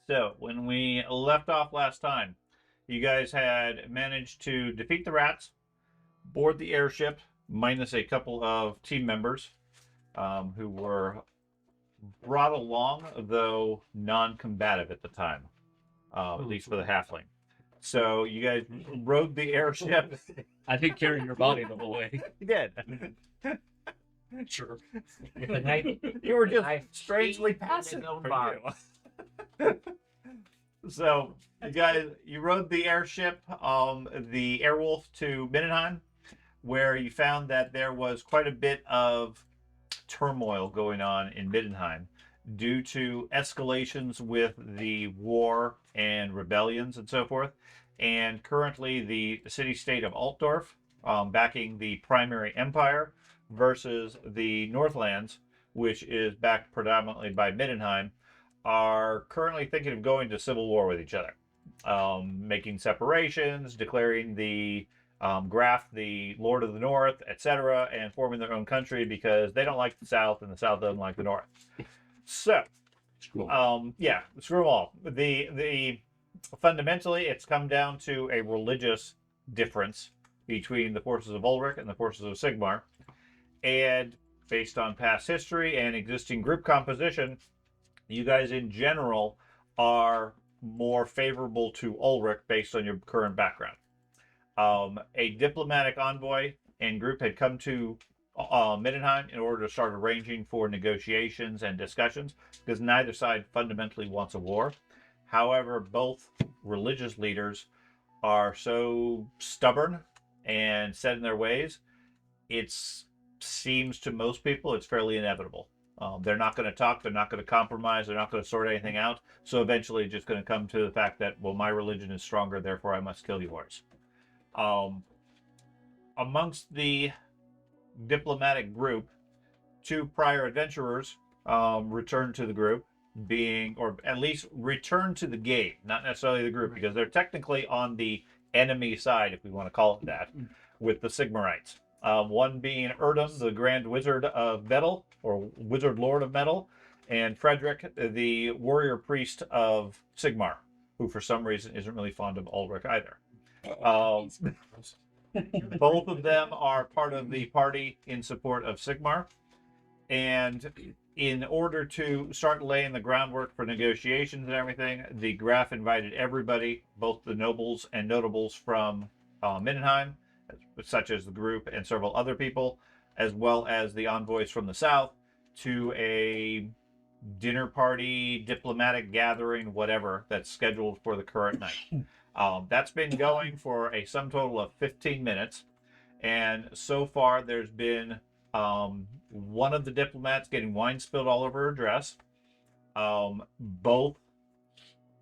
So, when we left off last time, you guys had managed to defeat the rats, board the airship, minus a couple of team members who were brought along, though non-combative at the time, at least for the halfling. So, you guys rode the airship. I didn't carry your body the whole way. You did. Sure. You were just strangely passive. So, you rode the airship, the Airwolf, to Mindenheim, where you found that there was quite a bit of turmoil going on in Mindenheim due to escalations with the war and rebellions and so forth. And currently, the city-state of Altdorf, backing the primary empire, versus the Northlands, which is backed predominantly by Mindenheim, are currently thinking of going to civil war with each other, making separations, declaring the Graf the Lord of the North, etc., and forming their own country because they don't like the South and the South doesn't like the North. So, yeah, screw them all. The fundamentally, it's come down to a religious difference between the forces of Ulrich and the forces of Sigmar. And based on past history and existing group composition, you guys in general are more favorable to Ulrich based on your current background. A diplomatic envoy and group had come to Mindenheim in order to start arranging for negotiations and discussions, because neither side fundamentally wants a war. However, both religious leaders are so stubborn and set in their ways, it seems to most people it's fairly inevitable. They're not going to talk, they're not going to compromise, they're not going to sort anything out. So eventually it's just going to come to the fact that, well, my religion is stronger, therefore I must kill yours. Amongst the diplomatic group, two prior adventurers returned to the group, or at least returned to the game, not necessarily the group, because they're technically on the enemy side, if we want to call it that, with the Sigmarites. One being Erdum, the Grand Wizard of Metal, or Wizard Lord of Metal, and Frederick, the Warrior Priest of Sigmar, who for some reason isn't really fond of Ulrich either. Both of them are part of the party in support of Sigmar, and in order to start laying the groundwork for negotiations and everything, the Graf invited everybody, both the nobles and notables from Mindenheim, such as the group and several other people, as well as the envoys from the south, to a dinner party, diplomatic gathering, whatever, that's scheduled for the current night. That's been going for a sum total of 15 minutes, and so far there's been one of the diplomats getting wine spilled all over her dress, both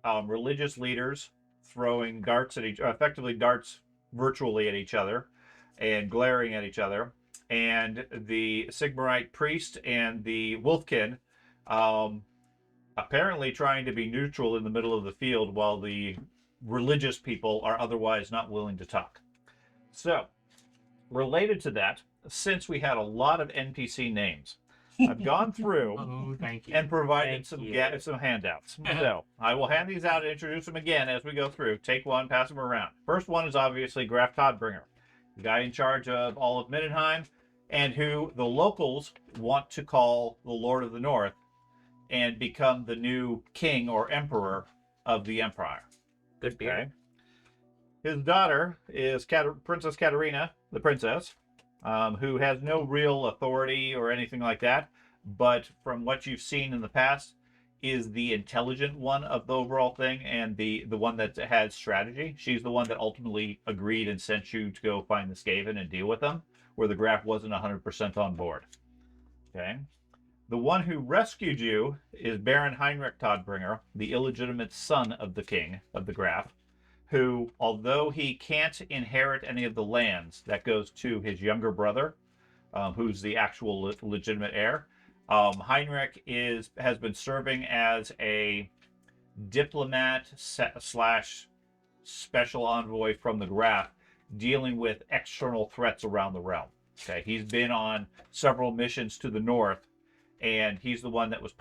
religious leaders throwing darts at effectively darts virtually at each other and glaring at each other, and the Sigmarite priest and the Wolfkin apparently trying to be neutral in the middle of the field while the religious people are otherwise not willing to talk. So, related to that, since we had a lot of NPC names, I've gone through and provided some handouts. So, I will hand these out and introduce them again as we go through. Take one, pass them around. First one is obviously Graf Todbringer, the guy in charge of all of Mindenheim, and who the locals want to call the Lord of the North and become the new king or emperor of the empire. Good beer. Okay. His daughter is Princess Katerina, the princess, who has no real authority or anything like that, but from what you've seen in the past, is the intelligent one of the overall thing and the one that has strategy. She's the one that ultimately agreed and sent you to go find the Skaven and deal with them, where the Graf wasn't 100% on board. Okay. The one who rescued you is Baron Heinrich Todbringer, the illegitimate son of the king of the Graf, who, although he can't inherit any of the lands, that goes to his younger brother, who's the actual legitimate heir. Heinrich has been serving as a diplomat slash special envoy from the Graf, dealing with external threats around the realm. Okay, he's been on several missions to the north, and he's the one that was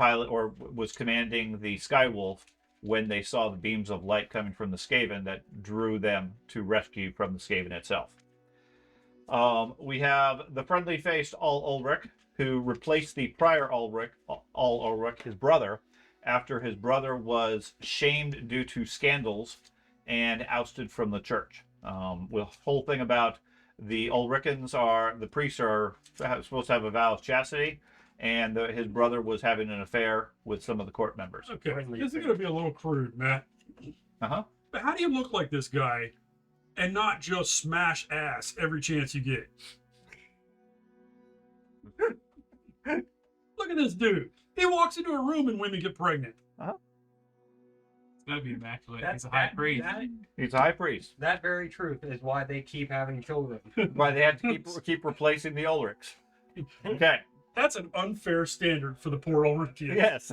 was commanding the Skywolf when they saw the beams of light coming from the Skaven that drew them to rescue from the Skaven itself. We have the friendly-faced Ulrich, who replaced the prior Ulrich, his brother, after his brother was shamed due to scandals and ousted from the church. The whole thing about the Ulrichans are, the priests are supposed to have a vow of chastity, and his brother was having an affair with some of the court members. Okay, this is going to be a little crude, Matt. Uh-huh. But how do you look like this guy and not just smash ass every chance you get? Look at this dude. He walks into a room and women get pregnant. It's gotta be immaculate. He's a high priest. He's a high priest. That very truth is why they keep having children. Why they have to keep replacing the Ulrichs. Okay. That's an unfair standard for the poor Ulrich kid. Yes.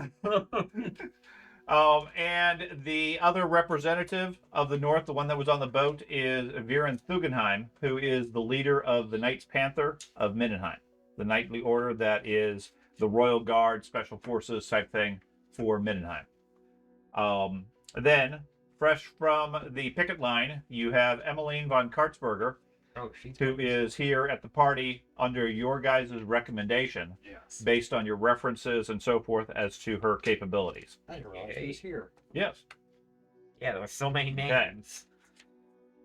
And the other representative of the North, the one that was on the boat, is Viren Thugenheim, who is the leader of the Knights Panther of Mindenheim, the knightly order that is the Royal Guard, Special Forces type thing for Mindenheim. Then, fresh from the picket line, you have Emmeline von Kartzberger, who is here at the party under your guys' recommendation, based on your references and so forth as to her capabilities. I didn't realize he was here. Yes. Yeah, there were so many names.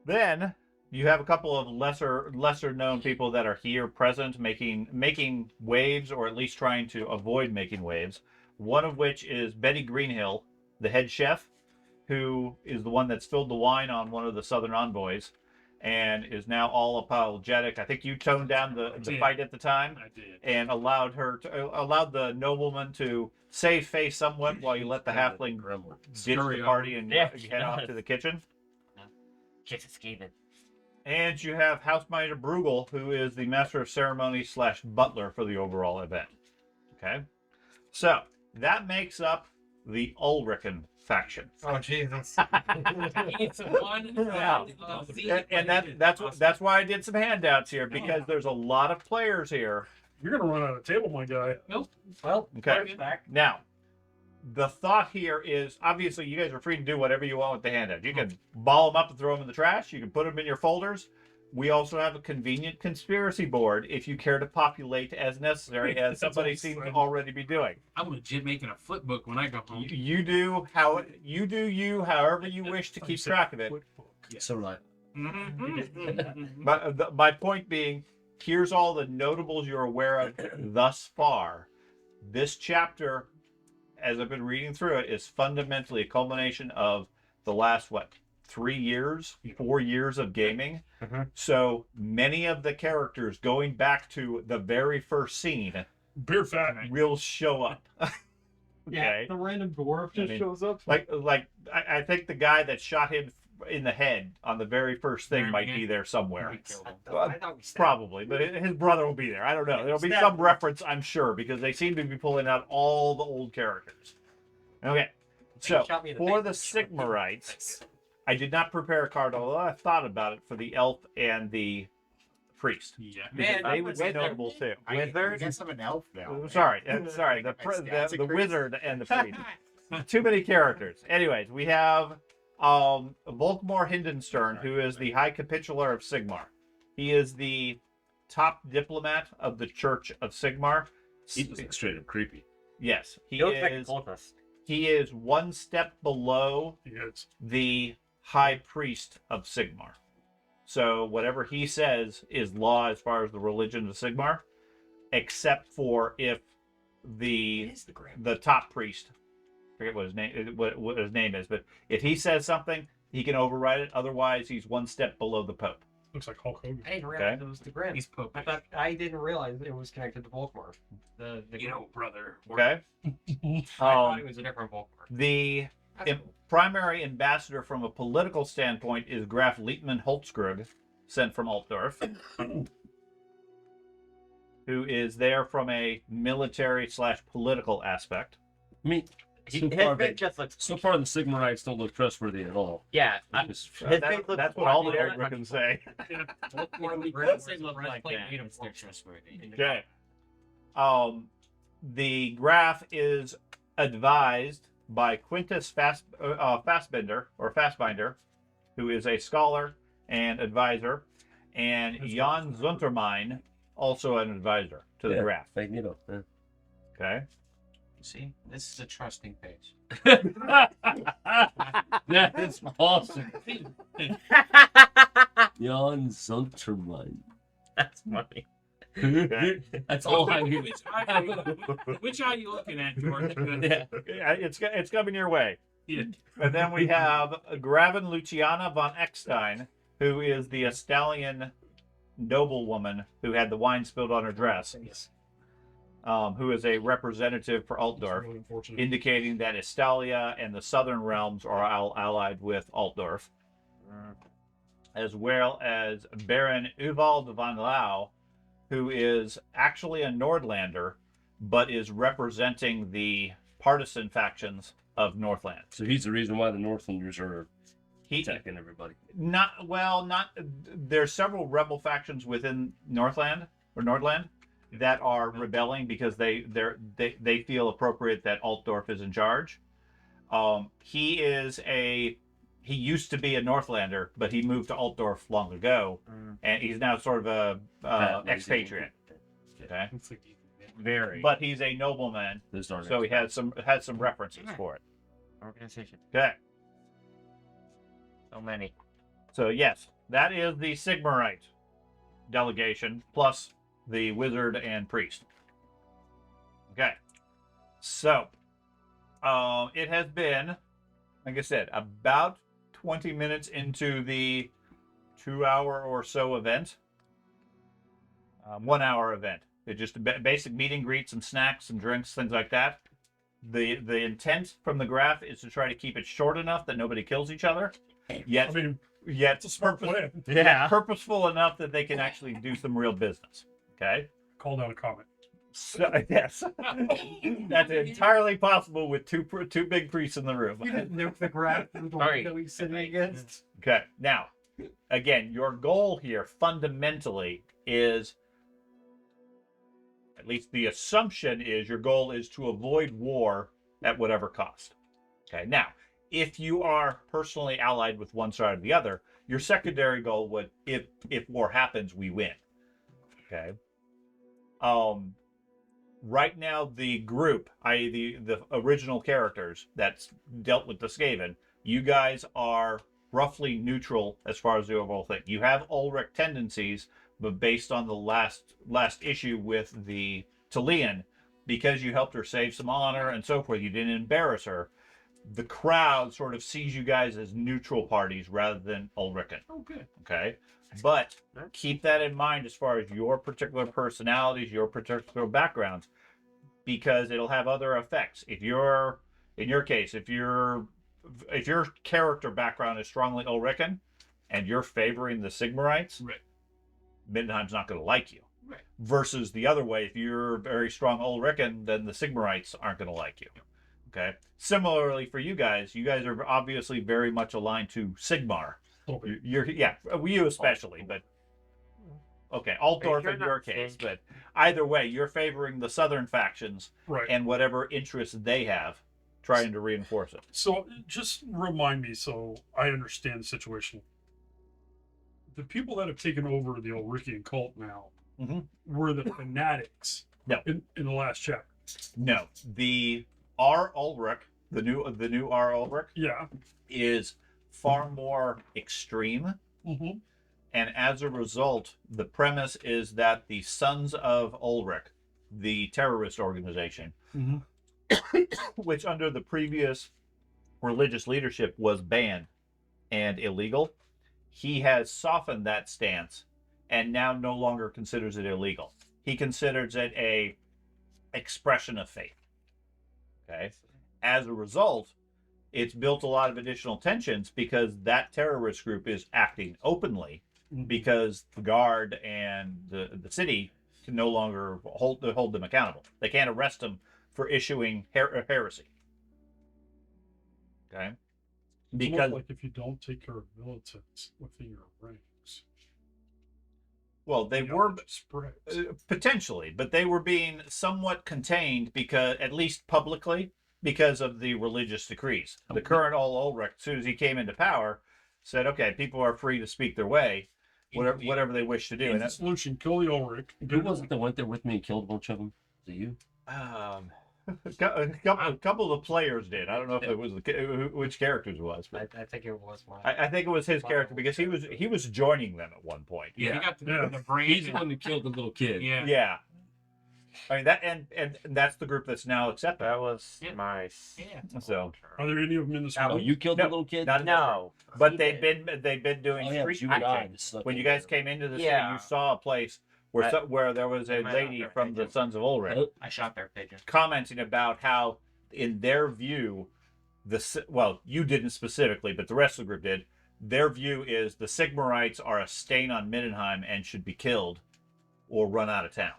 Then you have a couple of lesser known people that are here present, making waves, or at least trying to avoid making waves. One of which is Betty Greenhill, the head chef, who is the one that's filled the wine on one of the Southern envoys, and is now all apologetic. I think you toned down the fight at the time. I did. And allowed the nobleman to save face somewhat while you let the halfling ditch the party and head off to the kitchen. Just escaping. And you have Houseminder Brugel, who is the master of ceremonies / butler for the overall event. Okay, so that makes up the Ulrichen faction. Oh Jesus! It's one. That's why I did some handouts here, because there's a lot of players here. You're gonna run out of table, my guy. Nope. Well, Okay. Now, the thought here is, obviously, you guys are free to do whatever you want with the handout. You can ball them up and throw them in the trash. You can put them in your folders. We also have a convenient conspiracy board if you care to populate as necessary, as somebody seems to already be doing. I'm legit making a flip book when I go home. You do however you wish to keep track of it. So right. But my point being, here's all the notables you're aware of thus far. This chapter, as I've been reading through it, is fundamentally a culmination of the last 4 years of gaming. So many of the characters, going back to the very first scene, Beer fat. will show up. Okay. the random dwarf just shows up. I think the guy that shot him in the head on the very first thing might be there somewhere. I thought we stabbed Probably, but his brother will be there. I don't know. There'll be some reference, I'm sure, because they seem to be pulling out all the old characters. Okay, so shot me in the for the face. Sigmarites, I did not prepare a card, although I thought about it for the elf and the priest. Yeah. Because they would be notable too. I guess I'm an elf now. Sorry, the wizard and the priest. Too many characters. Anyways, we have Volkmar Hindenstern, who is the High Capitular of Sigmar. He is the top diplomat of the Church of Sigmar. He's straight up creepy. Yes, he looks like a is. cultist. He is one step below Yes. the High Priest of Sigmar. So whatever he says is law as far as the religion of Sigmar, except for if the top priest, I forget what his name is, but if he says something, he can override it. Otherwise, he's one step below the Pope. Looks like Hulk Hogan. I didn't realize it was the Grim. He's Pope. I didn't realize it was connected to Volkmar. The You know, brother. Okay. I thought it was a different Volkmar. The primary ambassador from a political standpoint is Graf Lietmann Holzgrug, sent from Altdorf, who is there from a military / political aspect. I mean, His so far, face just looks. so far the Sigmarites don't look trustworthy at all. Yeah. Just- His face looks That's what all the more Ulrich can say. They look like that. They're trustworthy. Okay. The Graf is advised by Quintus Fastbinder, who is a scholar and advisor, and Jan Zuntermein, also an advisor to the draft. Magneto. Okay. See, this is a trusting page. That is awesome. Jan Zuntermein. That's funny. That's all I hear. Which eye are you looking at, George? Yeah. Yeah, it's coming your way. Yeah. And then we have Graven Luciana von Eckstein, who is the Estalian noblewoman who had the wine spilled on her dress, who is a representative for Altdorf, Really unfortunate. indicating that Estalia and the southern realms are allied with Altdorf, as well as Baron Uvald von Lau, who is actually a Nordlander, but is representing the partisan factions of Northland. So he's the reason why the Northlanders are He attacking everybody. not there's several rebel factions within Nordland that are rebelling because they feel appropriate that Altdorf is in charge. He used to be a Northlander, but he moved to Altdorf long ago, and he's now sort of a expatriate. Okay, It's like, Very. but he's a nobleman, Those aren't so he had some references for it. Organization. Okay, So many. so yes, that is the Sigmarite delegation plus the wizard and priest. Okay, so it has been, like I said, about 20 minutes into the 2-hour or so event. 1 hour event. It's just a basic meet and greet, some snacks, some drinks, things like that. The intent from the graph is to try to keep it short enough that nobody kills each other, yet I mean, yet it's a smart plan. purposeful enough that they can actually do some real business. Okay. Call down a comment. So, yes, that's entirely possible with two big priests in the room. You didn't nuke the graph through the Sorry. window he's sitting against. Okay, now, again, your goal here fundamentally is, at least the assumption is, your goal is to avoid war at whatever cost. Okay, now, if you are personally allied with one side or the other, your secondary goal would, if war happens, we win. Okay. Right now, the group, i.e. the original characters that dealt with the Skaven, you guys are roughly neutral as far as the overall thing. You have Ulrich tendencies, but based on the last issue with the Talian, because you helped her save some honor and so forth, you didn't embarrass her, the crowd sort of sees you guys as neutral parties rather than Ulrican. Oh, good. Okay? But keep that in mind as far as your particular personalities, your particular backgrounds, because it'll have other effects. If you're, in your case, if your character background is strongly Ulrican and you're favoring the Sigmarites, Right. Middenheim's not going to like you. Right. Versus the other way, if you're very strong Ulrican, then the Sigmarites aren't going to like you. Okay. Similarly for you guys are obviously very much aligned to Sigmar. Okay. You especially, but okay, Altdorf You're in your not case, Sig. but either way, you're favoring the southern factions Right. and whatever interests they have, trying to reinforce it. So just remind me so I understand the situation. The people that have taken over the Ulrichian cult now were the fanatics No. in the last chapter. No, the R. Ulrich, the new R. Ulrich, Yeah. is far more extreme. Mm-hmm. And as a result, the premise is that the Sons of Ulrich, the terrorist organization, which under the previous religious leadership was banned and illegal, he has softened that stance and now no longer considers it illegal. He considers it a expression of faith. Okay. As a result, it's built a lot of additional tensions because that terrorist group is acting openly because the guard and the city can no longer hold them accountable. They can't arrest them for issuing heresy. Okay. Because like if you don't take care of militants within your ranks, well, they the were knowledge spreads. potentially, but they were being somewhat contained because, at least publicly, because of the religious decrees. The current Ulrich, as soon as he came into power, said, "Okay, people are free to speak their way, whatever they wish to do." And And the that, solution, kill the Ulrich. Who was it that went there with me and killed a bunch of them? Was it you? a couple of the players did. I don't know if it was which characters it was, but I think it was mine. I think it was his character because he was joining them at one point. You Yeah. got the, Yeah. the brain. He's the one that killed the little kid. Yeah. Yeah. I mean that, and that's the group that's now accepted. That was Yeah. my. Yeah. So, Are there any of them in this Oh, room? you killed No, the little kid? not No. but they've been doing Oh, yeah, it was street you and I preaching. that snuck When in you guys there. came into the city, Yeah. you saw a place where where there was a might lady not from the have Sons of Ulrich I shot their pigeon. commenting about how, in their view, you didn't specifically, but the rest of the group did. Their view is the Sigmarites are a stain on Mindenheim and should be killed or run out of town.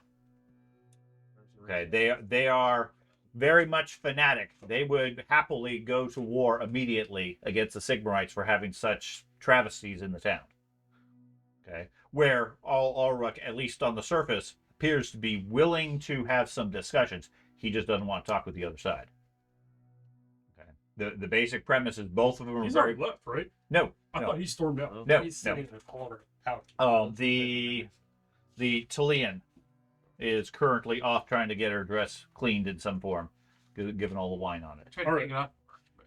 Okay, they are very much fanatic. They would happily go to war immediately against the Sigmarites for having such travesties in the town. Okay, where Ulrich, at least on the surface, appears to be willing to have some discussions. He just doesn't want to talk with the other side. Okay, the basic premise is both of them are He's very already left, right? no. I thought he stormed out. No, He's no. sitting in the corner out. The Talian is currently off trying to get her dress cleaned in some form, given all the wine on it. I tried to All take it off.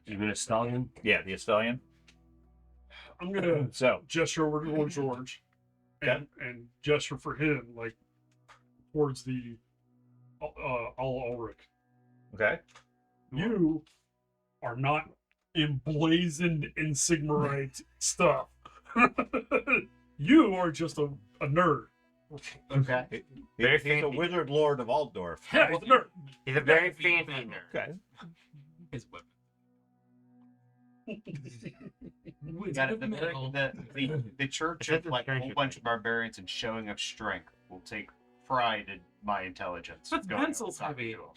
Even a stallion? Yeah, the Estelian. I'm gonna So, gesture over to Lord George, and gesture for him like towards the Ulrich. okay. You are not emblazoned in Sigmarite stuff. You are just a nerd. Okay. He- Very he's a fancy. wizard lord of Altdorf. Yeah, he's a nerd. He's a very fancy nerd. Okay. His weapon. Got it. The church of like a whole bunch of barbarians and showing of strength will take pride in my intelligence. But going pencil's outside heavy. the door.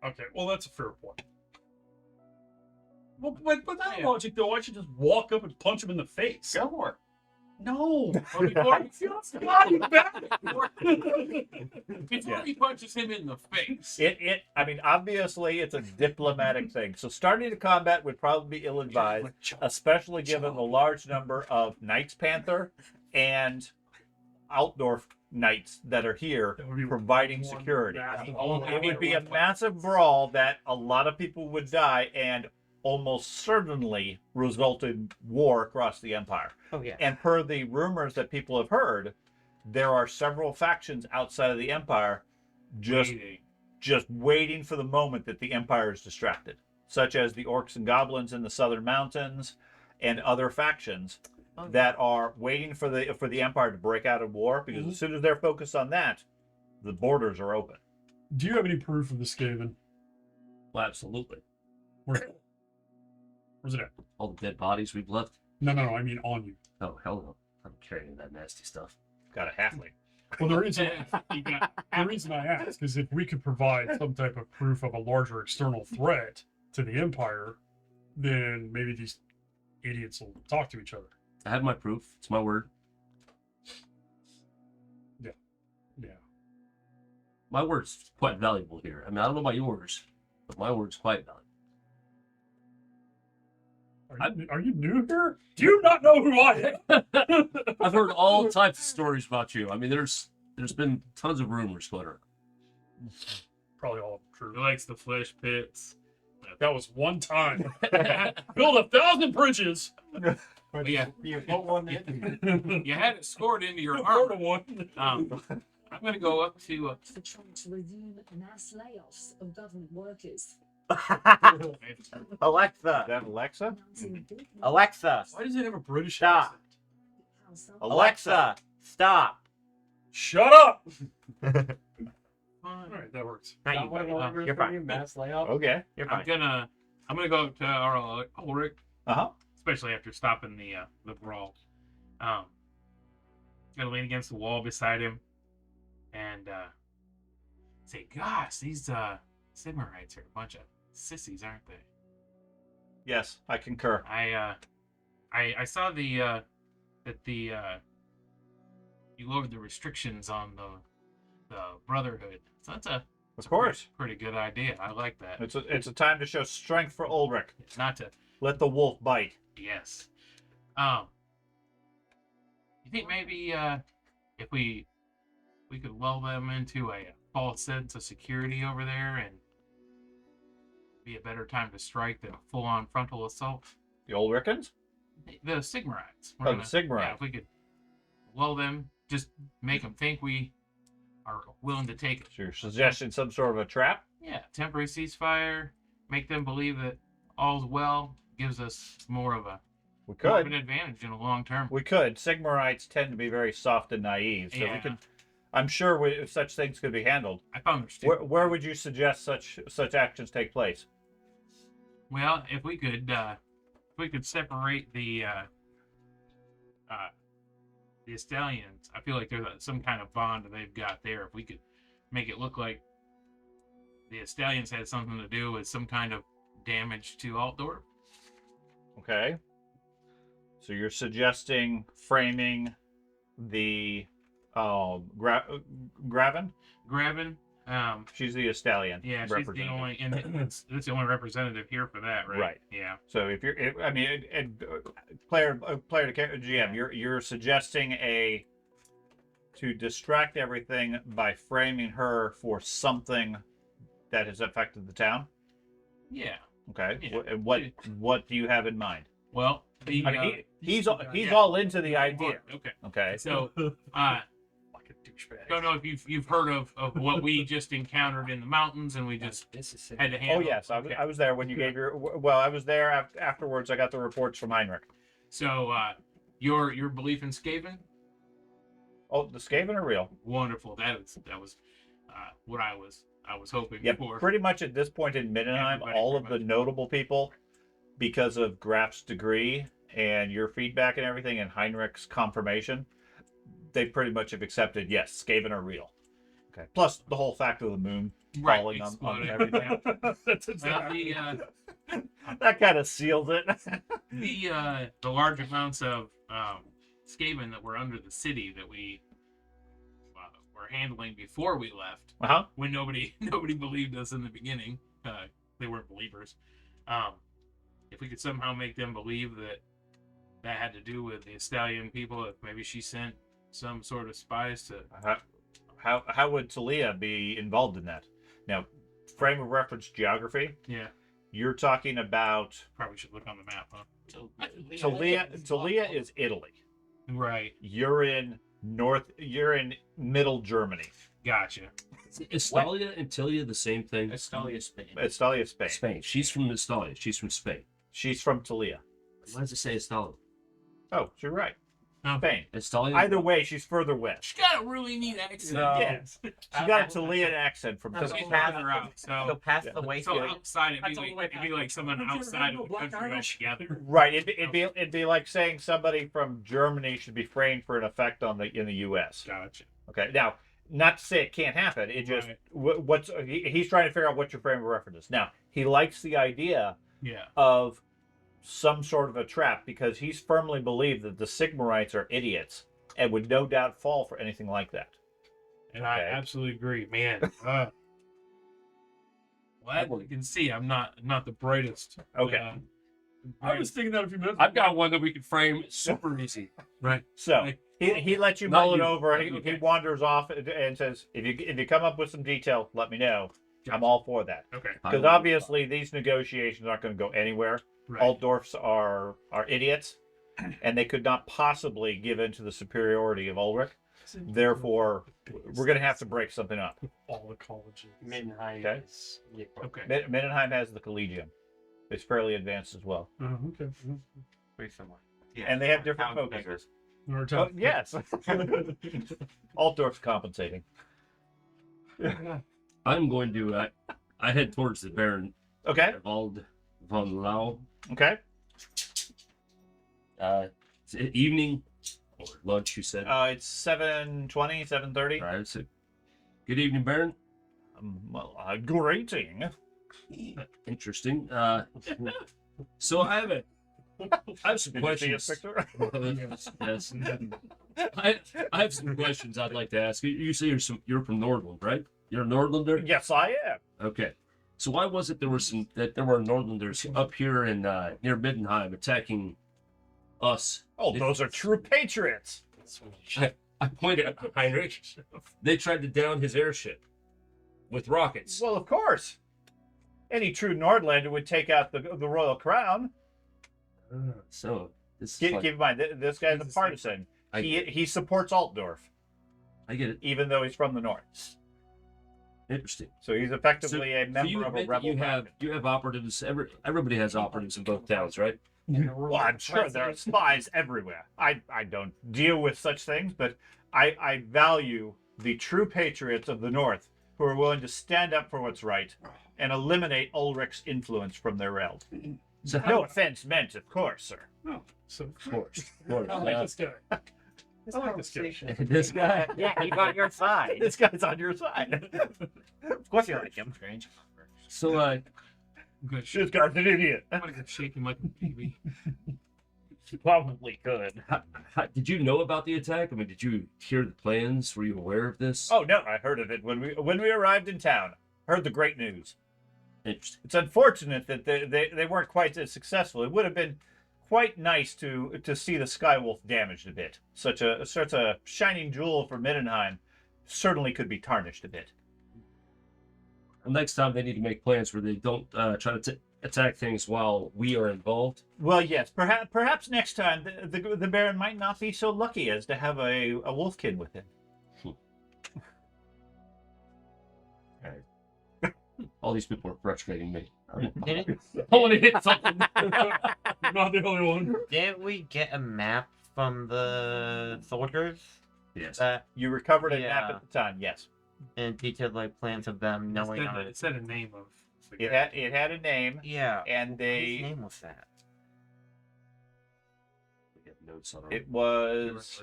Okay, well that's a fair point. Well, but that logic though, I should just walk up and punch him in the face. Go for it. No. Well, before he feels Yeah. he punches him in the face. I mean, obviously, it's a diplomatic thing. So starting the combat would probably be ill-advised, especially given the large number of Knights Panther and Altdorf Knights that are here That would be providing one security. massive- It would be a massive brawl that a lot of people would die and almost certainly result in war across the empire. Oh yeah. And per the rumors that people have heard, there are several factions outside of the empire just waiting for the moment that the empire is distracted, such as the orcs and goblins in the southern mountains and other factions that are waiting for the empire to break out of war, because as soon as they're focused on that, the borders are open. Do you have any proof of this, Gavin? Well, absolutely. Where's it at? All the dead bodies we've left. No, I mean on you. Oh, hell no. I'm carrying that nasty stuff. Got a halfling. Well, the reason I ask is if we could provide some type of proof of a larger external threat to the Empire, then maybe these idiots will talk to each other. I have my proof. It's my word. Yeah. My word's quite valuable here. I mean, I don't know about yours, but my word's quite valuable. Are you new here? Do you not know who I am? I've heard all types of stories about you. I mean, there's been tons of rumors going around. Probably all true. He likes the flesh pits. That was one time. Build 1,000 bridges. But yeah, You put one in. you had it scored into your Part armor. of one. I'm going to go up to. For trying to resume mass layoffs of government workers. Alexa. Is that Alexa? announcing big Alexa. Why does it have a British Stop. accent? how some Alexa. Stop. Shut up! All Fine. right, that works. Not one of the orders You're for fine. you, mass layoff. Okay. I'm gonna go up to our Ulrich, Uh-huh. especially after stopping the brawl. Gonna lean against the wall beside him, and say, "Gosh, these Sigmarites are a bunch of sissies, aren't they?" Yes, I concur. I saw that you lowered the restrictions on the Brotherhood, so that's a Of course. Pretty good idea. I like that. It's a time to show strength for Ulrich. Not to. Let the wolf bite. Yes. You think maybe if we could lull them into a false sense of security over there and be a better time to strike than a full-on frontal assault? The Ulrichans? The Sigmarites. Oh, the Sigmarites. Yeah, if we could lull them, just make them think we are willing to take So you're suggesting some sort of a trap? temporary ceasefire, make them believe that all's well, gives us more of an advantage in the long term. We could. Sigmarites tend to be very soft and naive, so we Yeah. could. I'm sure such things could be handled. I found there's two. Where would you suggest such actions take place? Well, if we could separate the Estalians, I feel like there's some kind of bond that they've got there. If we could make it look like the Estalians had something to do with some kind of damage to Altdorf. Okay. So you're suggesting framing the Graven? Graven, She's the Estalian. yeah, she's the only, and that's the only representative here for that, right? Right. Yeah. So if player to GM, you're suggesting to distract everything by framing her for something that has affected the town. Yeah. Okay. Yeah. What do you have in mind? Well, I mean, he's all into the idea. Okay. Okay. So, Like a douchebag. don't know if you've heard of what we just encountered in the mountains, and we just This is had to Oh handle. yes, Okay. I was there when you gave your. Well, I was there afterwards. I got the reports from Heinrich. So, your belief in Skaven, Oh, the Skaven are real. wonderful. That was what I was hoping Yeah, for. pretty much at this point in Middenheim, Everybody all of pretty the much. notable people, because of Graf's degree and your feedback and everything, and Heinrich's confirmation, they pretty much have accepted. Yes, Skaven are real. Okay. Plus the whole fact of the moon Right, falling on exploding. everything. That's Well, exactly. That kind of seals it. the large amounts of Skaven that were under the city that we were handling before we left, Uh-huh. when nobody believed us in the beginning, they weren't believers. If we could somehow make them believe that had to do with the Estalian people, if maybe she sent some sort of spies to. How would Talia be involved in that? Now, frame of reference geography. Yeah, You're talking about probably should look on the map, huh? Talia is Italy. Right. You're in middle Germany. Gotcha. Is Estalia and Tilia the same thing? Estonia, Spain. Estalia, Spain. Spain. She's from Estalia. She's from Spain. She's from Talia. Why does it say Estalia? Oh, you're right. Okay. Spain. Estalia. Either way, she's further west. She got a really neat accent. No. Yes. She got a Talian accent from She's Talia. further out, So so past Yeah. the way so outside That's all the way it'd be like someone outside of the country altogether. Right. It'd be like saying somebody from Germany should be framed for an effect in the U.S. Gotcha. Okay. Now, not to say it can't happen. It just Right. he's trying to figure out what your frame of reference is. Now, he likes the idea Yeah. of some sort of a trap because he's firmly believed that the Sigmarites are idiots and would no doubt fall for anything like that. And I Okay. absolutely agree, man. Well, you can see I'm not the brightest. Okay. I was thinking that a few minutes. I've got one that we can frame super easy. Right. So he lets you Not mull it you. over. He Okay. wanders off and says, "If you come up with some detail, let me know. I'm all for that." Okay. Because obviously these negotiations aren't going to go anywhere. Right. Altdorfs are idiots, and they could not possibly give in to the superiority of Ulrich. Therefore, we're going to have to break something up. all the colleges. Midnight Okay. is yeah, Okay. Middenheim has the Collegium. It's fairly advanced as well. Okay. Pretty similar. Yeah. And they have our different town's focuses. Our Oh, town- yes. Altdorf's compensating. I'm going to. I head towards the Baron Okay. Wald von Lau. Okay. Is it evening or lunch? You said. It's 7:20, 7:30. All right. So, good evening, Baron. Greeting. Interesting. So I have some Did you see his questions. picture? Yes. I have some questions I'd like to ask. You say you're from Nordland, right? You're a Nordlander? Yes, I am. Okay. So why was it there were Nordlanders up here in near Middenheim attacking us? Oh, those are true patriots. I pointed at Heinrich. They tried to down his airship with rockets. Well, of course. Any true Nordlander would take out the royal crown. So this is Keep like, in mind, this guy's a partisan. He supports Altdorf, I get it. even though he's from the north. Interesting. So he's effectively a So member you of a admit that rebel. you have operatives. Everybody has operatives in both towns, right? Well, I'm sure there are spies everywhere. I don't deal with such things, but I value the true patriots of the North who are willing to stand up for what's right and eliminate Ulrich's influence from their realm. So No offense meant, of course, sir. Oh, so of course. Of I like this guy. I like this guy. This guy. Yeah, he's on your side. This guy's on your side. Of course you like him. Strange. So I'm gonna This shake, guy's an idiot. I'm gonna shake him like a baby. Probably could. did you know about the attack? I mean, did you hear the plans? Were you aware of this? Oh no, I heard of it when we arrived in town. Heard the great news. Interesting. It's unfortunate that they weren't quite as successful. It would have been quite nice to see the Skywolf damaged a bit. Such a shining jewel for Middenheim certainly could be tarnished a bit. Well, next time they need to make plans where they don't try to attack things while we are involved. Well, yes, perhaps next time the Baron might not be so lucky as to have a wolfkin with him. All these people are frustrating me. Didn't, I want to hit something. Not the only one. didn't we get a map from the soldiers Yes. that You recovered a map Yeah. at the time, yes. and detailed like plans of them knowing on It said a name of the It guy. had a name, Yeah. and Whose they name was that? We have notes on it was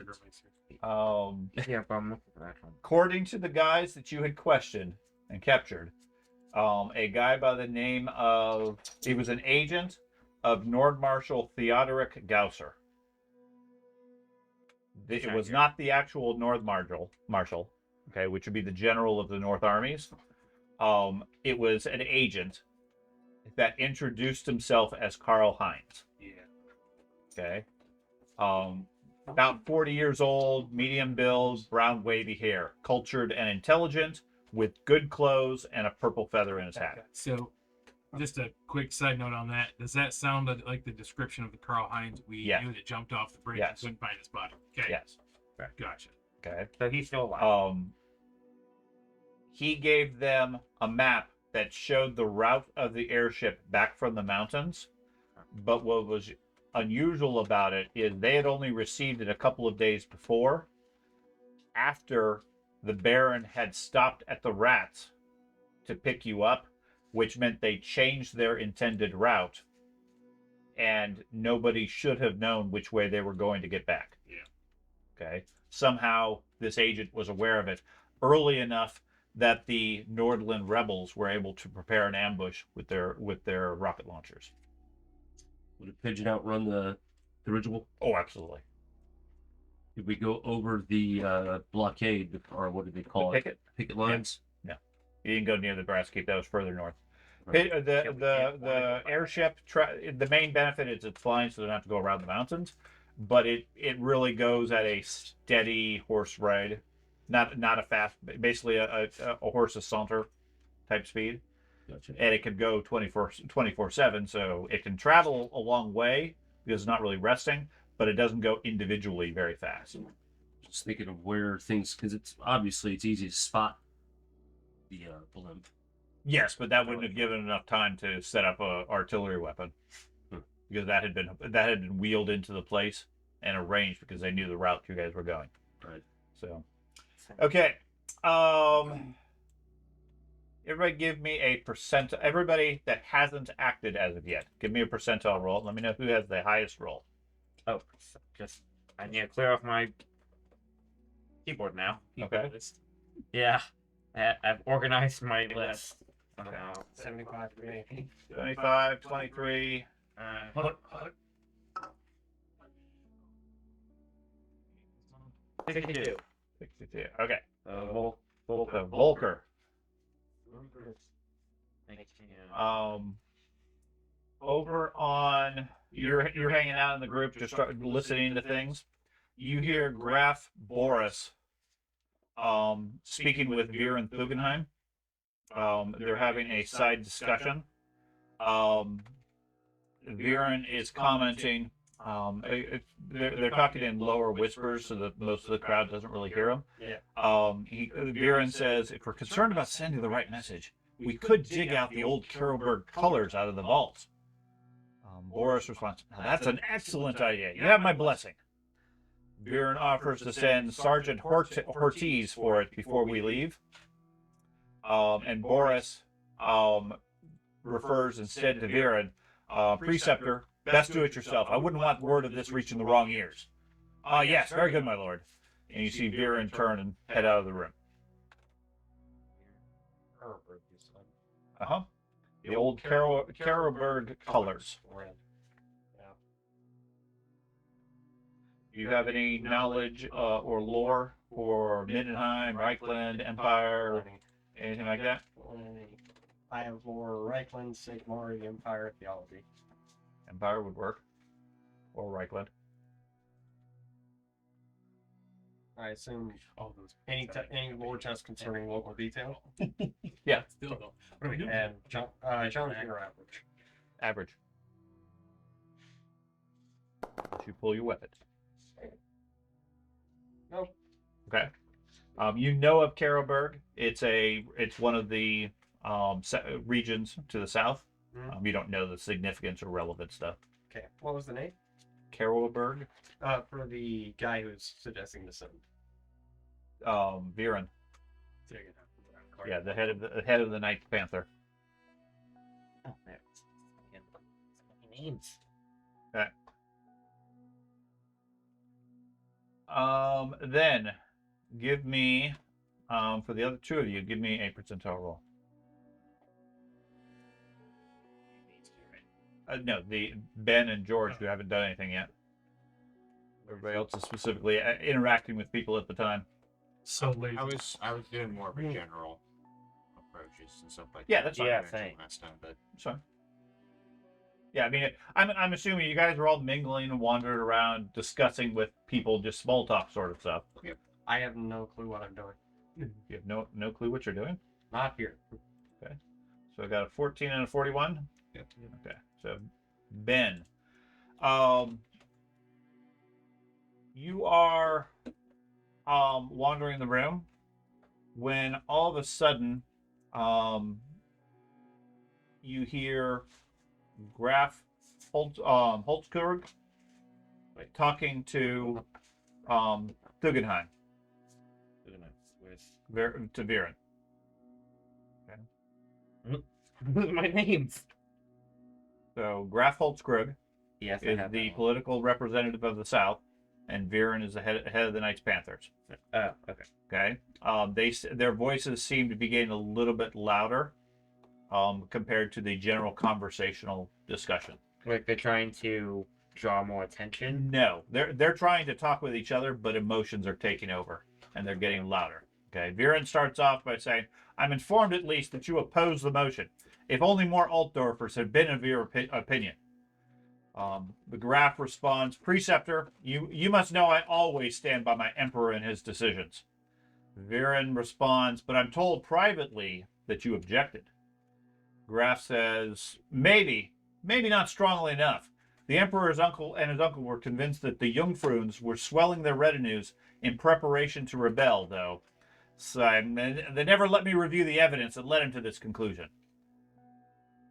Yeah, but I'm looking for that one. according to the guys that you had questioned and captured, a guy by the name of he was an agent of Nord Marshal Theodoric Gausser. It was not the actual North Marshal, okay, which would be the general of the North armies. It was an agent that introduced himself as Karl Heinz. Yeah. Okay. About 40 years old, medium build, brown wavy hair, cultured and intelligent, with good clothes and a purple feather in his hat. So, just a quick side note on that. Does that sound like the description of the Karl Heinz we Yes. knew that jumped off the bridge Yes. and couldn't find his body? Okay. Yes. Gotcha. Okay. So he's still alive. He gave them a map that showed the route of the airship back from the mountains. But what was unusual about it is they had only received it a couple of days before, after the Baron had stopped at the Rats to pick you up, which meant they changed their intended route, and nobody should have known which way they were going to get back. Yeah. Okay. Somehow this agent was aware of it early enough that the Nordland rebels were able to prepare an ambush with their rocket launchers. Would a pigeon outrun the dirigible? Oh, absolutely. Did we go over the blockade, or what did they call The it? Picket lines? You didn't go near the Brass Keep. That was further north. Right. The airship, the main benefit is it's flying, so they don't have to go around the mountains. But it really goes at a steady horse ride, not a fast, basically a horse's saunter type speed. Gotcha. And it can go 24/7, so it can travel a long way because it's not really resting, but it doesn't go individually very fast. Just thinking of where things, because it's easy to spot the blimp. Yes, but that wouldn't have given enough time to set up a artillery weapon, because that had been wheeled into the place and arranged because they knew the route you guys were going. Right. So, okay. Everybody give me a percent. Everybody that hasn't acted as of yet, give me a percentile roll. Let me know who has the highest roll. Oh, just I need to clear off my keyboard now. Okay. Yeah, I've organized my list. 75 for me. 25, 23. 62. 62. Okay. Vol- So Volker. Thank you. Over on you're hanging out in the group, just start listening to things. You hear Graf Boris speaking with Veer and Thugenheim. They're having a side discussion. Viren is commenting. They're talking in lower whispers so that most of the crowd doesn't really hear them. Yeah. Viren says, if we're concerned about sending the right message, we could dig out the old Carolberg colors out of the vaults. Boris responds, now that's an excellent idea. You have my blessing. Viren offers to send Sergeant Ortiz for it before we leave. And Boris refers instead to Viren, Preceptor, best do it yourself. I wouldn't want word of this reaching the wrong ears. Yes, very good, my lord. And you see Viren turn and head out of the room. Uh-huh. The old Carolberg colors. Red. Yeah. Do you have any knowledge or lore for Mindenheim, Reichland, Empire, anything like that? I have lore Reichland, Sigmar, the Empire, theology. Empire would work. Or Reichland. I assume All those. any lore test concerning local detail. Yeah. Still though. What are we doing? And challenge your average. Average. Unless you pull your weapons. Nope. Okay. You know of Carolberg. It's one of the regions to the south. Mhm. You don't know the significance or relevant stuff. Okay. What was the name? Carolberg. For the guy who's suggesting to send. Viren. Yeah, the head of the Ninth Panther. Oh, there. Names. Okay. Then give me for the other two of you, give me a percentile roll. No, the Ben and George who haven't done anything yet. Everybody else is specifically interacting with people at the time. So lazy. I was doing more of a general approaches and stuff like Yeah, that. that's fine. Yeah, Mentioned same. last time, but So, yeah, I mean, I'm assuming you guys are all mingling and wandering around, discussing with people, just small talk sort of stuff. I have no clue what I'm doing. You have no clue what you're doing. Not here. So I got a 14 and a 41. Yep. Okay. So Ben, you are wandering the room when all of a sudden you hear Graf Holtzkurg talking to Thugenheim, to Viren. My names. So Graf Holtzkurg Yes, I is have the that one. political representative of the South, and Viren is the head of the Knights Panthers. Oh, okay. Okay. Their voices seem to be getting a little bit louder compared to the general conversational discussion. Like they're trying to draw more attention. No, they're trying to talk with each other, but emotions are taking over, and they're getting louder. Okay. Viren starts off by saying, "I'm informed at least that you oppose the motion. If only more Altdorfers had been of your opinion." The Graf responds, "Preceptor, you must know I always stand by my emperor and his decisions." Viren responds, "But I'm told privately that you objected." Graf says, maybe not strongly enough. The emperor's uncle and his uncle were convinced that the Jungfruns were swelling their retinues in preparation to rebel, though. So they never let me review the evidence that led him to this conclusion.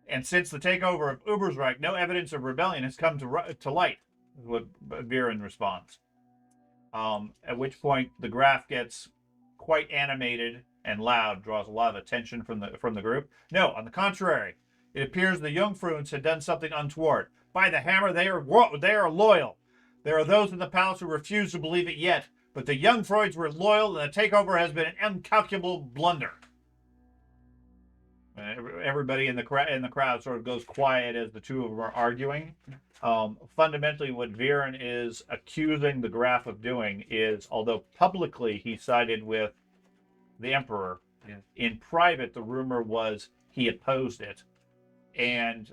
And since the takeover of Ubersreich, no evidence of rebellion has come to light, is what Viren responds. At which point the Graf gets quite animated and loud, draws a lot of attention from the group. No, on the contrary, it appears the Jungfruns had done something untoward. By the hammer, they are loyal. There are those in the palace who refuse to believe it yet, but the Jungfreuds were loyal, and the takeover has been an incalculable blunder. Everybody in the crowd sort of goes quiet as the two of them are arguing. Fundamentally, what Viren is accusing the Graf of doing is, although publicly he sided with the Emperor, Yeah. In private, the rumor was he opposed it, and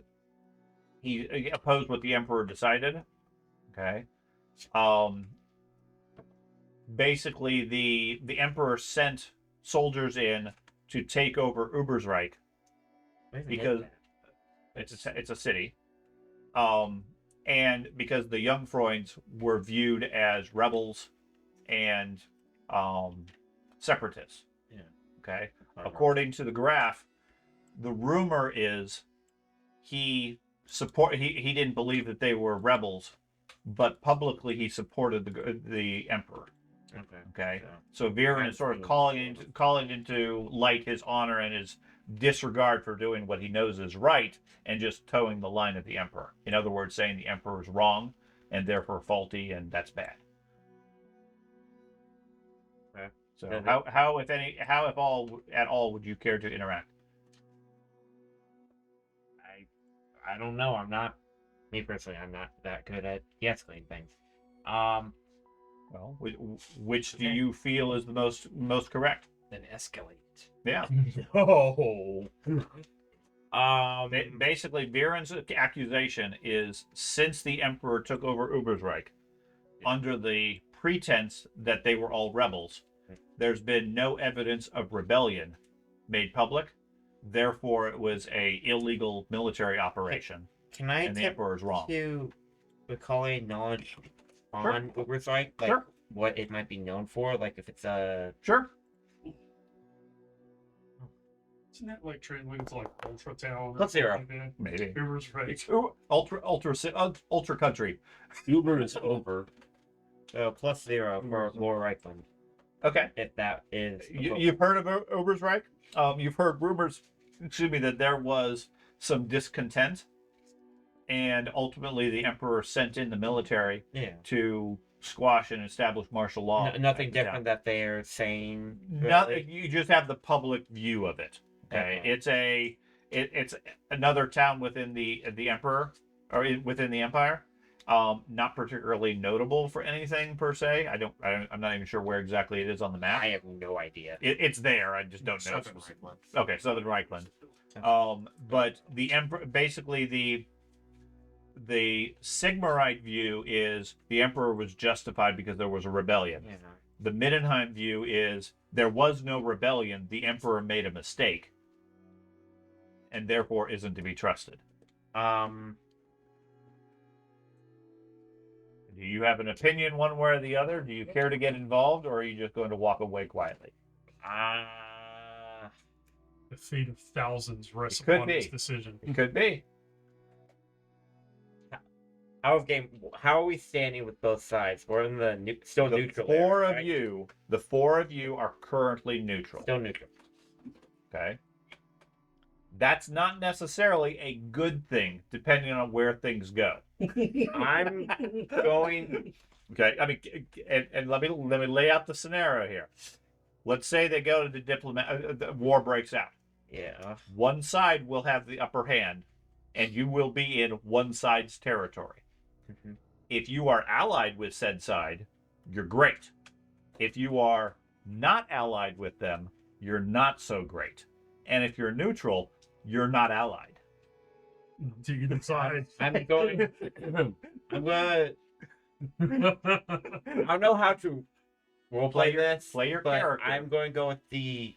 he opposed what the emperor decided. Okay. Basically, the emperor sent soldiers in to take over Ubersreich because it's a city, and because the Jungfreunds were viewed as rebels and separatists. Yeah. Okay. According to the graph, the rumor is he didn't believe that they were rebels, but publicly he supported the emperor. Okay. Okay. Yeah. So Viren is sort of calling into light his honor and his disregard for doing what he knows is right, and just towing the line of the emperor. In other words, saying the emperor is wrong and therefore faulty, and that's bad. Okay. So Yeah, how if all at all would you care to interact? I don't know. I'm not me personally. I'm not that good at de-escalating things. Well, which do you feel is the most correct? Then escalate. Yeah. No. Basically, Viren's accusation is since the emperor took over Ubersreich, under the pretense that they were all rebels, there's been no evidence of rebellion made public. Therefore, it was a illegal military operation, Can I and the attempt emperor is wrong. to recall a knowledge on Ubersreich, like Sure. what it might be known for, like if it's a Sure. Isn't that like translated to like Ultra Town? Plus zero. Like that? Maybe. Uber's right. Ooh, ultra country. Uber is over. +0 for Lower Reichland, Okay. if that is. You've heard of Ubersreich? You've heard rumors, that there was some discontent, and ultimately the emperor sent in the military Yeah. to squash and establish martial law. Nothing Yeah. different that they're saying. Nothing. You just have the public view of it. Okay. Okay. It's another town within the emperor or within the empire. Not particularly notable for anything per se. I'm not even sure where exactly it is on the map. I have no idea. It's there. I just don't know. Southern Reichland. Okay, Southern Reichland. But the emperor, basically the Sigmarite view is the emperor was justified because there was a rebellion. Yeah. The Middenheim view is there was no rebellion. The emperor made a mistake, and therefore isn't to be trusted. Do you have an opinion one way or the other? Do you care to get involved, or are you just going to walk away quietly? The fate of thousands rests It could upon this be. decision. It could be. How are we standing with both sides? We're in the still The neutral. four area, of right? you, the four of you are currently neutral. Still neutral. Okay. That's not necessarily a good thing, depending on where things go. I'm going. Okay. I mean, and let me lay out the scenario here. Let's say they go to the the war breaks out. Yeah. One side will have the upper hand, and you will be in one side's territory. Mhm. If you are allied with said side, you're great. If you are not allied with them, you're not so great. And if you're neutral, you're not allied. To either side. I'm going. I'm gonna. I don't know how to roleplay this. Play your but character. I'm going to go with the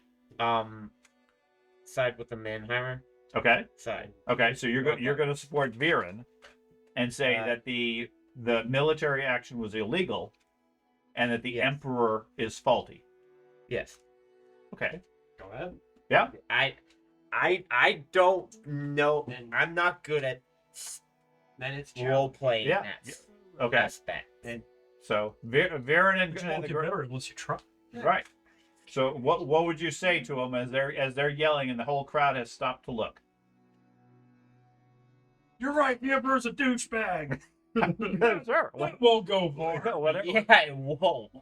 side with the Mannheimer Okay. side. Okay. So you're going to support Viren, and say Uh, that the military action was illegal, and that the Yes. emperor is faulty. Yes. Okay. Go ahead. Yeah. I don't know. Then- I'm not good at Then it's role playing. Yeah. Okay. Aspect. So Viren and, You won't get better unless you try. right. So what would you say to them as they're yelling and the whole crowd has stopped to look? You're right. The emperor's a douchebag. Sure. That won't go far. Whatever. Yeah, it won't.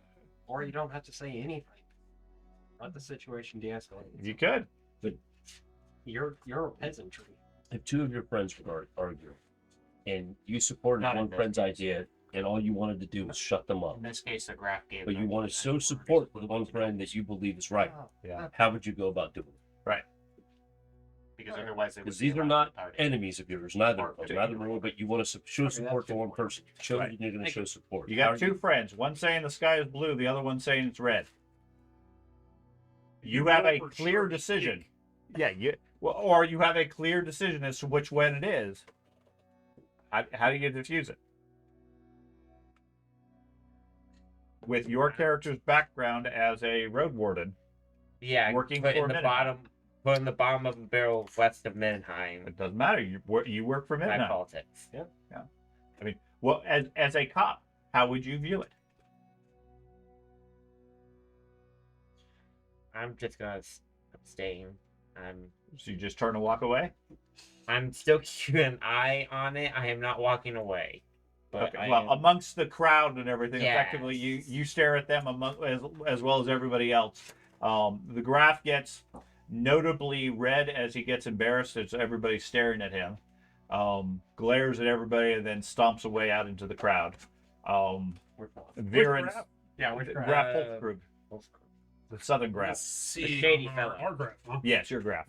Or you don't have to say anything. Let the situation de-escalate. You could. You're a peasantry. If two of your friends would argue, and you supported Not one in this friend's idea, and all you wanted to do was shut them up. In this case, the graph gave. But you want to show support for the one friend that you believe is right. Yeah. How would you go about doing it? Because otherwise, Because these are not enemies of yours, neither of them, neither one, but you want to show support to one person. Show that you're going to show support. You got two friends. One saying the sky is blue, the other one saying it's red. You have a clear decision. Yeah, or you have a clear decision as to which one it is. How do you diffuse it? With your character's background as a road warden, Yeah, working put for in the Mendenheim. bottom, put in the bottom of the barrel west of Mendenheim. It doesn't matter. You work for My Midnight. politics. I mean, well, as a cop, how would you view it? I'm just gonna abstain. So you just turn and walk away? I'm still keeping an eye on it. I am not walking away. But Okay. Well, amongst the crowd and everything, effectively, Yes. you stare at them as well as everybody else. The graph gets notably red as he gets embarrassed as everybody's staring at him. Glares at everybody and then stomps away out into the crowd. Viren's Yeah, we're graph Holtzkrug, the southern graph. Let's see. shady on fella. Our graph, huh? Yes, your graph.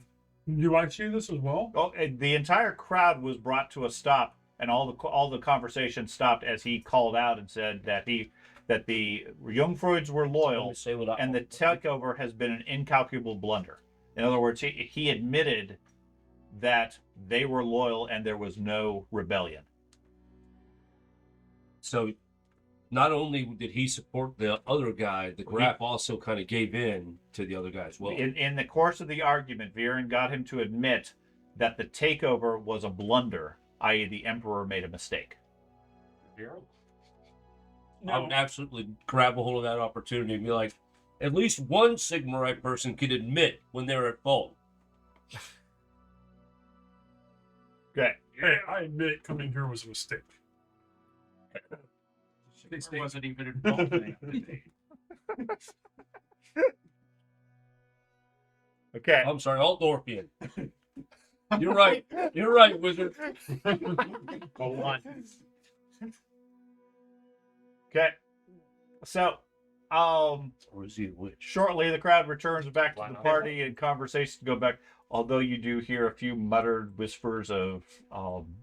Do I see this as well? Oh, and the entire crowd was brought to a stop, and all the conversation stopped as he called out and said that the Jungfreuds were Let loyal, me say what I and the takeover has been an incalculable blunder. In other words, he admitted that they were loyal and there was no rebellion. So not only did he support the other guy, the graph also kind of gave in to the other guy as well. In the course of the argument, Viren got him to admit that the takeover was a blunder, i.e., the Emperor made a mistake. I would absolutely grab a hold of that opportunity and be like, at least one Sigmarite person could admit when they're at fault. Okay. Hey, I admit coming here was a mistake. It wasn't even involved. Okay. I'm sorry, Altdorfian. You're right. You're right, wizard. Okay. So, Or is he a witch? shortly the crowd returns back to the party and conversations go back. Although you do hear a few muttered whispers of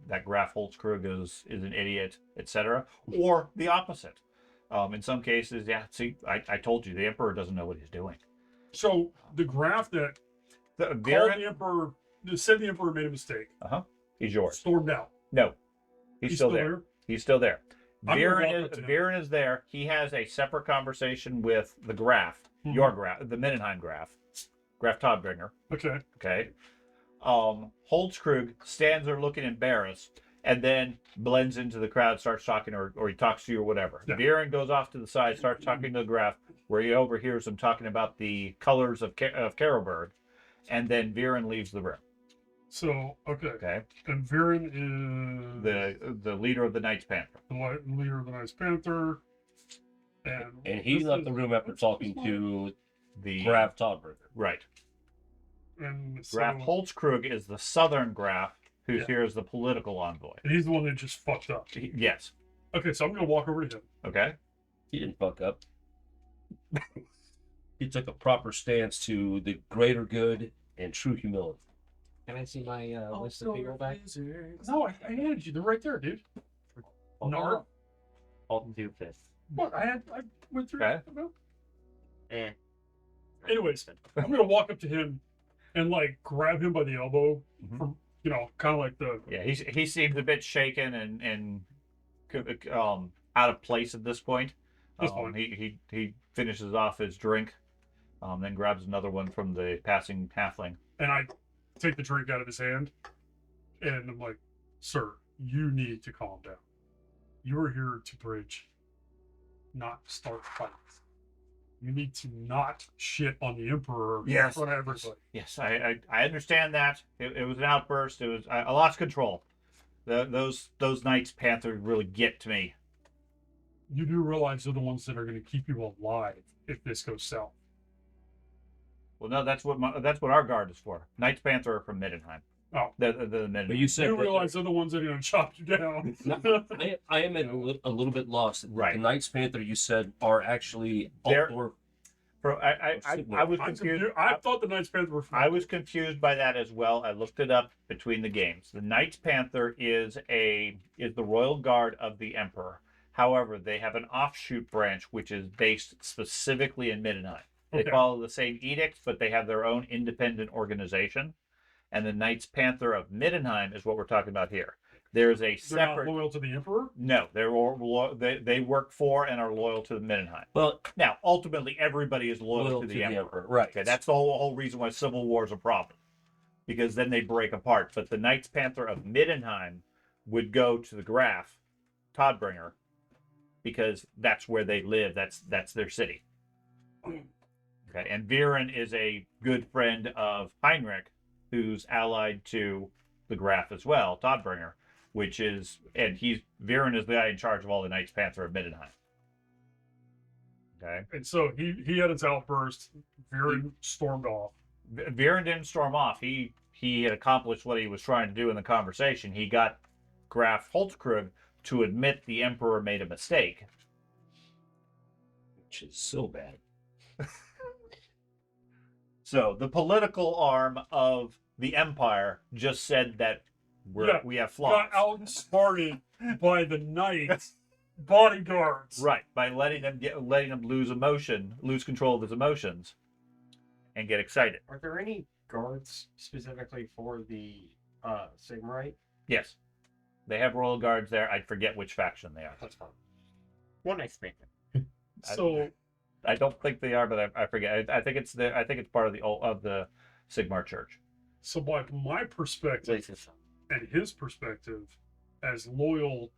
that Graf Holtzkrug is an idiot, etc., or the opposite. In some cases, yeah. See, I told you the Emperor doesn't know what he's doing. So the graph that called the Emperor, that said the Emperor made a mistake, He's yours. stormed out. No, he's still there. He's still there. I'm gonna walk up to him. Viren is there. He has a separate conversation with the Graf, Mhm. your Graf, the Mendenheim Graf, Graf Todbringer. Okay. Okay. Holtzkrug stands there looking embarrassed and then blends into the crowd, starts talking, or he talks to you or whatever. Yeah. Viren goes off to the side, starts talking to the Graf, where he overhears him talking about the colors of Karelberg, and then Viren leaves the room. So, okay. Okay. And Viren is The leader of the Knights Panther. the leader of the Knights Panther. And he this left is- the room after talking to The Graf Todberger. Right. And so, Graf Holtzkrug is the southern Graf, who's Yeah. here as the political envoy. and he's the one that just fucked up. Yes. Okay, so I'm gonna walk over to him. Okay. He didn't fuck up. He took a proper stance to the greater good and true humility. Can I see my list of people back? No, I handed you. They're right there, dude. Nard. Hold 2 fists. What? I went through. Okay. Eh. Anyways, I'm gonna walk up to him and like grab him by the elbow Mhm. from, kind of like the. Yeah, he seems a bit shaken and out of place at this point. That's fine. He finishes off his drink, then grabs another one from the passing halfling. And I take the drink out of his hand, and I'm like, "Sir, you need to calm down. You are here to bridge, not start fights. You need to not shit on the Emperor in Yes. front of everybody." Yes, I understand that. It was an outburst. I lost control. Those Knights Panther really get to me. You do realize they're the ones that are going to keep you alive if this goes south. Well, no, that's what our guard is for. Knights Panther are from Middenheim. Oh. The Mennonite. But you said You that- realize they're the ones that are going to chop you down. I am a little bit lost. Right. The Knights Panther you said are actually They're- outdoor. I was confused. I thought the Knights Panther were. I was confused by that as well. I looked it up between the games. The Knights Panther is the royal guard of the Emperor. However, they have an offshoot branch which is based specifically in Middenheim. They Okay. follow the same edicts, but they have their own independent organization. And the Knights Panther of Middenheim is what we're talking about here. There's a They're separate. not loyal to the Emperor. No, they work for and are loyal to the Middenheim. Well, Now, ultimately, everybody is loyal to the Emperor. Right. Okay, that's the whole reason why civil war is a problem, because then they break apart. But the Knights Panther of Middenheim would go to the Graf, Todbringer, because that's where they live. That's their city. Okay, and Viren is a good friend of Heinrich, who's allied to the Graf as well, Todbringer, Viren is the guy in charge of all the Knights Panther of Middenheim. Okay. And so he had his outburst. Viren stormed off. Viren didn't storm off. He had accomplished what he was trying to do in the conversation. He got Graf Holtzkrug to admit the Emperor made a mistake. Which is so bad. So the political arm of the Empire just said that we have flaws. Got outsmarted by the Knights bodyguards. Right, by letting them lose control of his emotions, and get excited. Are there any guards specifically for the Sigmarite? Yes, they have royal guards there. I forget which faction they are. That's fine. One expect. So I don't think they are, but I forget. I think it's part of the Sigmar Church. So by my perspective and his perspective, as loyal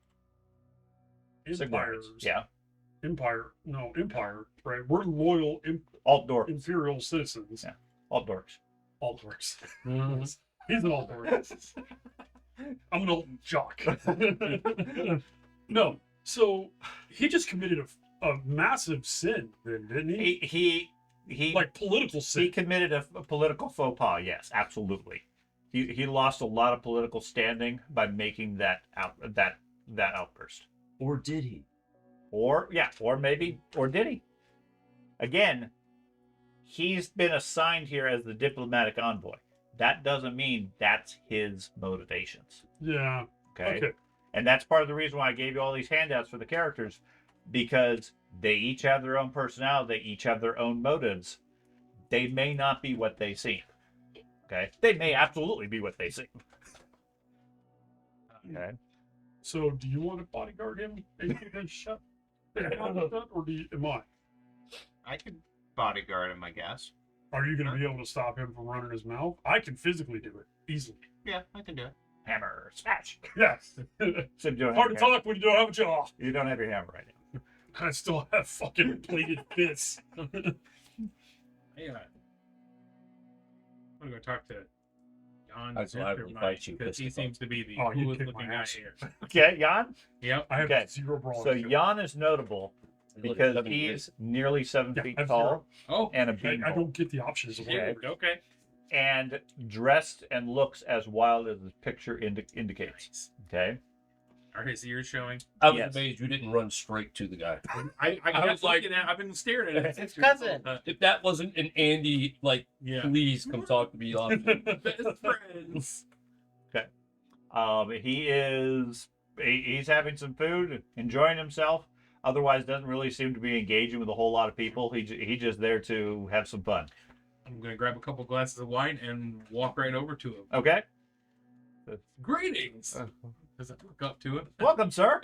empires, Sigmarites, empire, right? We're loyal Altdorf, imperial citizens. Yeah. Altdorfs. Altdorfs. Mhm. He's an Altdorf. I'm an old jock. No, so he just committed a massive sin, then, didn't he? He Like political sin. he committed a political faux pas. Yes, absolutely. He lost a lot of political standing by making that outburst. Or did he? Or did he? Again, he's been assigned here as the diplomatic envoy. That doesn't mean that's his motivations. Yeah. Okay. And that's part of the reason why I gave you all these handouts for the characters, because they each have their own personality, they each have their own motives. They may not be what they seem. Okay? They may absolutely be what they seem. Okay. So, do you want to bodyguard him and you can shut the hell up, or am I? I could bodyguard him, I guess. Are you going to be able to stop him from running his mouth? I can physically do it easily. Yeah, I can do it. Hammer, smash. Yes. So you don't Hard have to your hammer. talk when you don't have a jaw. You don't have your hammer right now. I still have fucking plated fists. Hey, I'm gonna go talk to Jan That's why I will fight you, because he Christopher. seems to be the Oh, you coolest kicked my looking guy ass. here. Okay, Jan? Yep. I have Okay. zero brawn. So Jan is notable because Look at he's nearly 7 Yeah, feet I have tall Oh, and a I beanpole. don't get the options. Of yeah, what okay. And dressed and looks as wild as the picture indicates. Okay? Are his ears showing? I was Yes. amazed you didn't run straight to the guy. I I was like- I've been staring at it. It's cousin. If that wasn't an Andy, like, Yeah. please come talk to me. On Best friends. He's having some food, enjoying himself. Otherwise, doesn't really seem to be engaging with a whole lot of people. He's just there to have some fun. I'm gonna grab a couple glasses of wine and walk right over to him. Okay? Greetings. Does I look up to him? Welcome, sir.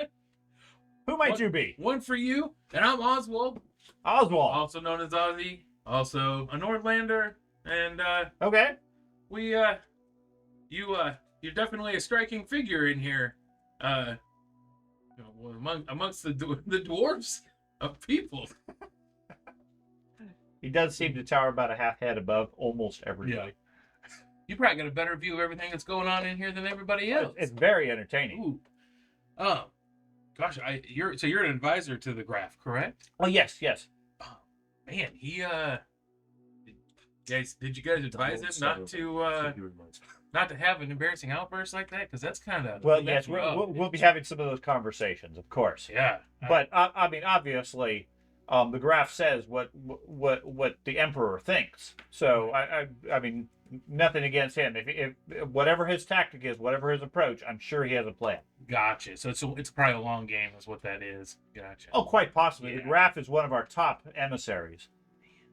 Who might What? you be? One for you, and I'm Oswald, Oswald. also known as Ozzy, also a Nordlander, and Okay. you're definitely a striking figure in here, amongst the dwarves of people. He does seem to tower about a half head above almost everybody. You probably got a better view of everything that's going on in here than everybody else. It's very entertaining. Ooh. Gosh, you're an advisor to the Graf, correct? Oh, yes. Man, did you guys advise him not to not to have an embarrassing outburst like that, because that's kind of Well, yes, we'll be having some of those conversations, of course. Yeah, But I mean, obviously, the graph says what the emperor thinks. So I mean, nothing against him. If whatever his tactic is, whatever his approach, I'm sure he has a plan. gotcha. So it's probably a long game, is what that is. Gotcha. Oh, quite possibly. Yeah. The graph is one of our top emissaries.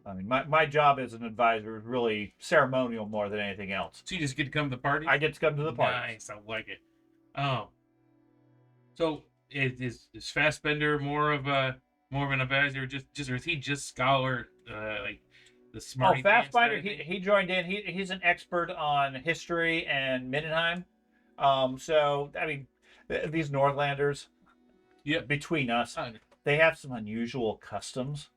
I mean, my job as an advisor is really ceremonial more than anything else. So you just get to come to the party? I get to come to the party. Nice, I like it. So is Fastbender more of an advisor, just or is he just scholar, like the Oh, smart? Fastbinder, he joined in. He's an expert on history and Middenheim. So I mean, these Northlanders, Yep. between us, they have some unusual customs.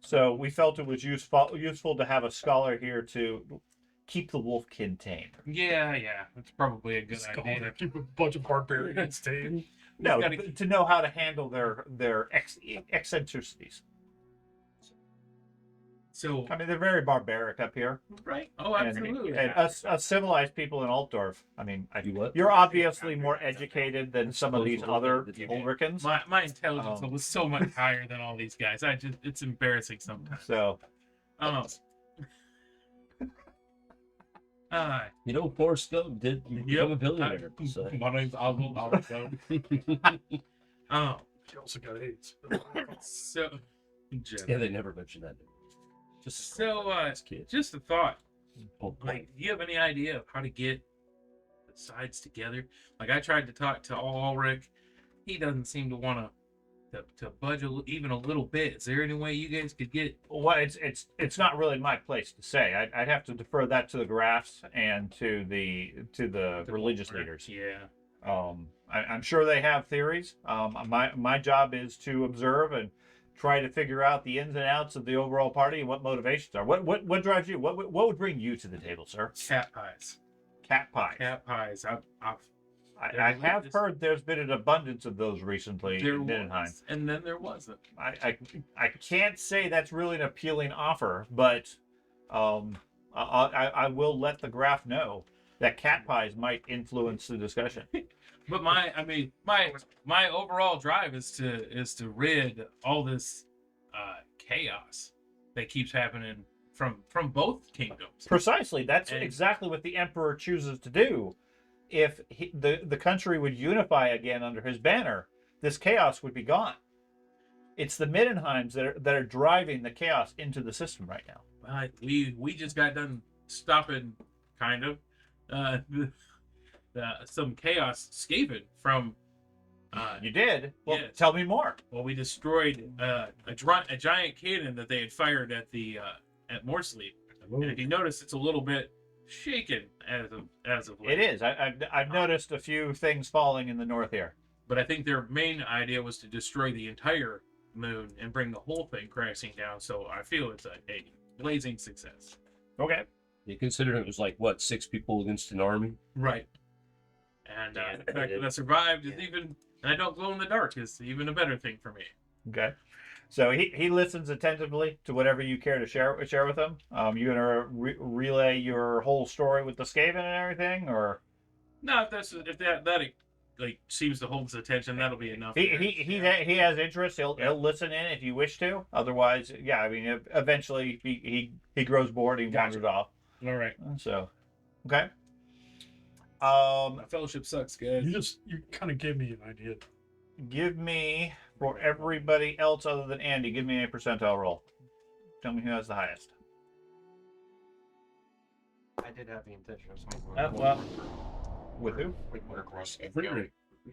So we felt it was useful to have a scholar here to keep the wolfkin tame. Yeah, that's probably a good Scholar, idea. keep a bunch of barbarians tame. No, gotta- to know how to handle their eccentricities. So I mean, they're very barbaric up here. right? Oh, And, absolutely. and us civilized people in Altdorf. I mean, You what? you're obviously more educated than some of these other Ulrichans. My intelligence was so much higher than all these guys. It's embarrassing sometimes. So You know, Forrest Gump did become a billionaire. So. My name's Oswald. Oh, He also got AIDS. so Yeah, they never mentioned that. Just So, kids. just a thought. Oh, Like, do you have any idea of how to get the sides together? Like, I tried to talk to Ulrich. He doesn't seem to want to budge even a little bit. Is there any way you guys could get? well, it's not really my place to say. I'd have to defer that to the graphs and to the religious leaders. Yeah. I'm sure they have theories. My job is to observe and try to figure out the ins and outs of the overall party and what motivations are. What drives you? What would bring you to the table, sir? Cat pies. Cat pie. Cat pies. I have heard there's been an abundance of those recently There in Middenheim. was, and then there wasn't. I can't say that's really an appealing offer, but I will let the graph know that cat pies might influence the discussion. But my overall drive is to rid all this chaos that keeps happening from both kingdoms. Precisely, that's And- exactly what the emperor chooses to do. If the country would unify again under his banner, this chaos would be gone. It's the Middenheims that are driving the chaos into the system right now. We just got done stopping kind of some chaos escaping from. You did? Well, Yes. tell me more. Well, we destroyed a giant cannon that they had fired at Morsleep. And if you notice, it's a little bit shaken as of late. It is. I've noticed a few things falling in the north here. But I think their main idea was to destroy the entire moon and bring the whole thing crashing down. So I feel it's a blazing success. Okay. You consider it was like what, 6 people against an army? Right. And the fact that I survived is even, and I don't glow in the dark is even a better thing for me. Okay. So he listens attentively to whatever you care to share with him. You gonna relay your whole story with the Skaven and everything, or No, if that like seems to hold his attention, that'll be enough. he has interest. He'll listen in if you wish to. Otherwise, yeah, I mean, eventually he grows bored. He wanders off. All right. So, okay. My fellowship sucks, guys. You kind of gave me an idea. Give me, for everybody else other than Andy, give me a percentile roll. Tell me who has the highest. I did have the intention of smoking. Well, With who? With Workross. Friedrich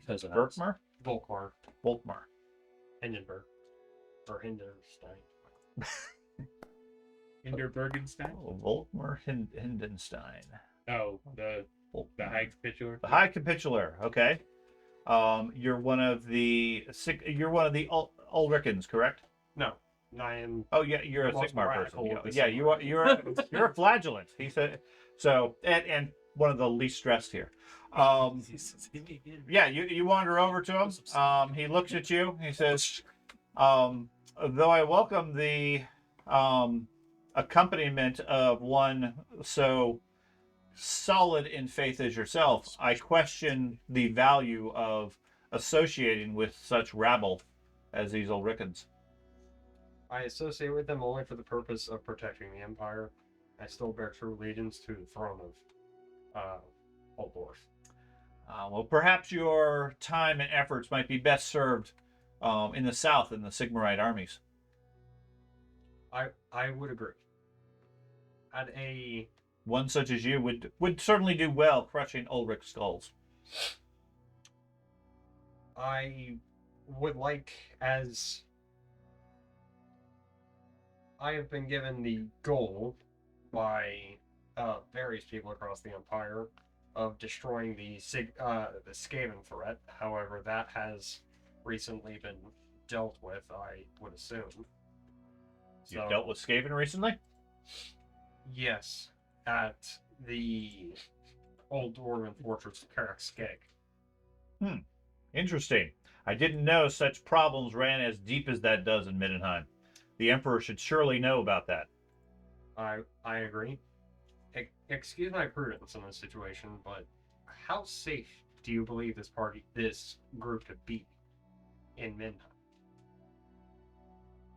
has a house. Berkmar? Volkmar. Volkmar. Hindenburg. Or Hindenstein. Hinder Bergenstein. Oh, Volkmar Hindenstein. Oh, the High Capitular. The High Capitular. Okay. You're one of the Ulrichans, correct? No. I am. Oh yeah, you're a Most Sigmar radical person. of the Yeah, you are. You're a flagellant. He said. So and one of the least stressed here. Yeah, you wander over to him. He looks at you. He says, though I welcome the accompaniment of one so solid in faith as yourself, I question the value of associating with such rabble as these Ulricans. I associate with them only for the purpose of protecting the Empire. I still bear true allegiance to the throne of Old Dwarf. Well, perhaps your time and efforts might be best served in the south in the Sigmarite armies. I would agree. At a One such as you would certainly do well crushing Ulrich skulls. I would like, as I have been given the goal by various people across the Empire of destroying the Skaven threat. However, that has recently been dealt with, I would assume. You've dealt with Skaven recently? Yes, at the Old Dwarven Fortress of Karakskeg. Interesting. I didn't know such problems ran as deep as that does in Middenheim. The Emperor should surely know about that. I agree. Excuse my prudence in this situation, but how safe do you believe this group to be in Midnight?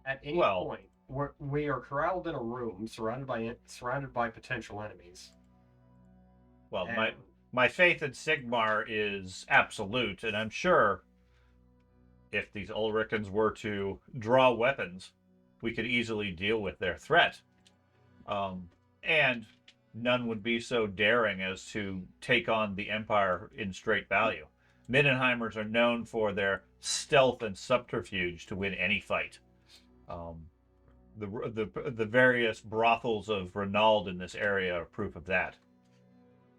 At any point, we are corralled in a room surrounded by potential enemies. Well, And my faith in Sigmar is absolute, and I'm sure if these Ulricans were to draw weapons, we could easily deal with their threat. And none would be so daring as to take on the Empire in straight value. Middenheimers are known for their stealth and subterfuge to win any fight. The various brothels of Renauld in this area are proof of that.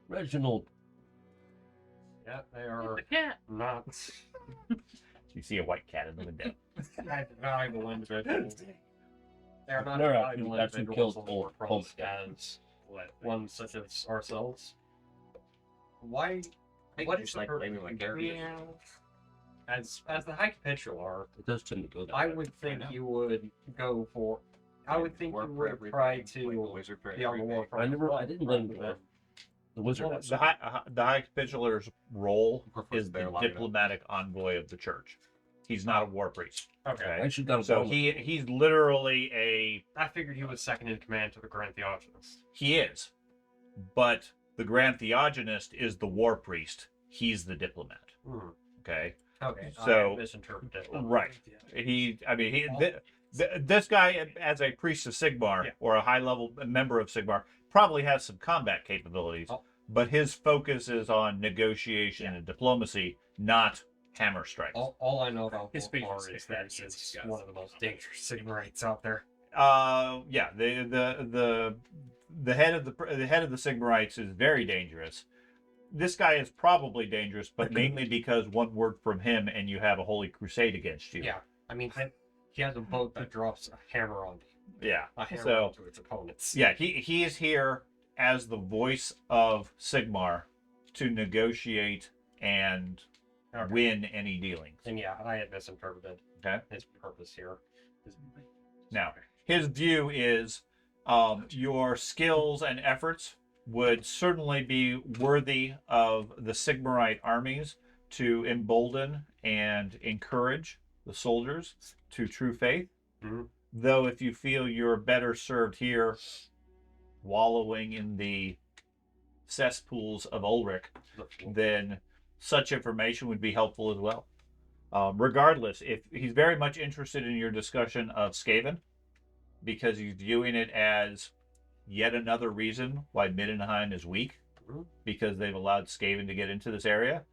Reginald. yeah, they are The cat. not You see a white cat in the window. valuable individuals. They are not They're valuable that's who individuals killed on old the Homestead. as ones such as ourselves. Why? What is the purpose? As the High Capitular, It does tend to go that I way. would think you would go for. I would think you would try to be on the war front. I didn't let him go. The wizard. Well, has- The High Capitular's role Prefers is bear the long enough. diplomatic envoy of the church. He's not a war priest. I Okay. actually got a So bone. he's literally I figured he was second in command to the Grand Theogenist. he is. But the Grand Theogenist is the war priest. He's the diplomat. Hmm. Okay? Okay. So- I misinterpreted. Right. This guy, as a priest of Sigmar, Yeah. or a high-level member of Sigmar, probably has some combat capabilities, Oh. but his focus is on negotiation and diplomacy, not hammer strikes. All I know about His Borgar favorite is that sticker he's is one of the most dangerous Sigmarites out there. Yeah, the head of the Sigmarites is very dangerous. This guy is probably dangerous, but mainly because one word from him and you have a holy crusade against you. Yeah. I mean, he has a boat that drops a hammer on Yeah. a hammer So onto its opponents. yeah, he is here as the voice of Sigmar to negotiate and Okay. win any dealings. And yeah, I had misinterpreted Okay. his purpose here. Now, his view is your skills and efforts would certainly be worthy of the Sigmarite armies to embolden and encourage the soldiers to true faith. Mhm. Though if you feel you're better served here wallowing in the cesspools of Ulrich, then such information would be helpful as well. Regardless, if he's very much interested in your discussion of Skaven, because he's viewing it as yet another reason why Middenheim is weak, Mhm. because they've allowed Skaven to get into this area.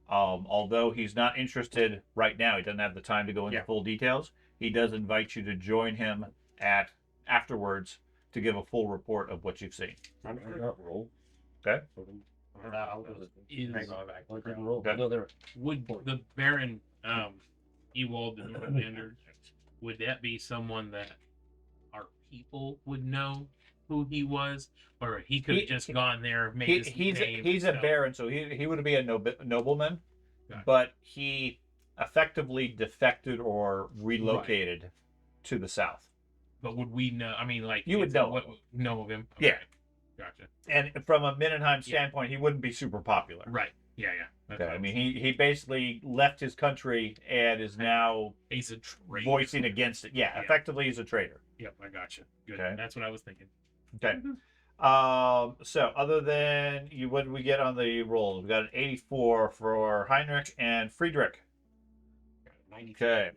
Although he's not interested right now, he doesn't have the time to go into Yeah. full details. He does invite you to join him afterwards to give a full report of what you've seen. I got roll. Okay. For that, I'll just Is make my back. I didn't roll. Okay. No, there. would the Baron Ewald the Northlander, would that be someone that our people would know who he was, or he could have just gone there, made his name He's a himself? baron, so he would be a nobleman, Gotcha. but he effectively defected or relocated to the south. But would we know? I mean, like You would if- know what, know of him. Yeah. Gotcha. And from a Mindenheim standpoint, he wouldn't be super popular. Right. Yeah. That's Okay. what I mean, he basically left his country and is now he's a traitor. voicing against it. Yeah, Yeah. effectively, he's a traitor. Yep, I gotcha. Good. Okay. That's what I was thinking. Okay. So other than you, what did we get on the rolls? We got an 84 for Heinrich and Friedrich. Okay.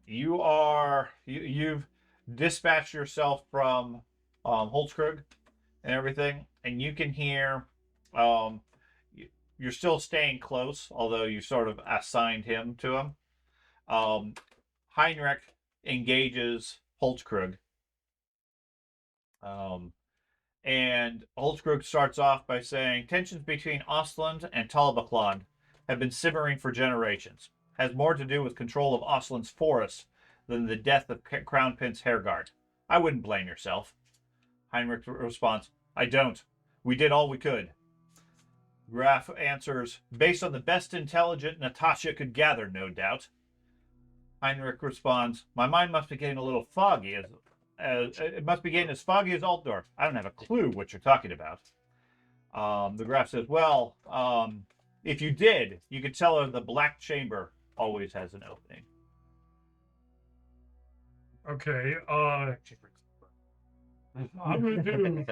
You've dispatched yourself from Holzkrug and everything, and you can hear you're still staying close, although you sort of assigned him to him. Heinrich engages Holzkrug. And Holzkrug starts off by saying, tensions between Ostland and Talbakland have been simmering for generations. Has more to do with control of Ostland's forests than the death of Crown Prince Hergard. I wouldn't blame yourself. Heinrich responds, I don't. We did all we could. Graf answers, based on the best intelligence Natasha could gather, no doubt. Heinrich responds, my mind must be getting a little foggy it must be getting as foggy as Altdorf. I don't have a clue what you're talking about. The Graf says, well, if you did, you could tell her the Black Chamber always has an opening. Okay, I'm gonna do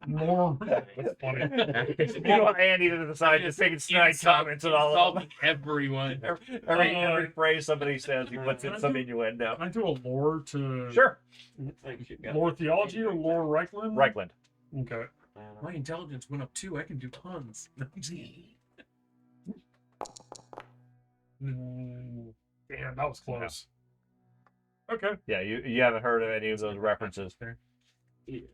more. That's funny. You want Andy to decide to take snide comments and all of them. Everyone. Every phrase somebody says, he puts in some innuendo. Can I do a lore to Sure. lore theology or lore Reichland? Reichland. Okay. My intelligence went up 2. I can do tons. Damn, that was close. Okay. Yeah, you haven't heard of any of those references.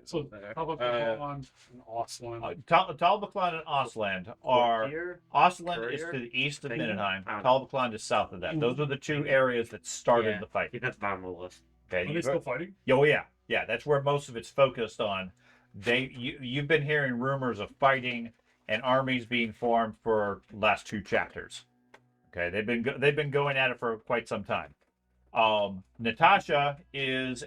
So Talbakland and Ostland. Talbakland and Ostland are... Here? Ostland is Courier? to the east of Thing? Mindenheim. I don't Talbakland is south of that. Those are the two areas that started Yeah. the fight. That's bottom of the list. Okay. Are they still fighting? Oh yeah, that's where most of it's focused on. You've been hearing rumors of fighting and armies being formed for last 2 chapters. Okay, they've been going at it for quite some time. Natasha is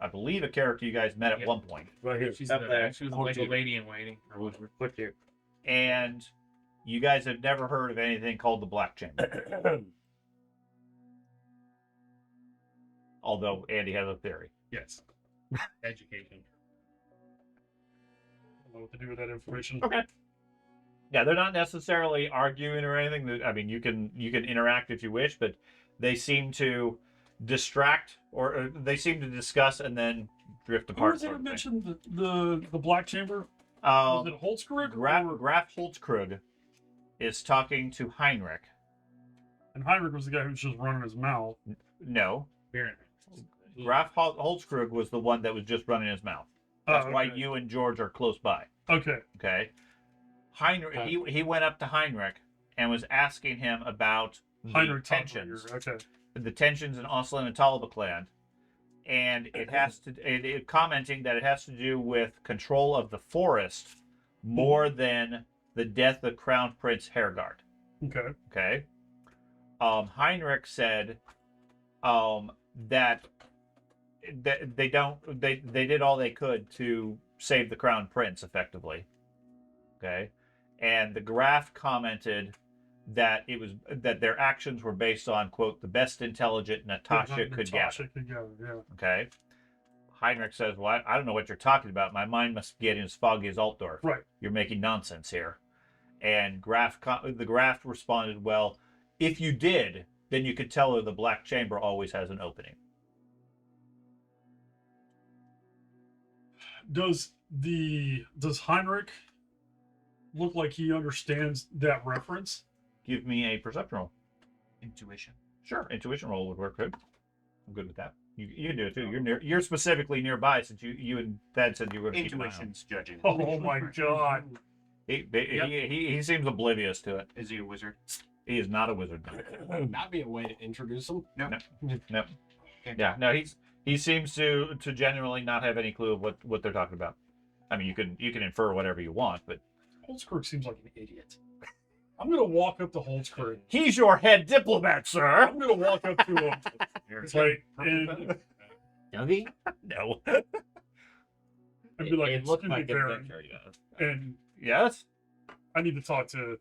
I believe, a character you guys met at one point, Right here. She's Up there. she was like a lady in waiting. Put you. and you guys have never heard of anything called the Black Chamber. Although Andy has a theory. Yes. Education. I don't know what to do with that information. Okay. Yeah, they're not necessarily arguing or anything. I mean, you can interact if you wish, but they seem to distract or they seem to discuss and then drift Who apart. was it Sort who of thing. mentioned the Black Chamber? Was it Holzkrug? Graf Holzkrug is talking to Heinrich. And Heinrich was the guy who was just running his mouth. No, Baron. Graf Holzkrug was the one that was just running his mouth. That's Oh, why okay. you and George are close by. Okay. Okay. Heinrich, he went up to Heinrich and was asking him about the Heinrich tensions. Okay. The tensions in Ostland and Talbakland, and it has to commenting that it has to do with control of the forest more than the death of Crown Prince Hergard. Okay. Okay. Heinrich said that they did all they could to save the Crown Prince effectively. Okay. And the Graf commented that that their actions were based on, quote, the best intelligent Natasha could gather. Yeah. Okay. Heinrich says, well, I don't know what you're talking about. My mind must be getting as foggy as Altdorf. Right. You're making nonsense here. And the Graf responded, well, if you did, then you could tell her the Black Chamber always has an opening. Does Heinrich look like he understands that reference? Give me a perception roll. Intuition. Sure, intuition roll would work good. I'm good with that. You can do it too. You're specifically nearby since you and Thad said you were going to keep an eye on him. Intuition's judging. Oh my god. He seems oblivious to it. Is he a wizard? He is not a wizard. That'd be a way to introduce him. No. No. Yeah, no. He seems to genuinely not have any clue of what they're talking about. I mean, you can infer whatever you want, but Holzkrug seems like an idiot. I'm gonna walk up to Holzkrug. he's your head diplomat, sir. I'm gonna walk up to him. It's like, and Yogi? No. and be like, it looked "Excuse me, like a Baron," victory, yes. and Yes. I need to talk to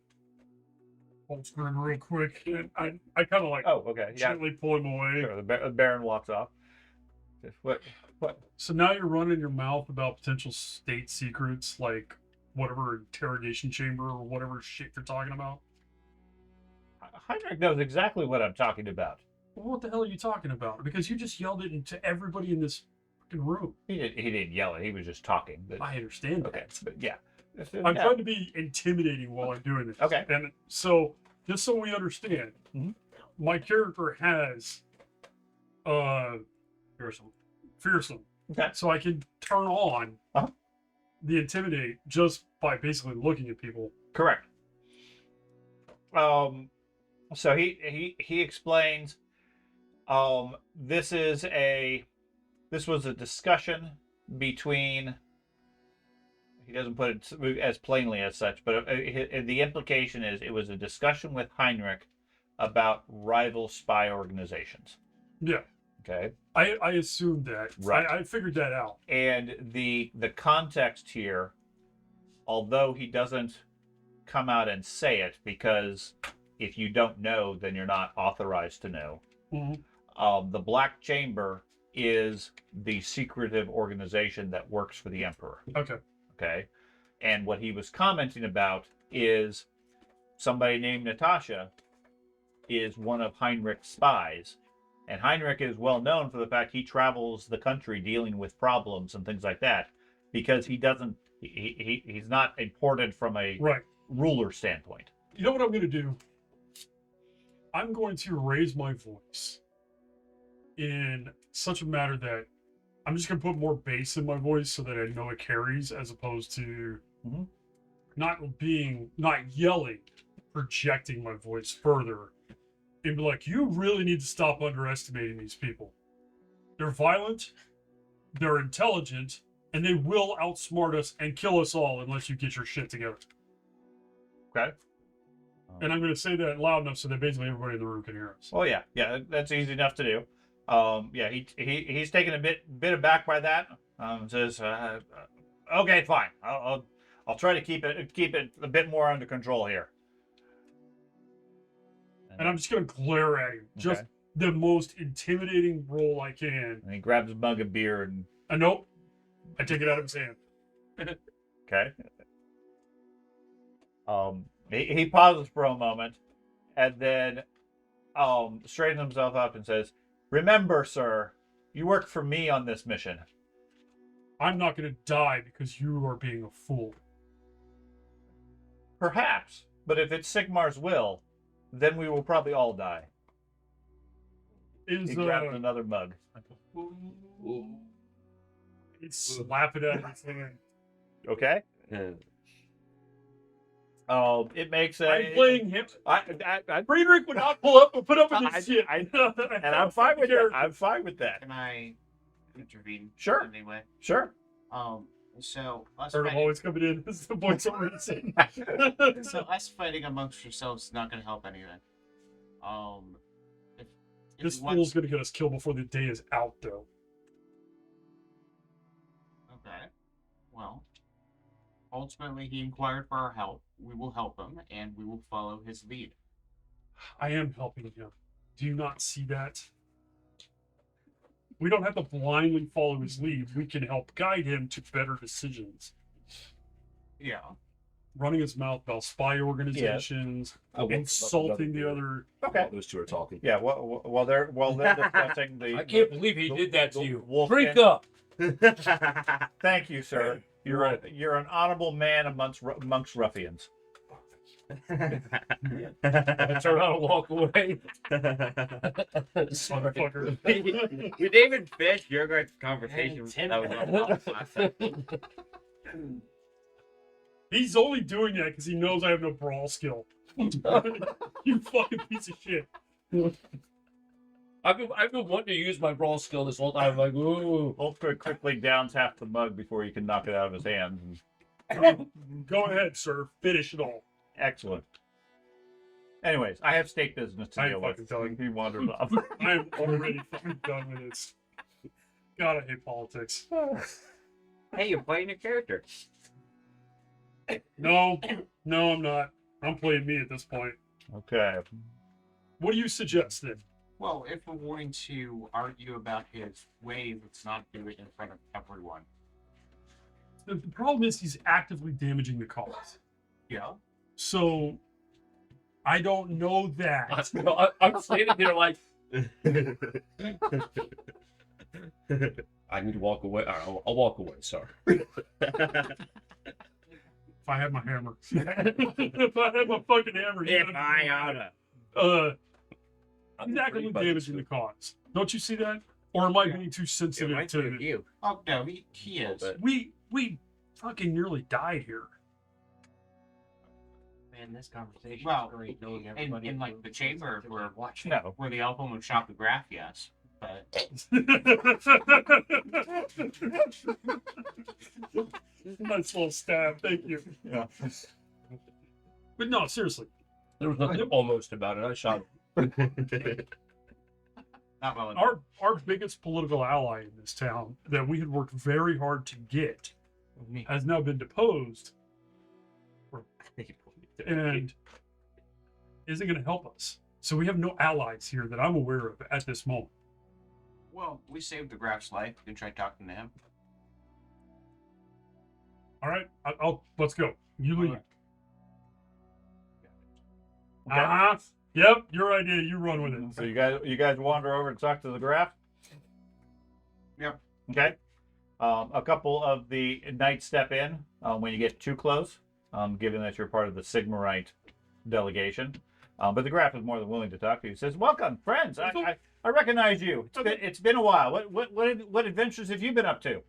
Holtzgren real quick. And I kind of like Oh, okay. Yeah. gently pull him away. Sure. The Baron walks off. What? So now you're running your mouth about potential state secrets, like whatever interrogation chamber or whatever shit you're talking about. Heinrich knows exactly what I'm talking about. Well, what the hell are you talking about? Because you just yelled it into everybody in this fucking room. He didn't yell it. He was just talking. But, I understand okay. that. But yeah. I'm trying to be intimidating while I'm doing this. Okay. And so, just so we understand, Mhm. my character has fearsome. Okay. So I can turn on Uh-huh. the intimidate just by basically looking at people. Correct. So he explains. This was a discussion between. He doesn't put it as plainly as such, but the implication is it was a discussion with Heinrich about rival spy organizations. Yeah. Okay. I assumed that. Right. I figured that out. And the context here, although he doesn't come out and say it, because if you don't know, then you're not authorized to know. Mhm. The Black Chamber is the secretive organization that works for the Emperor. Okay. Okay. And what he was commenting about is somebody named Natasha is one of Heinrich's spies. And Heinrich is well known for the fact he travels the country dealing with problems and things like that, because he's not important from a Right. ruler standpoint. You know what I'm going to do? I'm going to raise my voice in such a manner that I'm just going to put more bass in my voice so that I know it carries, as opposed to Mhm. not yelling, projecting my voice further, and be like, you really need to stop underestimating these people. They're violent, they're intelligent, and they will outsmart us and kill us all unless you get your shit together. Okay. And I'm going to say that loud enough so that basically everybody in the room can hear us. Oh yeah, that's easy enough to do. Yeah, he's taken a bit aback by that. Says, okay, fine. I'll try to keep it a bit more under control here. And I'm just going to glare at him. Just Okay. the most intimidating role I can. And he grabs a mug of beer and Nope. I take it out of his hand. okay. He pauses for a moment, and then straightens himself up and says, "Remember, sir, you work for me on this mission." I'm not going to die because you are being a fool. Perhaps, but if it's Sigmar's will, then we will probably all die. He grabs another mug. He's slapping it out of his hand. Okay. It makes a. I'm playing him. I Friedrich would not put up with this shit. and I'm fine with that. I'm fine with that. Can I intervene? Sure. In any way? Sure. So us Heard him fighting, always coming in. This is the voice I'm racing. so us fighting amongst yourselves is not going to help anything. If This you want- fool's going to get us killed before the day is out, though. Okay. Well, ultimately, he inquired for our help. We will help him, and we will follow his lead. I am helping him. Do you not see that? We don't have to blindly follow his lead. We can help guide him to better decisions. Yeah. Running his mouth about spy organizations, insulting the other. Okay. Those two are talking. Yeah. While they're discussing the. I can't believe he did that to the you. wolf Drink den- up. Thank you, sir. You're an honorable man amongst ruffians. I turn around and walk away. Motherfucker. With David Fish, your guys' conversation. That was He's only doing that because he knows I have no brawl skill. You fucking piece of shit. I've been wanting to use my brawl skill this whole time. Like, ooh. Ulfric quickly downs half the mug before you can knock it out of his hands. Go ahead, sir. Finish it all. Excellent. Anyways, I have state business to I deal ain't with. fucking telling He wanders off. I am already fucking done with this. God, I hate politics. Hey, you're playing your character. No, no, I'm not. I'm playing me at this point. Okay. What do you suggest then? Well, if we're going to argue about his ways, let's not do it in front of everyone. The problem is he's actively damaging the cause. Yeah. So I don't know that. I'm standing there like. I need to walk away. I'll walk away. Sorry. If I had my hammer. If I had my fucking hammer. If I oughta. He's actively damaging the cause. Don't you see that? Or am I being too It sensitive might be to it? you. Oh no, he is. We fucking nearly died here. Man, this conversation Well, is great. Knowing in everybody like the chamber where watching. No. where the elf woman shot the graph, yes. But Nice little stab, thank you. Yeah. But no, seriously. There was nothing almost about it. I shot him. not well enough. Our biggest political ally in this town that we had worked very hard to get has now been deposed and isn't going to help us. So we have no allies here that I'm aware of at this moment. Well, we saved the graph's life. You can try talking to him. All right, I'll let's go. You lead. Okay. Yep, your idea. You run with it. So you guys wander over to talk to the graph. Yep. Okay. A couple of the knights step in when you get too close, given that you're part of the Sigmarite delegation. But the graph is more than willing to talk to you. He says, "Welcome, friends. I recognize you. It's been a while. What adventures have you been up to?"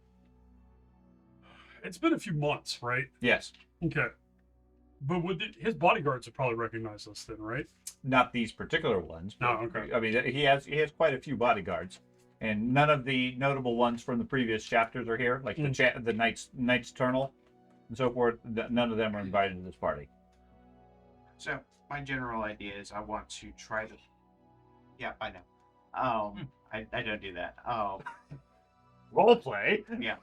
It's been a few months, right? Yes. Okay. But his bodyguards have probably recognized us then, right? Not these particular ones. No, but, okay. I mean, he has quite a few bodyguards, and none of the notable ones from the previous chapters are here, like the Knights Eternal and so forth. None of them are invited to this party. So my general idea is I want to try to. Yeah, I know. I don't do that. Role play. Yeah.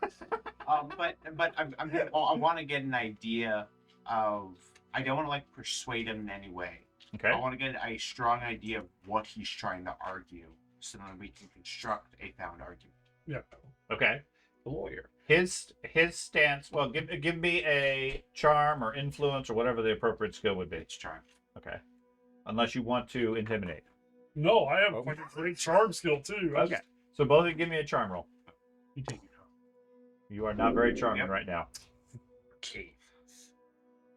But I want to get an idea of. I don't want to like persuade him in any way. Okay. I want to get a strong idea of what he's trying to argue, so that we can construct a sound argument. Yeah. Okay. The lawyer. His stance. Well, give me a charm or influence or whatever the appropriate skill would be. It's charm. Okay. Unless you want to intimidate. No, I have a fucking great charm skill too. Okay. So both of you give me a charm roll. You take it. You are not very charming Yep. right now. Okay.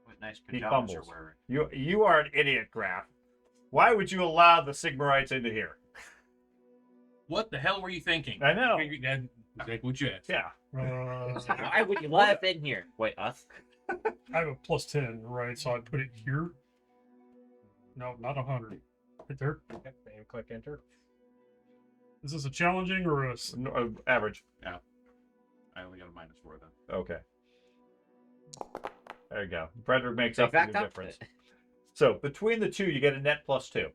What nice He pajamas you're fumbles. wearing. You are an idiot, Graf. Why would you allow the Sigmarites into here? What the hell were you thinking? I know. That's exactly what you asked. Yeah. Why would you let us in here? Wait, us? I have a +10, right? So I'd put it here. No, not 100. Right there. Yep, and click enter. Is this a challenging or a? No, average. I only got a -4 then. Okay. There you go. Frederick makes They up for backed the up difference. it. So between the two, you get a net +2.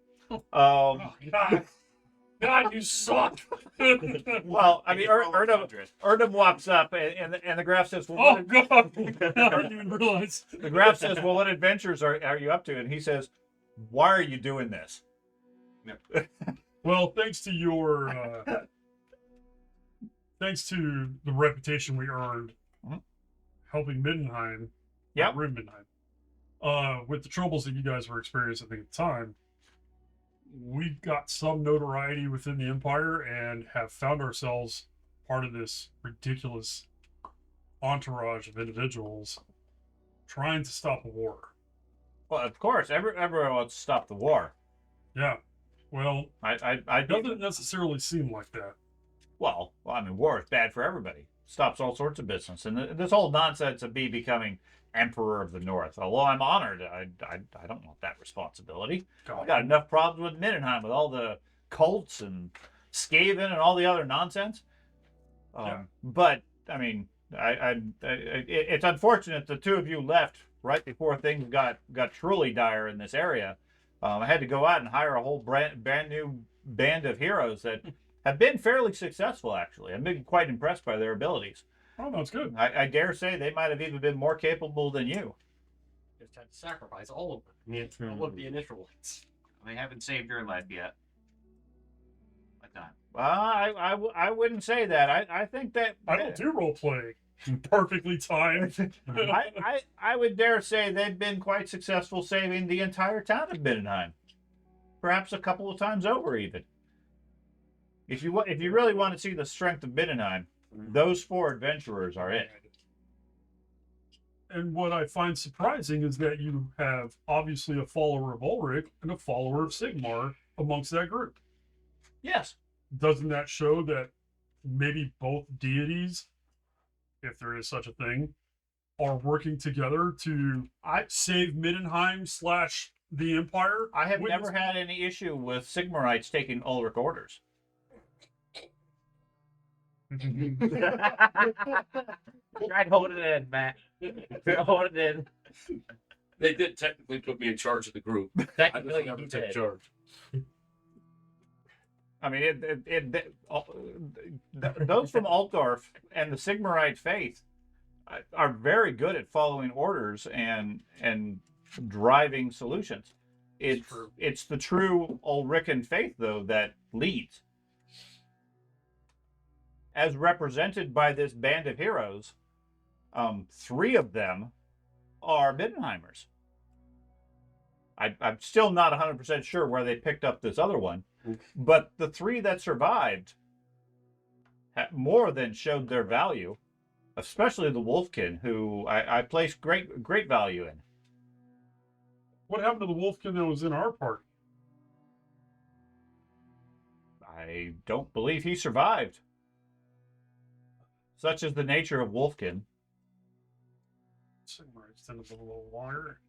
Oh, God. God, you suck. Well, I mean, Erdem walks up and the Graf says, "Well, Oh God! I didn't even realize. the Graf says, "Well, what adventures are you up to?" And he says, "Why are you doing this?" Well, thanks to your, thanks to the reputation we earned, Mhm. helping Middenheim, Yep. Rim Middenheim, with the troubles that you guys were experiencing at the time, we got some notoriety within the Empire and have found ourselves part of this ridiculous entourage of individuals trying to stop a war. Well, of course, everyone wants to stop the war. Yeah. Well, I it doesn't necessarily seem like that. Well, I mean, war is bad for everybody. Stops all sorts of business, and this whole nonsense of me becoming Emperor of the North. Although I'm honored, I don't want that responsibility. I got enough problems with Middenheim with all the cults and Skaven and all the other nonsense. But I mean, it's unfortunate the two of you left right before things got truly dire in this area. I had to go out and hire a whole brand new band of heroes that have been fairly successful, actually. I've been quite impressed by their abilities. Oh, that's good. I dare say they might have even been more capable than you. Just had to sacrifice all of them. All of the initial ones. They haven't saved your life yet. But not. Well, I wouldn't say that. I think that I don't do role play. Perfectly timed. I would dare say they've been quite successful saving the entire town of Middenheim, perhaps a couple of times over even. If you really want to see the strength of Middenheim, those 4 adventurers are it. And what I find surprising is that you have obviously a follower of Ulrich and a follower of Sigmar amongst that group. Yes. Doesn't that show that maybe both deities, if there is such a thing, are working together to save Middenheim / the Empire? I have with never this- had any issue with Sigmarites taking Ulrich orders. Try to hold it in, Matt. Hold it in. They did technically put me in charge of the group. I Technically, just never you took did. charge. I mean, those from Altdorf and the Sigmarite faith are very good at following orders and driving solutions. It's the true Ulrican faith, though, that leads. As represented by this band of heroes, 3 of them are Middenheimers. I'm still not 100% sure where they picked up this other one, but the 3 that survived more than showed their value, especially the Wolfkin, who I place great value in. What happened to the Wolfkin that was in our party? I don't believe he survived. Such is the nature of Wolfkin. Sigmarites tend to live a little longer.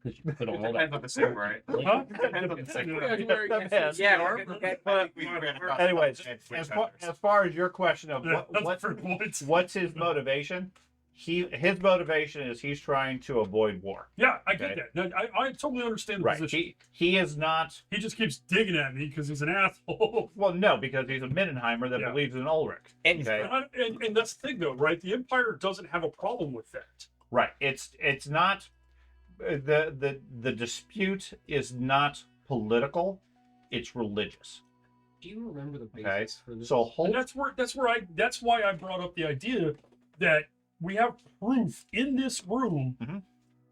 Because you put all Depends that. on the sim, right? Huh? Depends on the sim. Yeah. Anyways, as far as your question of Yeah, that's what's a fair point. his motivation, his motivation is he's trying to avoid war. Yeah, I get Okay. that. No, I totally understand the Right. position. He is not. He just keeps digging at me because he's an asshole. Well, no, because he's a Middenheimer that Yeah. believes in Ulrich. And- Okay. And that's the thing, though, right? The Empire doesn't have a problem with that. Right. It's not the dispute is not political. It's religious. Do you remember the Okay. basis for this? So And that's why I brought up the idea that we have proof in this room Mhm.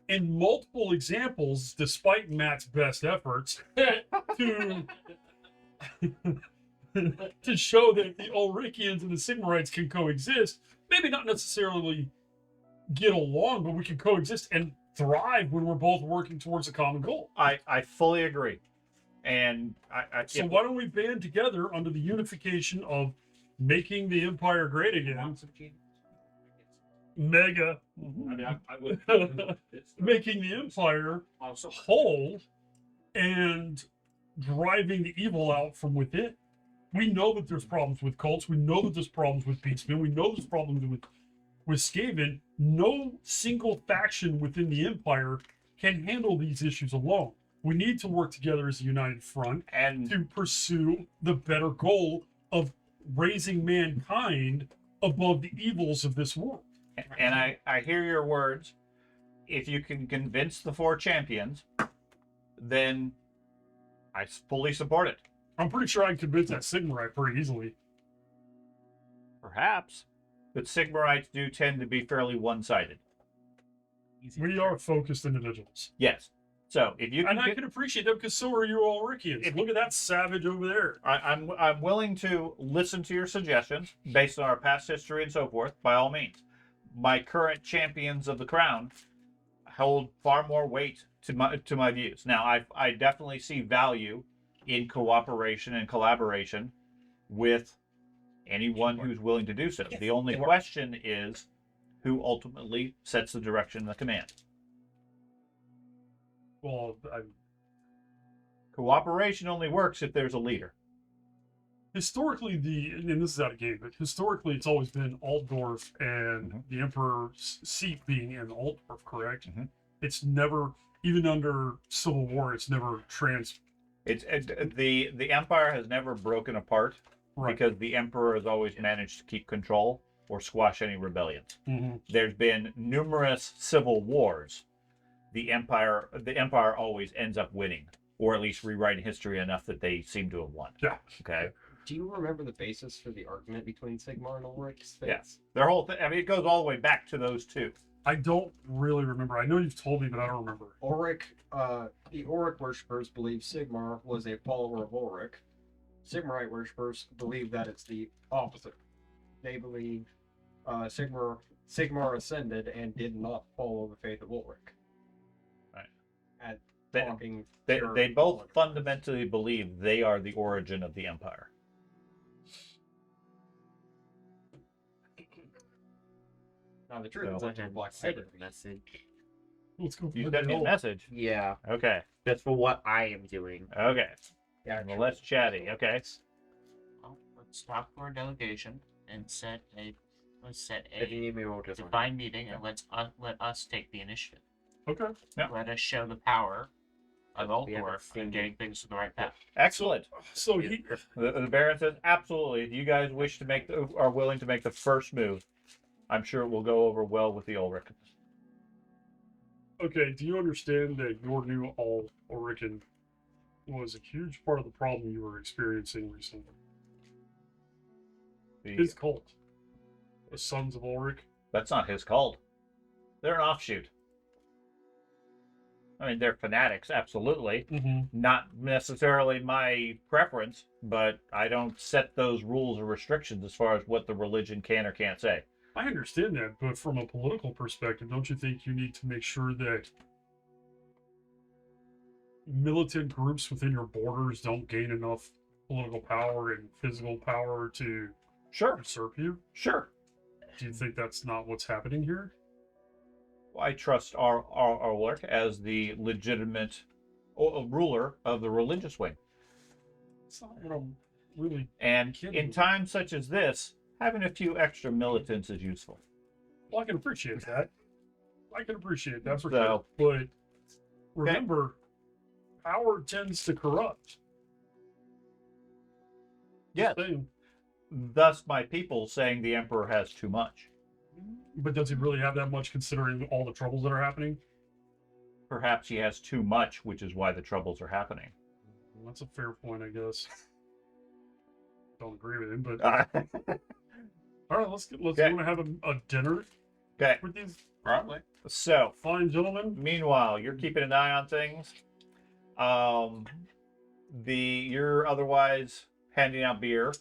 in multiple examples, despite Matt's best efforts, to to show that the Ulrichians and the Sigmarites can coexist. Maybe not necessarily get along, but we can coexist and thrive when we're both working towards a common goal. I fully agree, and So why don't we band together under the unification of making the Empire great again? Mega. I mean, I would. Making the Empire whole and driving the evil out from within. We know that there's problems with cults. We know that there's problems with Beastmen. We know there's problems with Skaven. No single faction within the Empire can handle these issues alone. We need to work together as a united front and to pursue the better goal of raising mankind above the evils of this world. and I hear your words. If you can convince the 4 champions, then I fully support it. I'm pretty sure I can convince that Sigmarite pretty easily. Perhaps, but Sigmarites do tend to be fairly one-sided. We are focused individuals. Yes. So if you can, And I can appreciate that because so are you Ulrichians. Look at that savage over there. I'm willing to listen to your suggestions based on our past history and so forth. By all means, my current champions of the crown hold far more weight to my views. Now, I definitely see value in cooperation and collaboration with anyone who's willing to do so. The only question is who ultimately sets the direction of the command. Well, Cooperation only works if there's a leader. historically, and this is out of game, but historically it's always been Altdorf and the Emperor's seat being in Altdorf, correct? Mhm. It's never, even under Civil War, it's never the Empire has never broken apart right. because the Emperor has always managed to keep control, or squash any rebellions. Mm-hmm. There's been numerous civil wars. The empire always ends up winning, or at least rewriting history enough that they seem to have won. Yeah. Okay. Do you remember the basis for the argument between Sigmar and Ulrich? Yes. Their whole thing. I mean, it goes all the way back to those two. I don't really remember. I know you've told me, but I don't remember. Ulrich, the Ulrich worshippers believe Sigmar was a follower of Ulrich. Sigmarite worshippers believe that it's the opposite. They believe Sigmar ascended and did not follow the faith of Ulrich. Right. At They- talking They pure both knowledge. fundamentally believe they are the origin of the empire. Now the truth is So- that Black Send Saber. a message. Let's go. You for sent me a the message. Yeah, Okay. that's for what I am doing. Okay. Yeah, Well, let's chatty. Okay. Well, let's talk to our delegation and set a If you need me, we'll just. defined meeting, and let us take the initiative. Okay. Yeah. Let us show the power of We haven't Ulthor seen in getting things to the right path. Excellent. So he, The Baron says, absolutely. If you guys are willing to make the first move, I'm sure it will go over well with the Ulrich. okay, do you understand that your new Ulrican was a huge part of the problem you were experiencing recently? His cult, the Sons of Ulrich. That's not his cult. They're an offshoot. I mean, they're fanatics, absolutely. Mm-hmm. Not necessarily my preference, but I don't set those rules or restrictions as far as what the religion can or can't say. I understand that, but from a political perspective, don't you think you need to make sure that militant groups within your borders don't gain enough political power and physical power to Sure, usurp you? sure. Do you think that's not what's happening here? I trust our Ulrich as the legitimate ruler of the religious wing. That's not what I'm really. And Kidding. in times such as this, having a few extra militants is useful. Well, I can appreciate that. I can appreciate that for So- sure. But remember, power tends to corrupt. Yes. Saying. Thus, my people saying the emperor has too much. But does he really have that much considering all the troubles that are happening? Perhaps he has too much, which is why the troubles are happening. Well, that's a fair point, I guess. Don't agree with him, but Okay. all right, let's Okay. want to have a dinner with these Probably. So, fine gentlemen. meanwhile, you're keeping an eye on things. You're otherwise handing out beer.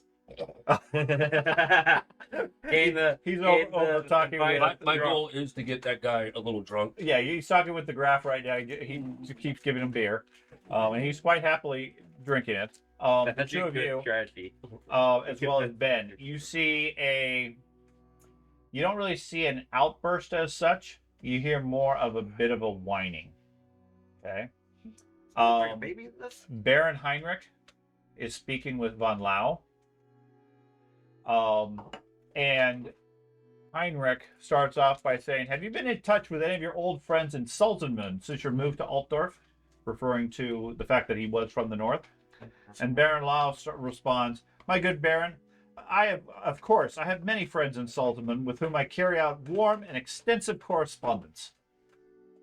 He's over talking with. My goal is to get that guy a little drunk. Yeah, he's talking with the Graf right now. He keeps giving him beer, and he's quite happily drinking it. The That's two a of good you, strategy. as well as Ben, you don't really see an outburst as such. You hear more of a bit of a whining. Okay. Maybe this. Baron Heinrich is speaking with von Lau. And Heinrich starts off by saying, have you been in touch with any of your old friends in Sultanmund since your move to Altdorf? Referring to the fact that he was from the north. And Baron Lau responds, my good Baron, I have many friends in Sultanmund with whom I carry out warm and extensive correspondence.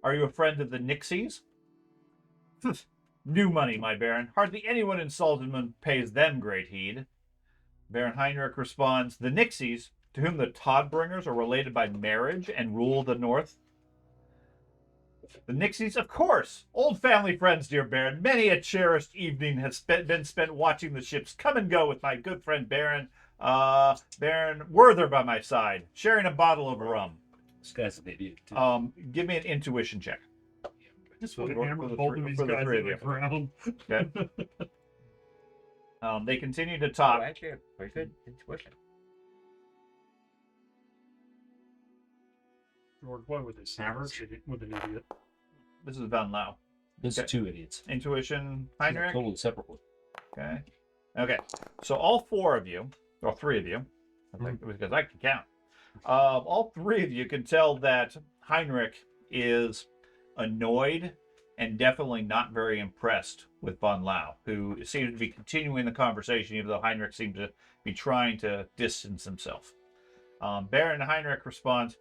Are you a friend of the Nixies? New money, my Baron. Hardly anyone in Sultanmund pays them great heed. Baron Heinrich responds, the Nixies, to whom the Todbringers are related by marriage and rule the north. The Nixies, of course. Old family friends, dear Baron. Many a cherished evening has been spent watching the ships come and go with my good friend Baron Werther by my side, sharing a bottle of rum. This guy's an idiot. Too. Give me an intuition check. I just For want the- to hammer for the both three- of these for the guys three in the of you. ground. Okay. They continue to Oh, talk. actually, very good intuition. George, why would they say Average? this with an idiot? This is Van Lau. This Okay. is two idiots. Intuition, Heinrich. Totally separate one. Okay. Okay. So all four of you, or three of you, I think, because I can count. All three of you can tell that Heinrich is annoyed and definitely not very impressed with Von Lau, who seems to be continuing the conversation, even though Heinrich seems to be trying to distance himself. Baron Heinrich responds,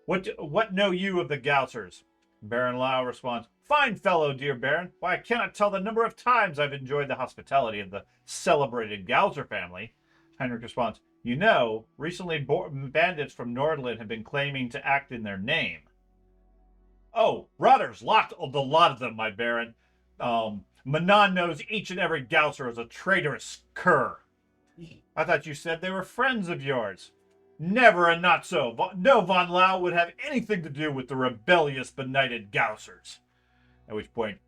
What know you of the Gausers? Baron Lau responds, Fine fellow, dear Baron. Why, I cannot tell the number of times I've enjoyed the hospitality of the celebrated Gauser family. Heinrich responds, You know, recently bandits from Nordland have been claiming to act in their name. Oh, Rotter's the lot of them, my Baron. Manon knows each and every Gauser is a traitorous cur. I thought you said they were friends of yours. Never and not so. No von Lau would have anything to do with the rebellious, benighted Gausers. At which point,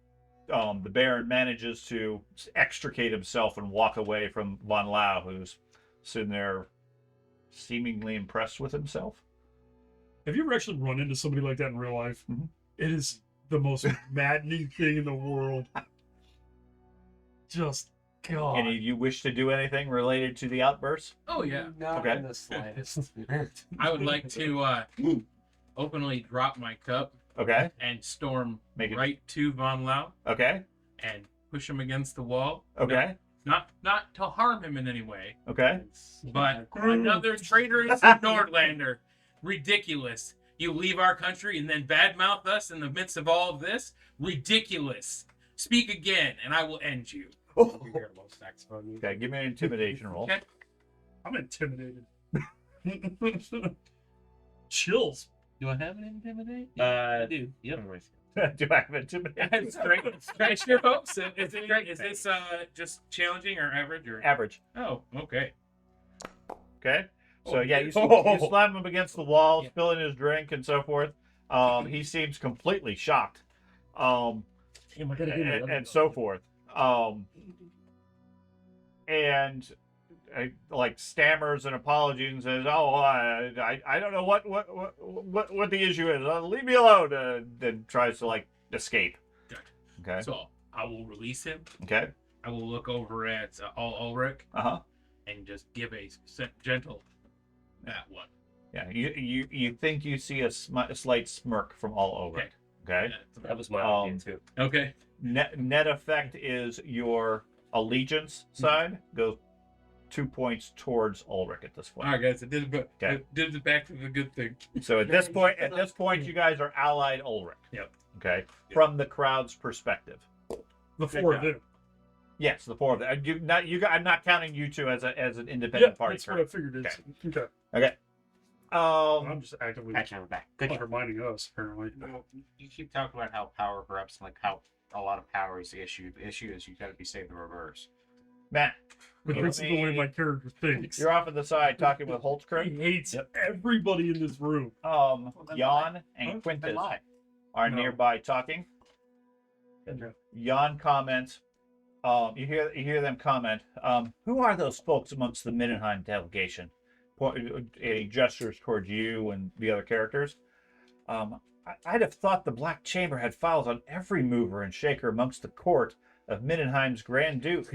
the Baron manages to extricate himself and walk away from von Lau, who's sitting there seemingly impressed with himself. Have you ever actually run into somebody like that in real life? Mhm. It is the most maddening thing in the world. Just God. Any of you wish to do anything related to the outburst? Oh yeah. Not Okay. in the slightest. I would like to openly drop my cup Okay. and storm Make it- right to Von Lau Okay. and push him against the wall. Okay. Not to harm him in any way, Okay. but another traitorous Nordlander. Ridiculous. You leave our country and then badmouth us in the midst of all of this? Ridiculous. Speak again, and I will end you. You hear a little saxophone music. Okay. Give me an intimidation roll. Okay. I'm intimidated. Chills. Do I have an intimidate? I do. Yep. Do I have intimidation? Scratch your hopes. Is this just challenging or average or? Average. Oh, okay. Okay. So Oh, yeah, you slam him against the wall, spilling his drink and so forth. He seems completely shocked. Damn, I gotta get And so forth. And like stammers an apology and says, "Oh, I don't know what the issue is. Leave me alone." Then tries to like escape. Gotcha. Okay. So I will release him. Okay. I will look over at Ulrich Uh-huh. and just give a gentle that one. Yeah. You think you see a slight smirk from all over. Okay. Okay. That was my Um, idea too. Okay. Net effect is your allegiance side goes 2 points towards Ulrich at this point. All right, guys. I did it. Okay. I did it back to the good thing. So at this point, you guys are allied Ulrich. Yep. Okay. From the crowd's perspective. the four of them. Yes, the four of them. I'm not counting you two as an Yeah, independent party. that's what I figured. It's, okay. Okay. I'm just actively Patch on the back. Good job. reminding us, apparently. Well, you keep talking about how power corrupts, like how a lot of power is the issue. The issue is you got to be saved the reverse. Matt, But this is the way my character thinks. you're off on the side talking with He Holtzkirk. hates everybody in this room. Jan and Quintus are nearby talking. Jan comments. You hear them comment. Who are those folks amongst the Mindenheim delegation? He gestures towards you and the other characters. I'd have thought the Black Chamber had files on every mover and shaker amongst the court of Mindenheim's Grand Duke.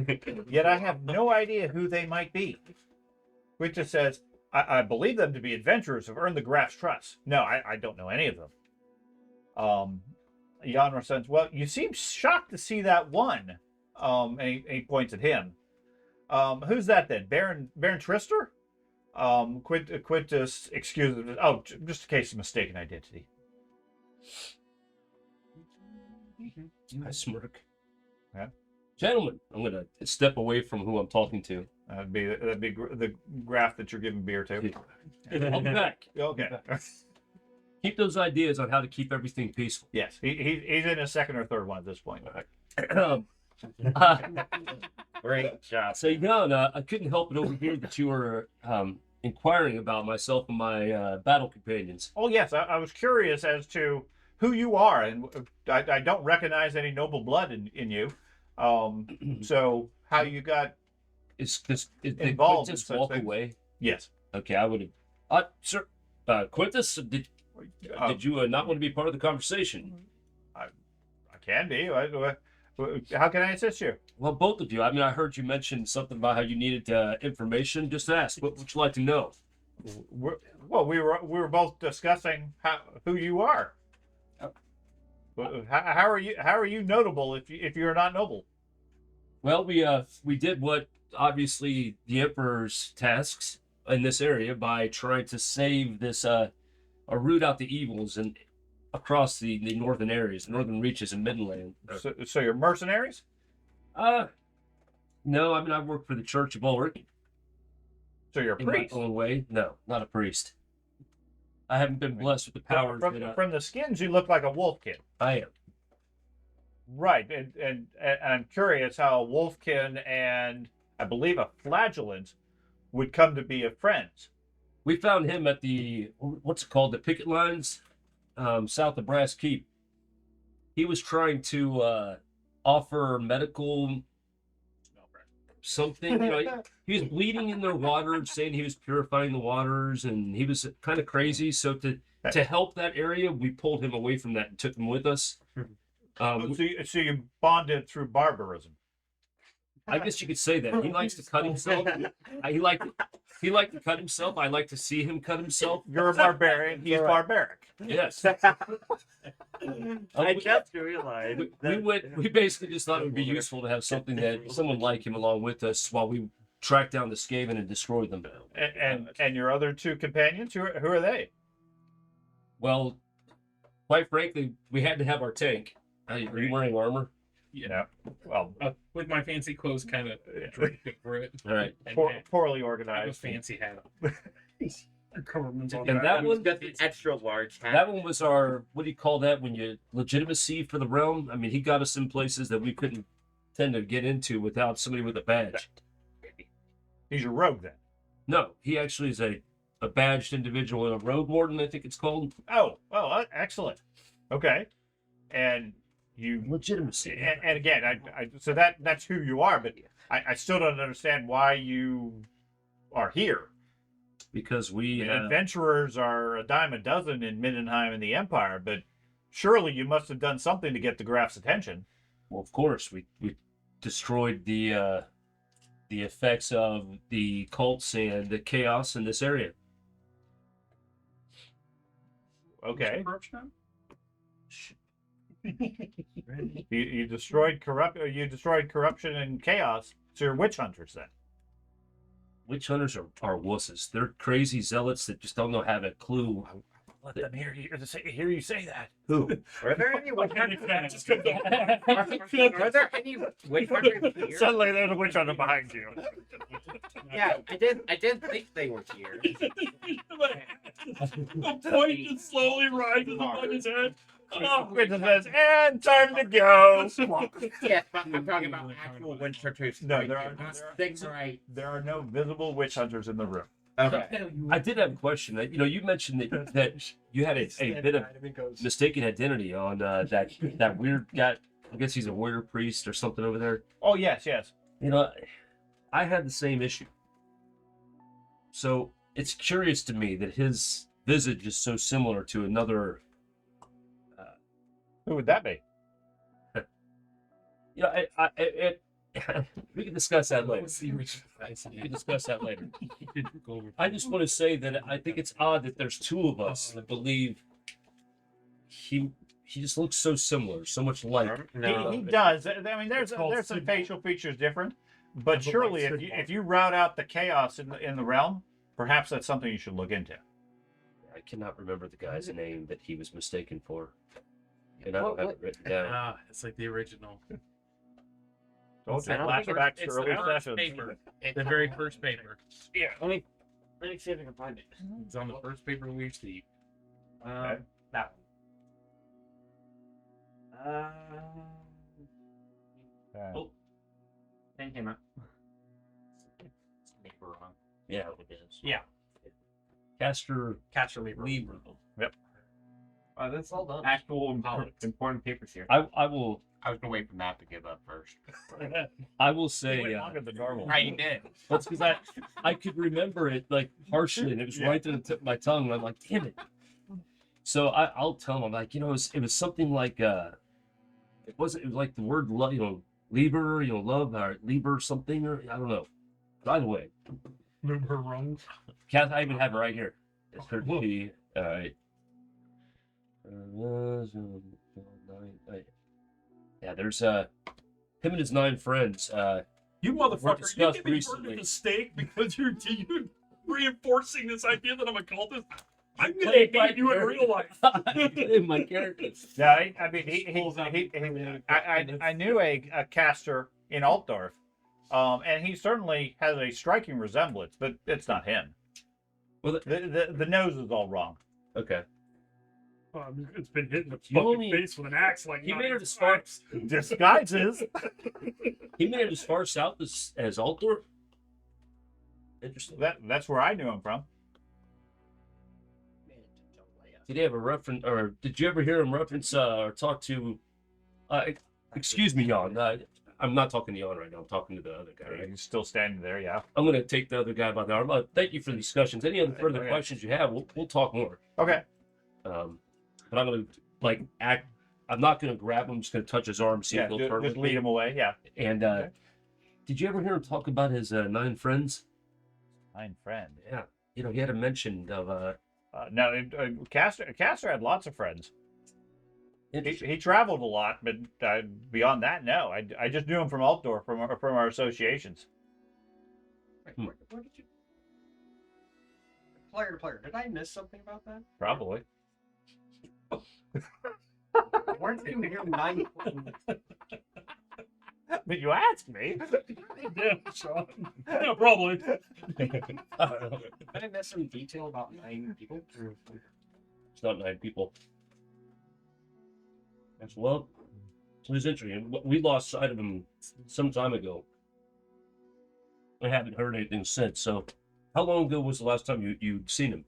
Yet I have no idea who they might be. Quintus says, I believe them to be adventurers who've earned the Graf's trust. No, I don't know any of them. Jan says, well, you seem shocked to see that one. And he points at him. Who's that then? Baron Trister? Quintus excuses. Oh, just a case of mistaken identity. I smirk. Yeah. Gentlemen, I'm gonna step away from who I'm talking to. That'd be the graph that you're giving beer to. I'll be back. Okay. Keep those ideas on how to keep everything peaceful. Yes, he's in his second or third one at this point. Great job. So, Jan, I couldn't help but overhear that you were inquiring about myself and my battle companions. Oh yes, I was curious as to who you are, and I don't recognize any noble blood in you. So how you got Did Involved in Quintus such walk things. away? yes? Okay, I would have. Sir, Quintus, did you not want to be part of the conversation? I can be. How can I assist you? Well, both of you. I mean, I heard you mention something about how you needed information. Just ask. What would you like to know? We were both discussing who you are. How are you notable if you're not noble? Well, we did what obviously the Emperor's tasks. in this area by trying to save this, or root out the evils and across the northern areas, northern reaches and Midland. So you're mercenaries? No, I mean, I work for the Church of Ulrich. So you're a In priest? my own way. No, not a priest. I haven't been blessed with the powers that From the skins, you look like a wolfkin. I am. Right, and I'm curious how a wolfkin and I believe a flagellant would come to be friends. We found him at the, what's it called, the picket lines south of Brass Keep. He was trying to offer medical something. You know, he was bleeding in their water, saying he was purifying the waters, and he was kind of crazy. So to help that area, we pulled him away from that and took him with us. So you bonded through barbarism. I guess you could say that. He likes to cut himself. He liked to cut himself. I like to see him cut himself. You're a barbarian. He's barbaric. Yes. I just realized. We basically just thought it would be useful to have something that someone like him along with us while we tracked down the Skaven and destroyed them. And your other two companions, who are they? Well, quite frankly, we had to have our tank. Are you wearing armor? Yeah. Well, with my fancy clothes kind of draped over it. All right. And poorly I have a organized. fancy hat. Government's on And that one, got the extra large hat. that one was our, what do you call that when you legitimacy for the realm? I mean, he got us in places that we couldn't tend to get into without somebody with a badge. He's a rogue then. No, he actually is a badged individual and a road warden, I think it's called. Oh, excellent. Okay, and you Legitimacy. and again, so that's who you are, but I still don't understand why you are here. Because we Adventurers are a dime a dozen in Mindenheim and the Empire, but surely you must have done something to get the Graf's attention. well, of course, we destroyed the effects of the cults and the chaos in this area. Okay. You destroyed corruption and chaos. So you're witch hunters then. Witch hunters are wusses. They're crazy zealots that just don't know how to clue. Let them hear you say that. Who? Are there any witch hunters? Just come down. Are there any witch hunters here? Suddenly there's a witch hunter behind you. Yeah, I didn't think they were here. The point just slowly rises above his head. Witch says, and time to go. Yes, but I'm talking about actual witch hunters. No, there are Things right. there are no visible witch hunters in the room. Okay. I did have a question. You mentioned that you had a bit of mistaken identity on that weird guy. I guess he's a warrior priest or something over there. Oh yes. I had the same issue. So it's curious to me that his visage is so similar to another. Who would that be? We can discuss that later. We can discuss that later. I just want to say that I think it's odd that there's two of us that believe he just looks so similar, so much alike. He does. I mean, there's some facial features different, but surely if you route out the chaos in the realm, perhaps that's something you should look into. I cannot remember the guy's name that he was mistaken for, and I don't have it written down. It's like the original. Told you, I don't think flashbacks to It's early the first sessions. paper. The very first paper. Yeah, let me see if I can find it. It's on the first paper we received. Okay. That one. Oh. Thank you, man. Yeah, it is. Yeah. Caster Libra. That's all done. Actual important papers here. I will I was gonna wait for Matt to give up first. I will He say went longer than normal. Right, you did. that's because I could remember it like partially, and it was right to the tip of my tongue. And I'm like, damn it. So I'll tell him, I'm like, it was something like it was like the word love, Lieber, love, or Lieber something, or I don't know. By the way, Move her wrong. Kath, I even have it right here. It's her P. All right. Yeah, there's him and his 9 friends. You We're motherfucker! You discussed can be recently. burned at the stake because you're reinforcing this idea that I'm a cultist. I'm gonna Play my hate you in real life. Play my character. Yeah, I mean, I knew a caster in Altdorf, and he certainly has a striking resemblance, but it's not him. Well, The nose is all wrong. okay. It's been hitting the You fucking only- face with an axe like He 9 made it as far. times. Disguises. He made it as far south as Altdorf. Interesting. That's where I knew him from. Did he have a reference, or did you ever hear him reference or talk to? Excuse me, Jan. I'm not talking to Jan right now. I'm talking to the other guy. Right? He's still standing there. Yeah. I'm going to take the other guy by the arm. Thank you for the discussions. Any other further Okay. questions you have, we'll talk more. Okay. But I'm going to act. I'm not going to grab him. I'm just going to touch his arm, see Yeah. if he'll turn Just with lead me. him away. Yeah. And did you ever hear him talk about his 9 friends? 9 friend. Yeah. You know, he had a mention of. No, Caster had lots of friends. He traveled a lot, but beyond that, no. I just knew him from Altdorf, from our associations. Wait, what did you? Player to player, did I miss something about that? Probably. Weren't you here 9? But you asked me. Yeah, Sean. Yeah, probably. Did I miss some detail about 9 people? It's not 9 people. That's well. It was interesting. We lost sight of him some time ago. I haven't heard anything since. So, how long ago was the last time you'd seen him?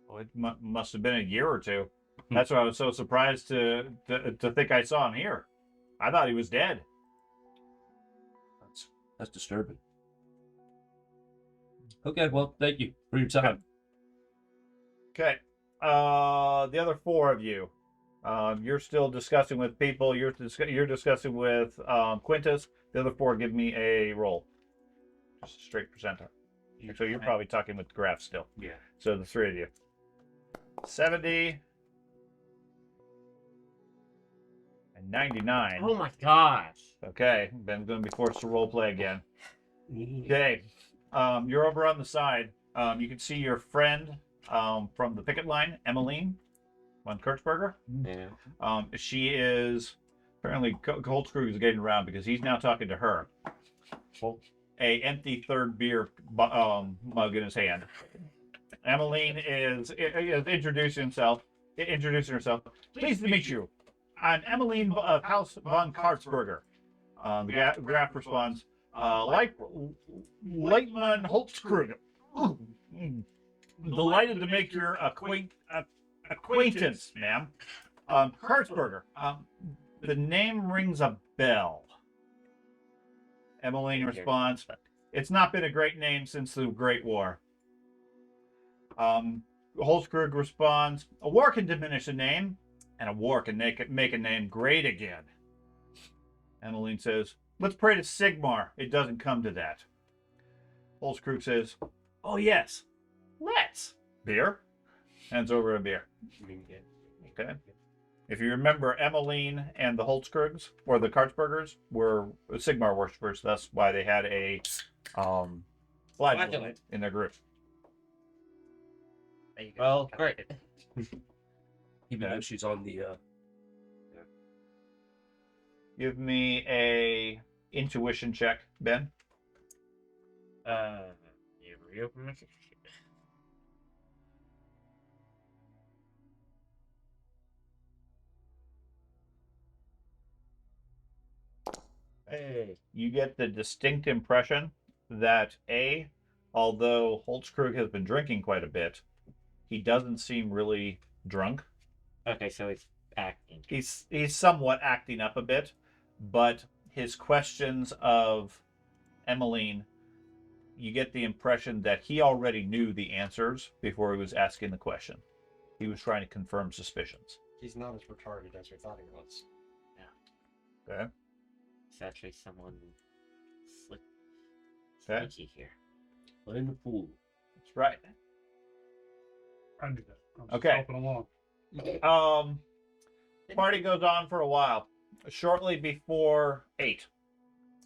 Well, it must have been a year or two. That's why I was so surprised to think I saw him here. I thought he was dead. That's disturbing. Okay, well, thank you for your time. Okay. The other 4 of you, you're still discussing with people. You're discussing with Quintus. The other 4, give me a roll. Just a straight percentile. So you're probably talking with Graf still. Yeah. So the 3 of you. 70 and 99. Oh my gosh. Okay, Ben's going to be forced to role play again. Okay, you're over on the side. You can see your friend from the picket line, Emmeline von Kurtzberger. Yeah. She is apparently Holtzkrug is getting around because he's now talking to her. A empty third beer mug in his hand. Emmeline is introducing herself. Pleased to meet you. I'm Emmeline of House von Kartsberger. The Graf responds, like Leitman Holtzkrug. Delighted to make your acquaintance, ma'am. Kartsberger. The name rings a bell. Emmeline responds, it's not been a great name since the Great War. Holtzkrug responds, a war can diminish a name, and a war can make a name great again. Emmeline says, let's pray to Sigmar. It doesn't come to that. Holtzkrug says, oh yes, let's. Beer? Hands over a beer. Okay. If you remember, Emmeline and the Holtzkrugs, or the Kartsbergers, were Sigmar worshippers. That's why they had a flagellum in their group. Well, great. Even though she's on the. Give me a intuition check, Ben. You reopen it? Hey. You get the distinct impression that although Holtzkrug has been drinking quite a bit, he doesn't seem really drunk. Okay, so he's acting. He's somewhat acting up a bit, but his questions of Emmeline, you get the impression that he already knew the answers before he was asking the question. He was trying to confirm suspicions. He's not as retarded as we thought he was. Okay. It's actually someone Okay. sneaky here. Playing the pool. That's right. I knew that. I'm just Okay. helping along. Party goes on for a while. Shortly before 8,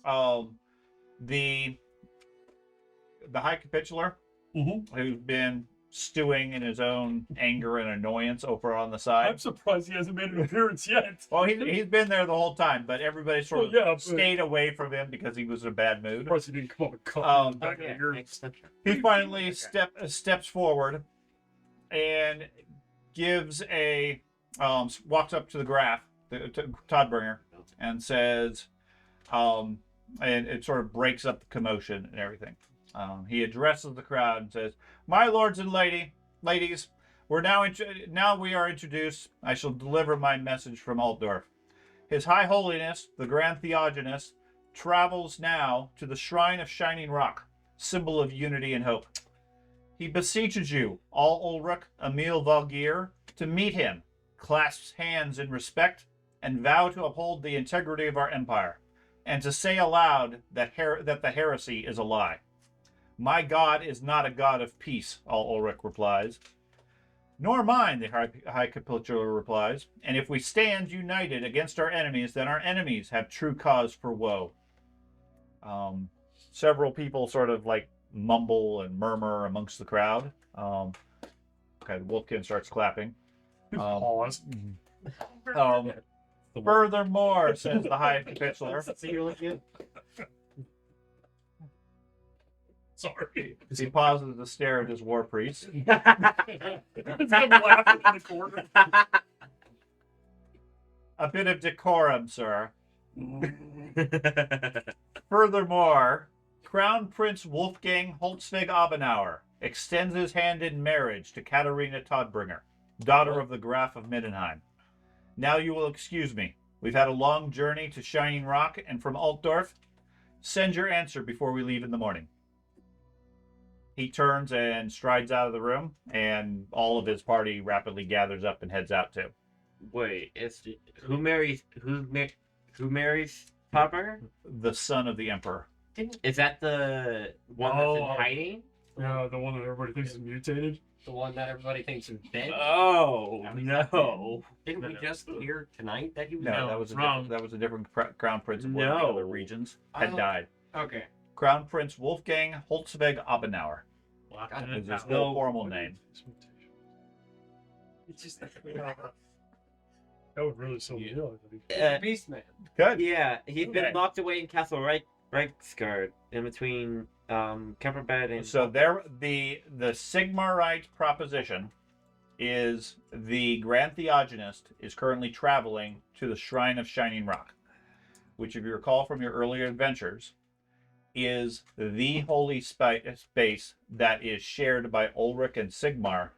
the High Capitular who's been stewing in his own anger and annoyance over on the I'm side. surprised he hasn't made an appearance yet. Well, he's been there the whole time, but everybody sort of Well, yeah, but- stayed away from him because he was in a bad mood. Surprised he didn't come up and cuff Um, him back in the ear. He finally steps forward and gives a walks up to the graph, to Toddbringer, and says, and it sort of breaks up the commotion and everything. He addresses the crowd and says, "My lords and ladies, now we are introduced. I shall deliver my message from Altdorf. His High Holiness, the Grand Theogonist, travels now to the Shrine of Shining Rock, symbol of unity and hope. He beseeches you, all Ulrich, Emil Valgir, to meet him, clasps hands in respect, and vow to uphold the integrity of our empire, and to say aloud that the heresy is a lie. My God is not a God of peace," all Ulrich replies. "Nor mine," the High Capitular replies. "And if we stand united against our enemies, then our enemies have true cause for woe." Several people sort of like mumble and murmur amongst the crowd. Wolfkin starts clapping. Pause. Furthermore, says the High Capitular, Sorry. he pauses to stare at his war priest. He's laughing in the corner. A bit of decorum, sir. Furthermore, Crown Prince Wolfgang Holzwig Abenauer extends his hand in marriage to Katharina Todbringer, daughter of the Graf of Middenheim. Now you will excuse me. We've had a long journey to Shining Rock and from Altdorf. Send your answer before we leave in the morning. He turns and strides out of the room, and all of his party rapidly gathers up and heads out too. Wait, who marries Todbringer? The son of the Emperor. Is that the one that's in Oh. hiding? Yeah, the one that everybody thinks is mutated. The one that everybody thinks is dead. Oh no! Didn't we just hear tonight that he was No, No, that was wrong. that was a different crown prince of one of the No. other regions had Oh. died. Okay. Crown Prince Wolfgang Holzweg Abenauer Locked God, in is a his tower. full formal name. It's just That would really sell me. I think. Uh, Beast Man. Good. yeah, he's Okay. been locked away in Castle Reichsgard, in between Kemperbed and. So there, the Sigmarite proposition is the Grand Theogonist is currently traveling to the Shrine of Shining Rock, which, if you recall from your earlier adventures, is the holy space that is shared by Ulrich and Sigmar,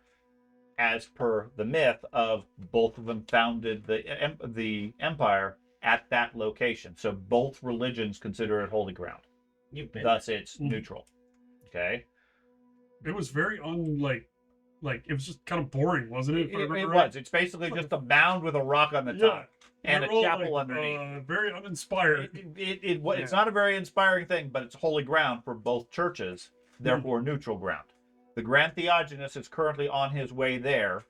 as per the myth of both of them founded the empire at that location. So both religions consider it holy ground. You've been. Thus, it's neutral. Okay. It was very like it was just kind of boring, wasn't it? If I It remember right? was. It's basically just a mound with a rock on the Yeah. top and a They're all, chapel like, underneath. Very uninspired. It's not a very inspiring thing, but it's holy ground for both churches, therefore neutral ground. The Grand Theogonist is currently on his way there,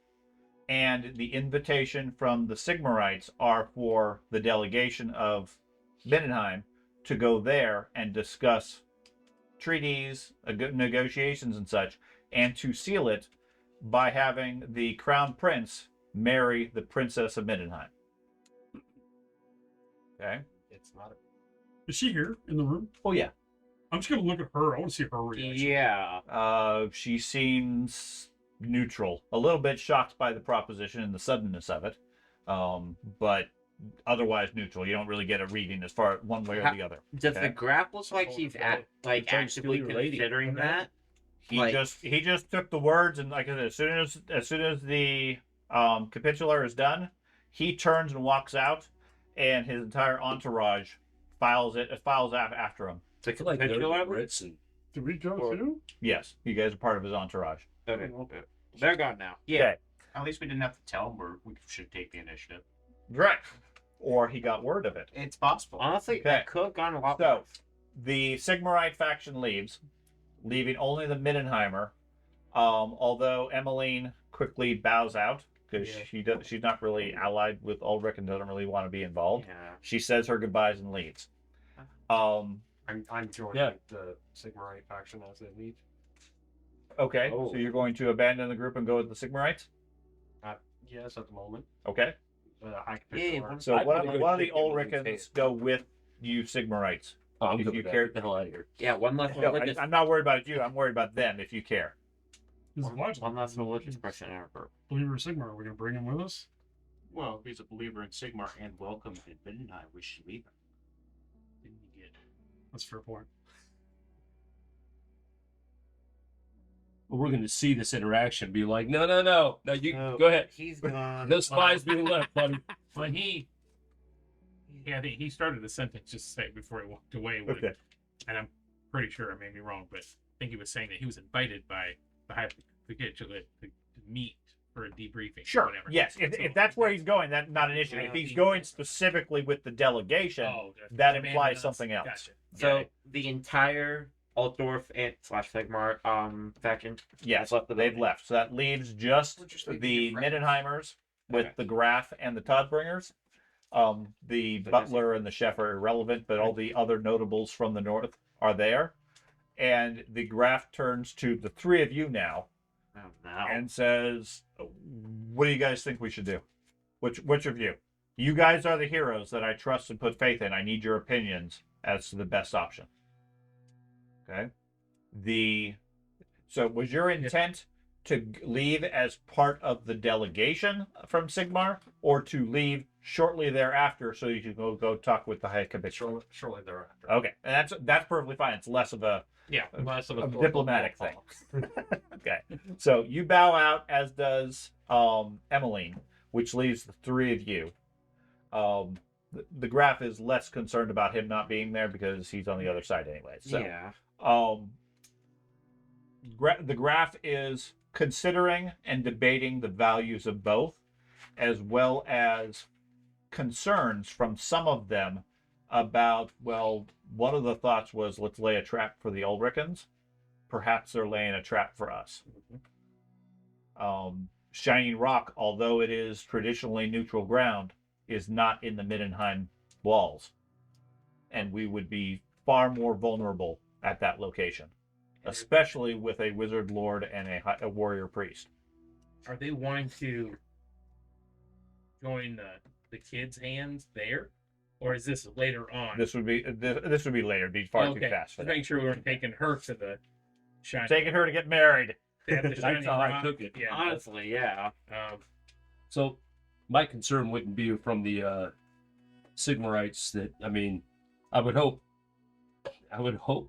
and the invitation from the Sigmarites are for the delegation of Middenheim to go there and discuss treaties, negotiations, and such, and to seal it by having the Crown Prince marry the Princess of Middenheim. Okay. It's not. Is she here in the room? Oh yeah. I'm just gonna look at her. I want to see her reaction. Yeah. She seems neutral, a little bit shocked by the proposition and the suddenness of it, but otherwise neutral. You don't really get a reading as far one way or the other. Does Okay. the graph look like he's trying to actively steal your lady. considering that? He Like- just took the words, and like I said, as soon as the capitular is done, he turns and walks out, and his entire entourage files after him. The I feel like they're capitular? Brits and Did we go Or- too? Yes, you guys are part of his entourage. Okay. They're gone now. Yeah. Okay. At least we didn't have to tell him we should take the initiative. Right. Or he got word of it. It's possible. Honestly, Okay. that could have gone a lot So, worse. the Sigmarite faction leaves, leaving only the Middenheimer. Although Emmeline quickly bows out because she's not really allied with Ulrich and doesn't really want to be involved. Yeah. She says her goodbyes and leaves. I'm joining Yeah. the Sigmarite faction as they leave. Okay, Oh. so you're going to abandon the group and go with the Sigmarites? Yes, at the moment. Okay. I can Yeah, pick one. So I one wanna of go the check in with Ulrichans these go with you Sigmarites. Oh, I'm If good you with that. care- Get the hell out of here. Yeah, one less No, religious. I'm not worried about you. I'm worried about them if you care. He's One less religious person in our group. Believer Sigma, are we gonna bring him with us? Well, if he's a believer in Sigmar and welcome in Midnight, we should leave him. Didn't you get? That's a fair point. Well, we're going to see this interaction. Be like, no. No, you No, go ahead. He's gone. No spies being left, buddy. Well, I think he started the sentence just say before he walked away. With, Okay. And I'm pretty sure I may be wrong, but I think he was saying that he was invited by the high capitulate to meet for a debriefing. or Sure. Whatever. Yes. If that's where he's going, that's not an issue. If he's going specifically with the delegation, that implies something else. Gotcha. So the entire Altdorf and /Sigmar faction. Yes, left the they've building. left. So that leaves just We'll just leave the the friends. Middenheimers with Okay. the Graf and the Todbringers. The But Butler and the Chef are irrelevant, but all the other notables from the north are there. And the Graf turns to the three of you now Oh, no. and says, "What do you guys think we should do? Which of you? You guys are the heroes that I trust and put faith in. I need your opinions as to the best option." Okay. So was your intent to leave as part of the delegation from Sigmar, or to leave shortly thereafter so you can go talk with the high capitulate? Shortly thereafter. Okay, and that's perfectly fine. It's less of a Less of a diplomatic thing. Okay, so you bow out, as does Emmeline, which leaves the three of you. The Graf is less concerned about him not being there because he's on the other side anyway. So, Yeah. the Graf is considering and debating the values of both, as well as concerns from some of them about, well, one of the thoughts was, let's lay a trap for the Ulrichans. Perhaps they're laying a trap for us. Shining Rock, although it is traditionally neutral ground, is not in the Middenheim walls. And we would be far more vulnerable at that location, especially with a wizard lord and a warrior priest. Are they wanting to join the kids' hands there, or is this later on? This would be later. It'd be far too fast for Just that. making sure we weren't taking her to the shining. Taking her to get married. to have the That's Shining how I Rock. took it. Yeah. Honestly, yeah. So my concern wouldn't be from the Sigmarites. That I mean, I would hope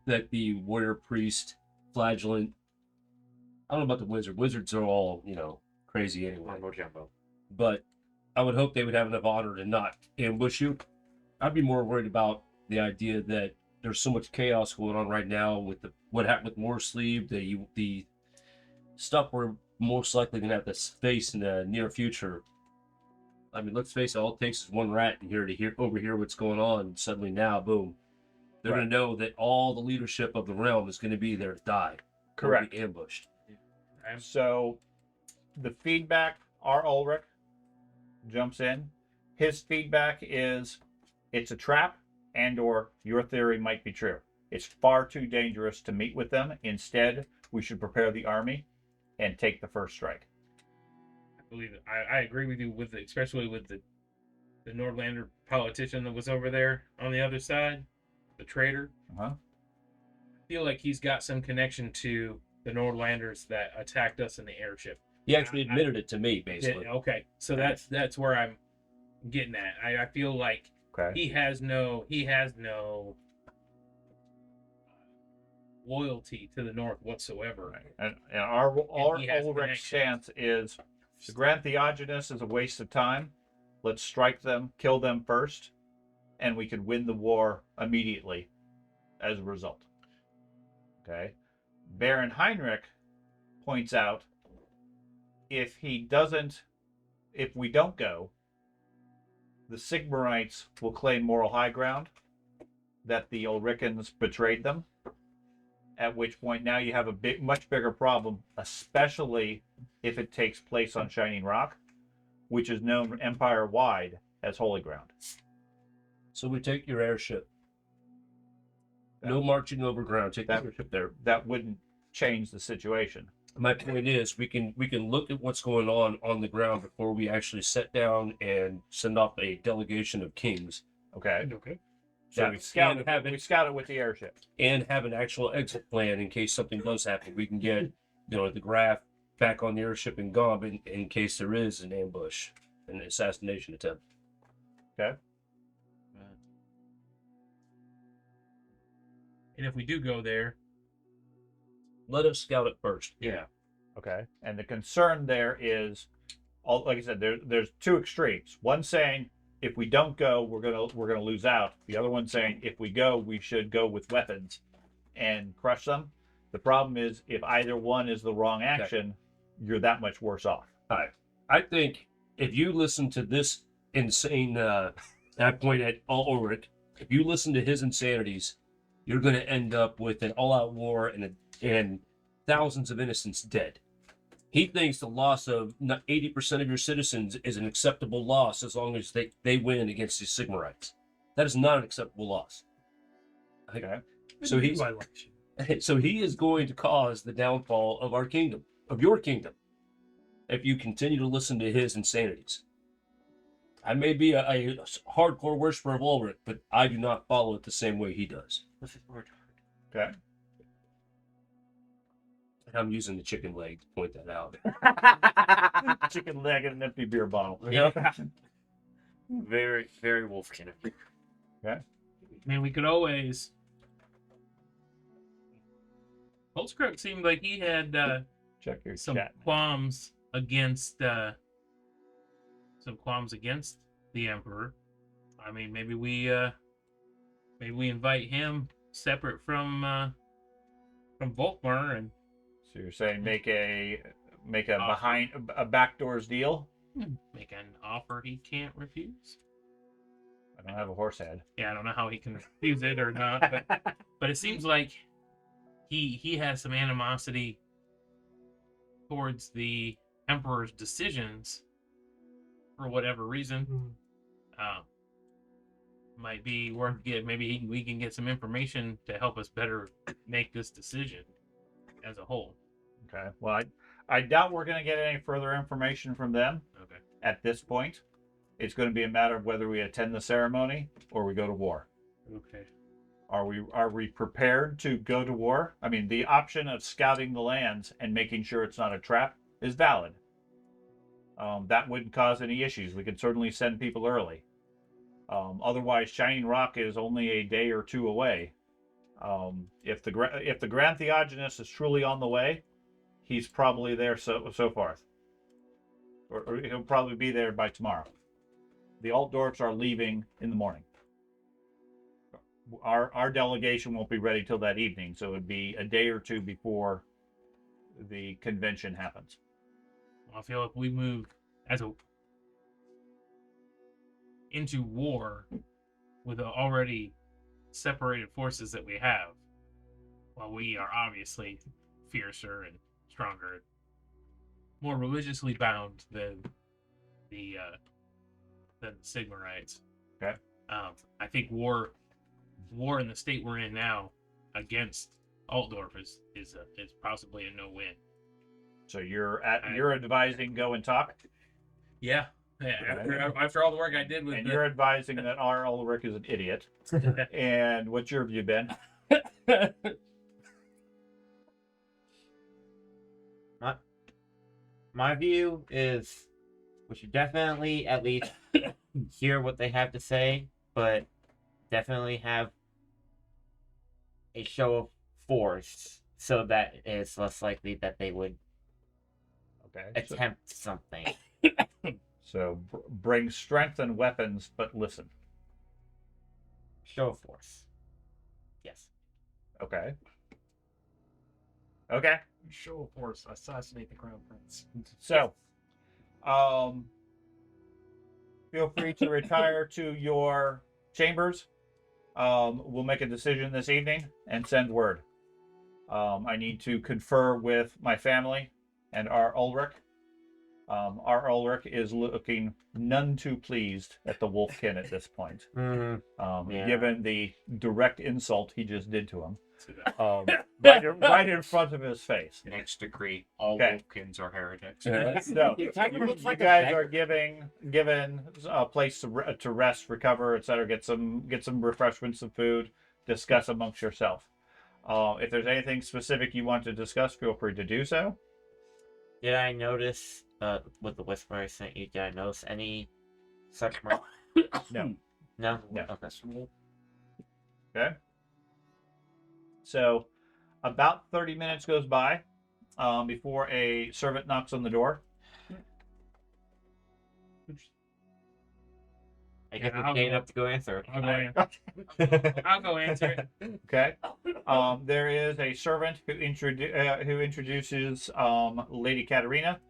that the warrior priest, flagellant. I don't know about the wizard. Wizards are all crazy anyway. Mumbo jumbo. But I would hope they would have enough honor to not ambush you. I'd be more worried about the idea that there's so much chaos going on right now with what happened with Moore Sleeve, the stuff we're most likely going to have to face in the near future. I mean, let's face it, all it takes is one rat in here to overhear what's going on, and suddenly now, boom. They're going to know that all the leadership of the realm is going to be there to die. Or Correct. be ambushed. So the feedback, our Ulrich jumps in. His feedback is it's a trap, and or your theory might be true. It's far too dangerous to meet with them. Instead, we should prepare the army and take the first strike. I believe it. I agree with you especially with the Nordlander politician that was over there on the other side, the traitor. Uh-huh. I feel like he's got some connection to the Nordlanders that attacked us in the airship. He actually admitted it to me, basically. Okay, so that's where I'm getting at. I feel like Okay. he has no loyalty to the North whatsoever. And our he has Ulrich connection. stance is to grant Theogenes is a waste of time. Let's strike them, kill them first, and we could win the war immediately as a result. Okay. Baron Heinrich points out if we don't go, the Sigmarites will claim moral high ground that the Ulrichans betrayed them. At which point now you have a much bigger problem, especially if it takes place on Shining Rock, which is known empire-wide as Holy Ground. So we take your airship. No marching over ground. Take that airship there. That wouldn't change the situation. My point is, we can look at what's going on the ground before we actually sit down and send off a delegation of kings Okay. Okay. So Yeah, we scout and have it- we scout it with the airship. and have an actual exit plan in case something does happen. We can get, the graph back on the airship and gone in case there is an ambush, an assassination attempt. Okay. And if we do go there, Let us scout it first. yeah, Okay. And the concern there is, like I said, there's two extremes. One saying if we don't go, we're gonna lose out. The other one saying if we go, we should go with weapons and crush them. The problem is if either one is the wrong action, you're that much worse off. I think if you listen to this insane, I point at Ulrich, if you listen to his insanities, you're going to end up with an all-out war and thousands of innocents dead. He thinks the loss of 80% of your citizens is an acceptable loss as long as they win against the Sigmarites. That is not an acceptable loss. Okay. So he's so he is going to cause the downfall of our kingdom, of your kingdom, if you continue to listen to his insanities. I may be a hardcore worshiper of Ulrich, but I do not follow it the same way he does. Okay. And I'm using the chicken leg to point that out. Chicken leg and an empty beer bottle. Very, very Wolfkin of you. man, we could always. Holtzkirk seemed like he had Check your some chat. qualms against the Emperor. I mean, maybe we invite him separate from Volkmar and So you're saying make a Offer. behind a backdoors deal? make an offer he can't refuse. I don't have a horse head. Yeah, I don't know how he can refuse it or not, but it seems like he has some animosity towards the Emperor's decisions for whatever reason. Might be worth maybe we can get some information to help us better make this decision as a whole. Okay. Well, I doubt we're going to get any further information from them Okay. at this point. It's going to be a matter of whether we attend the ceremony or we go to war. Okay. Are we prepared to go to war? I mean, the option of scouting the lands and making sure it's not a trap is valid. That wouldn't cause any issues. We could certainly send people early. Otherwise, Shining Rock is only a day or two away. If the Grand Theogenes is truly on the way, he's probably there so forth, or he'll probably be there by tomorrow. The Altdorfs are leaving in the morning. Our delegation won't be ready till that evening, so it'd be a day or two before the convention happens. I feel if we move into war with the already separated forces that we have, while we are obviously fiercer and stronger, more religiously bound than the Sigmarites. Okay. I think war in the state we're in now against Altdorf is possibly a no-win. So you're advising go and talk, Yeah. After all the work I did with and you're advising that our Ulrich is an idiot. And what's your view, Ben? My view is we should definitely at least hear what they have to say, but definitely have a show of force so that it's less likely that they would Okay. attempt something. So bring strength and weapons, but listen. Show of force. Yes. Okay. Okay. Show of force, assassinate the crown prince. So, feel free to retire to your chambers. We'll make a decision this evening and send word. I need to confer with my family and our Ulrich. Our Ulrich is looking none too pleased at the Wolfkin at this point. Yeah. Given the direct insult he just did to him. right in front of his face. Next decree: all Okay. Wolfkins are heretics. So It kind of you, looks you like a guys beggar. are given a place to rest, recover, etc. Get some refreshments, some food. Discuss amongst yourself. If there's anything specific you want to discuss, feel free to do so. Did I notice with the whisper I sent you? Did I notice any such mark? No. No. No. Okay. Okay. So, about 30 minutes goes by before a servant knocks on the door. I guess Yeah, it's gay enough to go answer it. I'll go I'll go answer it. Okay. There is a servant who introduces Lady Katerina,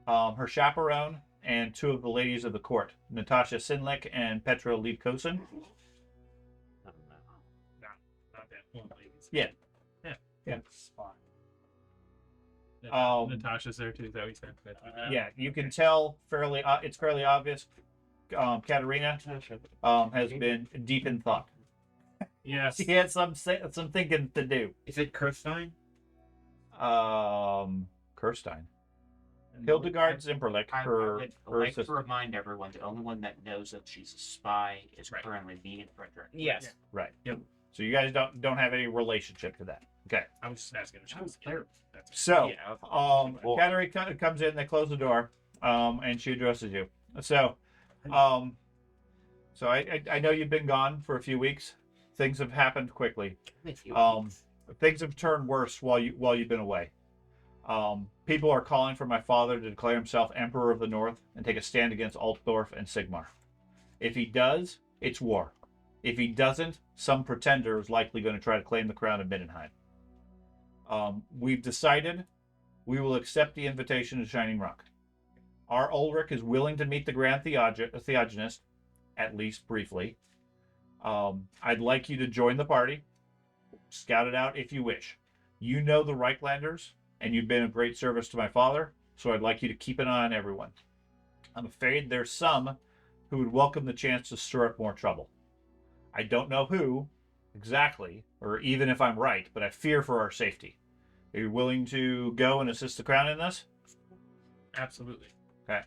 her chaperone, and two of the ladies of the court, Natasha Sinlik and Petra Liebkosen. Not that one lady. Yeah. Spot. Natasha's there too. Is that what you said? Yeah, you can tell fairly. It's fairly obvious. Katerina has been deep in thought. Yes. She had some thinking to do. Is it Kirstein? Kirstein. Hildegard Zimperlich, I her would like to assistant. remind everyone the only one that knows that she's a spy is Right. currently me and Frederick. Yes. Right. Yep. So you guys don't have any relationship to that. Okay. I was just asking if she was there. That's So, Yeah. Well- Katerina comes in, they close the door, and she addresses you. So, I know you've been gone for a few weeks. Things have happened quickly. Things have turned worse while you've been away. People are calling for my father to declare himself Emperor of the North and take a stand against Altdorf and Sigmar. If he does, it's war. If he doesn't, some pretender is likely going to try to claim the crown of Mindenheim. We've decided we will accept the invitation to Shining Rock. Our Ulrich is willing to meet the Grand Theogonist, at least briefly. I'd like you to join the party. Scout it out if you wish. You know the Reichlanders, and you've been of great service to my father, so I'd like you to keep an eye on everyone. I'm afraid there's some who would welcome the chance to stir up more trouble. I don't know who exactly, or even if I'm right, but I fear for our safety. Are you willing to go and assist the crown in this? absolutely. Okay.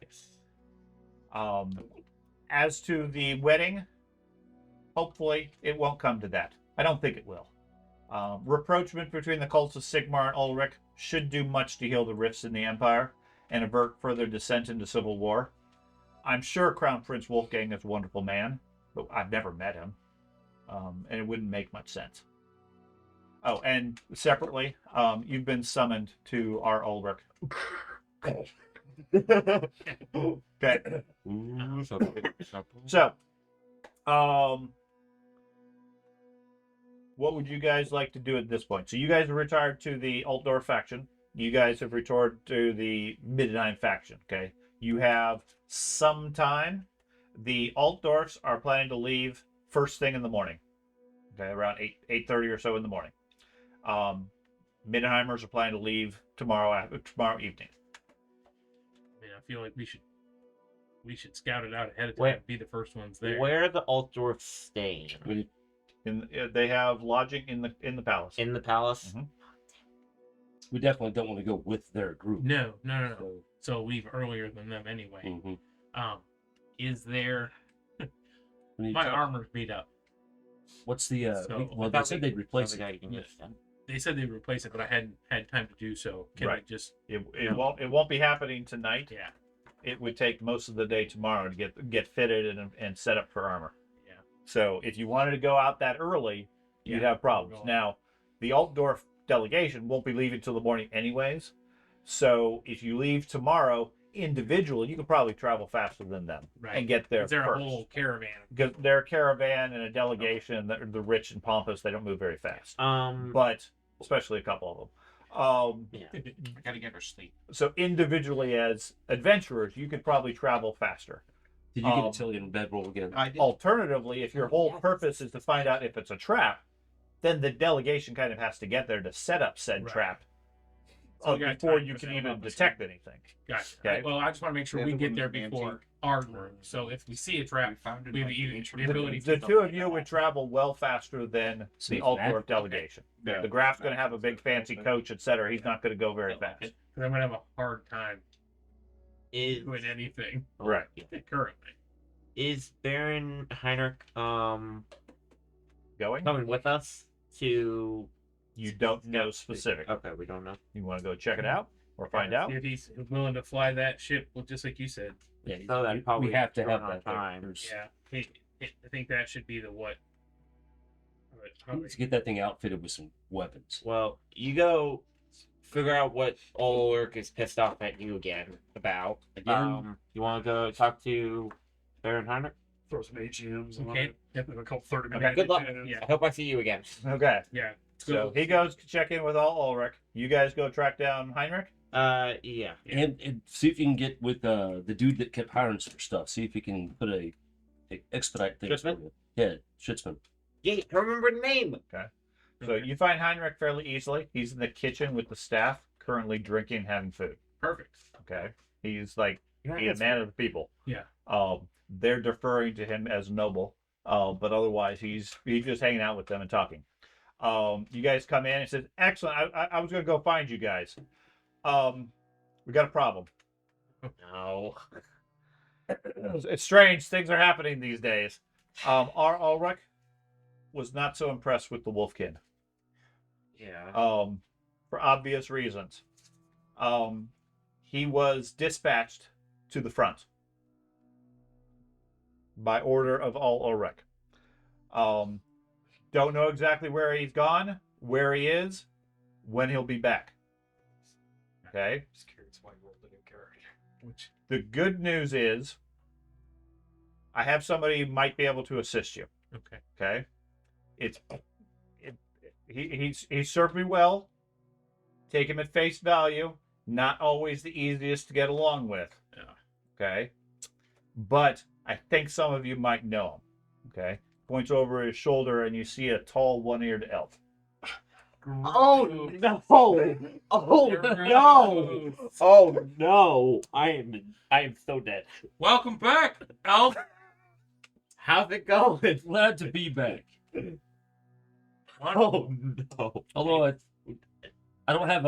As to the wedding, hopefully it won't come to that. I don't think it will. Rapprochement between the cults of Sigmar and Ulrich should do much to heal the rifts in the Empire and avert further descent into civil war. I'm sure Crown Prince Wolfgang is a wonderful man, but I've never met him, and it wouldn't make much sense. Oh, and separately, you've been summoned to our Ulrich. Okay. So, what would you guys like to do at this point? So you guys have retired to the Altdorf faction. You guys have retired to the Mindenheim faction. Okay. You have some time. The Altdorfs are planning to leave first thing in the morning. Okay, around 8:30 or so in the morning. Mindenheimers are planning to leave tomorrow evening. I mean, I feel like we should scout it out ahead of time. Where- And be the first ones there. Where are the Altdorf staying? They have lodging in the palace. In the palace? Mhm. We definitely don't want to go with their group. No. So, So leave earlier than them anyway. mhm. Is there We need my to- armor's beat up? What's the? So- Well, they said they'd replace it. They said they'd replace it, but I hadn't had time to do so. Can I Right. just? It won't be happening tonight. Yeah. It would take most of the day tomorrow to get fitted and set up for armor. Yeah. So if you wanted to go out that early, you'd Yeah, have problems. we'll go. Now, the Altdorf delegation won't be leaving till the morning anyways. So if you leave tomorrow individually, you could probably travel faster than them Right. and get there Is there first. a whole caravan? Because they're a caravan and a delegation, the rich and pompous, they don't move very fast. But especially a couple of them. Yeah. I gotta get her sleep. So individually as adventurers, you could probably travel faster. Did you get a Tillian bedroll again? I did. Alternatively, if your whole purpose is to find out if it's a trap, then the delegation kind of has to get there to set up said Right. trap. So we got before time you to can know even about this detect anything. Gotcha. Okay. Well, I just want to make sure The we other get one's there an before antique. our group. So if we see a trap, We found it we have like the, ancient the ability The to. two of you would travel well faster than So the it's Altdorf mad? delegation. Yeah. The Graf's going to have a big fancy coach, etc. He's not going to go very fast. Because I'm gonna have a hard time Is doing anything Right. currently. is Baron Heinrich Going? coming with us to? You don't know specific. Okay, we don't know. You want to go check it out or find out? See if he's willing to fly that ship, well, just like you said. Yeah, So that probably we have to short have on that there. time. There's- Yeah, I think that should be the what. Let's get that thing outfitted with some weapons. Well, you go figure out what Ulrich is pissed off at you again about. Again? You want to go talk to Baron Heinrich? Throw some AGMs on Okay. it. Have a couple 30 Okay, minutes. good luck. Yeah. I hope I see you again. Okay. Yeah. So he goes to check in with all Ulrich. You guys go track down Heinrich. Yeah. And see if you can get with the dude that kept hiring us for stuff. See if you can put a expedite thing. Schitzman? for you. Yeah, Schitzman. Yeah, I remember the name. So you find Heinrich fairly easily. He's in the kitchen with the staff, currently drinking and having food. Perfect. Okay. He's like Yeah, he's a man of the people. Yeah. They're deferring to him as noble. But otherwise he's just hanging out with them and talking. You guys come in and says, excellent. I was gonna go find you guys. We got a problem. No. It's strange. Things are happening these days. Our Ulrich was not so impressed with the Wolfkin. Yeah. For obvious reasons. He was dispatched to the front by order of all Ulrich. Don't know exactly where he's gone, where he is, when he'll be back. Okay. Just curious why you rolled a new character. Which The good news is, I have somebody who might be able to assist you. okay. Okay. He served me well. Take him at face value. Not always the easiest to get along with. Yeah. Okay. But I think some of you might know him. Okay. Points over his shoulder and you see a tall one-eared elf. Oh no! Oh no! Oh no! I am so dead. Welcome back, Elf. How's it going? Glad to be back. Oh no! Although I don't have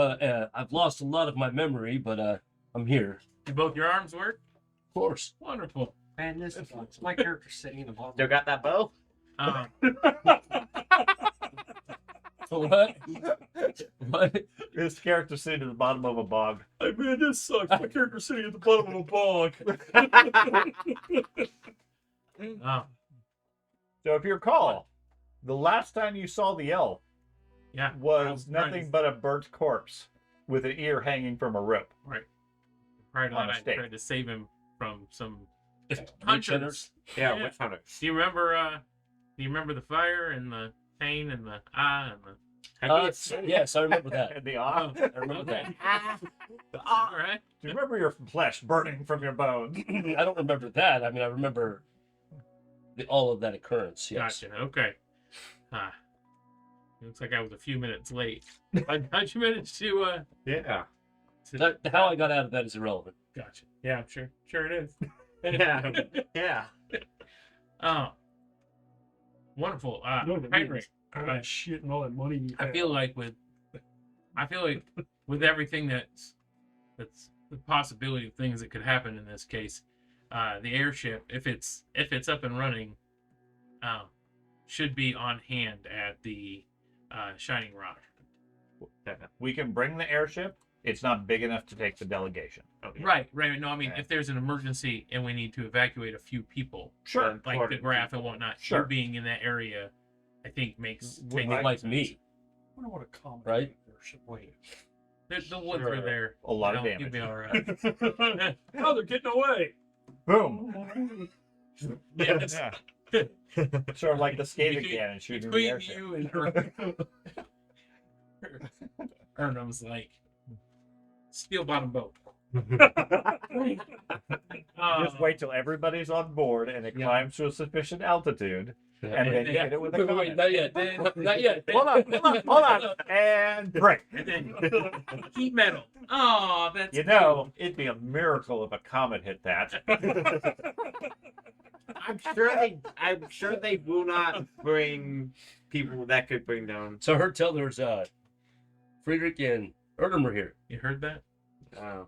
I've lost a lot of my memory, but I'm here. Do both your arms work? Of course. Wonderful. Man, this is my character sitting in the bottom. Still got that bow? Um, What? What? His character sitting at the bottom of a bog. I mean, this sucks. My character's sitting at the bottom of a bog. So if you recall, the last time you saw the elf yeah. I was was trying nothing to- but a burnt corpse with an ear hanging from a rope. Prior to on that, a I stake. tried to save him from some Witch hunters. hunters? Yeah, Yeah. witch hunter. Do you remember? Do you remember the fire and the pain and the and the? Yes, I remember that. And the eye. I remember that. All right. Do you remember your flesh burning from your bones? I don't remember that. I mean, I remember all of that occurrence. Yes. Gotcha. Okay. Looks like I was a few minutes late. How'd you manage to? Yeah. How I got out of that is irrelevant. Gotcha. Yeah, I'm sure. Sure it is. Yeah. Yeah. Oh. Wonderful. No, that Heinrich. means all that shit and all that money. You I have. feel like with everything that's the possibility of things that could happen in this case, the airship, if it's up and running, should be on hand at the Shining Rock. We can bring the airship. It's not big enough to take the delegation. Right. No, I mean, Okay. if there's an emergency and we need to evacuate a few people, Sure. like the graph and whatnot, Sure. you being in that area, I think makes Like me, I wonder what a common right? airship weighs. The woods are there. A lot of You'll damage. be all right. Oh, they're getting away. Boom. Yes. Yeah. Sort of like the skating Between- cannon shooting the Between airship. you and Ernum's like steel bottom boat. Just wait till everybody's on board and it Yeah. climbs to a sufficient altitude And then you hit it with a Wait, comment. not yet. Not yet. Hold on. And break. And then heat metal. Oh, that's You know, it'd be a miracle if a comet hit that. I'm sure they will not bring people that could bring down. So I heard tell there's Friedrich and Erdem were here. You heard that? Oh,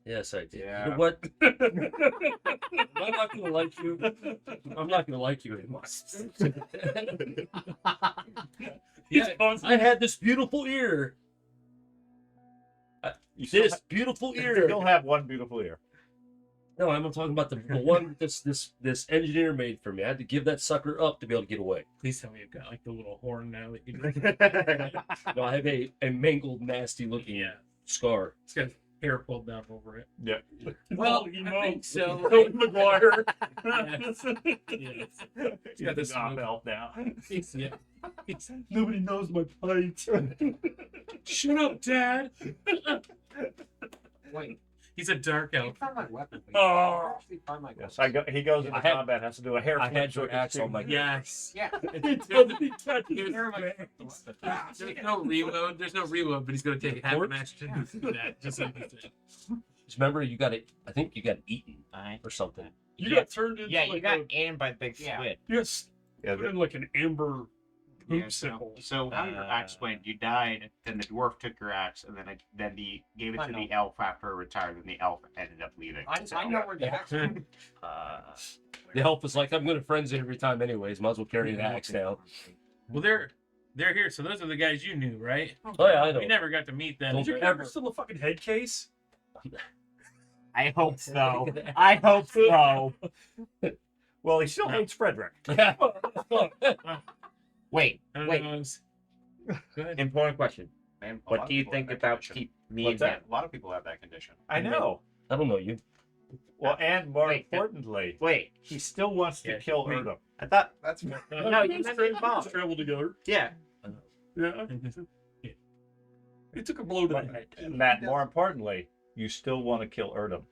Yes, I did. Yeah. You know what? I'm not gonna like you. I'm not gonna like you anymore. Yeah, I had this beautiful ear. You still This beautiful you ear. still have one beautiful ear. No, I'm talking about the one this engineer made for me. I had to give that sucker up to be able to get away. Please tell me you've got like the little horn now that you No, I have a mangled, nasty looking scar. It's got hair pulled down over it. Yep. Well, Emo. I think so. Tobey Maguire. Yes. He's got this smooth- belt now. Yeah. Nobody knows my plight. Shut up, Dad. Wait, He's a dark I elf. found my weapon. Oh. Actually found my Yes, weapon. he goes into I had- combat, has to do a hair I flip had so your he can axe see. on my Yes. Yeah. There's no reload. There's no reload, but he's gonna take half an action to do that. Just like this. Just remember, you got it. I think you got eaten I, or something. You got turned into yeah, like you got a, aimed by the big Yeah. squid. you got Yeah, put in like an amber poop Yeah, symbol. so how your axe went, you died, then the dwarf took your axe, and then he gave it I to know. the elf after it retired, and the elf ended up leaving. I know where the axe went. The help is like, I'm going to frenzy every time anyways. Might as well carry an axe now. Well, they're here. So those are the guys you knew, right? Oh, yeah, I know. We never got to meet them. Don't Did you ever steal a fucking head case? I hope so. I hope so. Well, he still hates Frederick. Wait, I don't wait. know. Go ahead. Important question. Man, a lot What of do you people have think that about condition. keep me What's and that? him? A lot of people have that condition. I know. I don't know you. Well, and more Wait, importantly, Wait, he still wants to Yeah, kill wait. Erdem. I thought. That's No, you meant me involved. travel together. Yeah. Yeah. It took a blow to the head. Matt, more importantly, you still want to kill Erdem.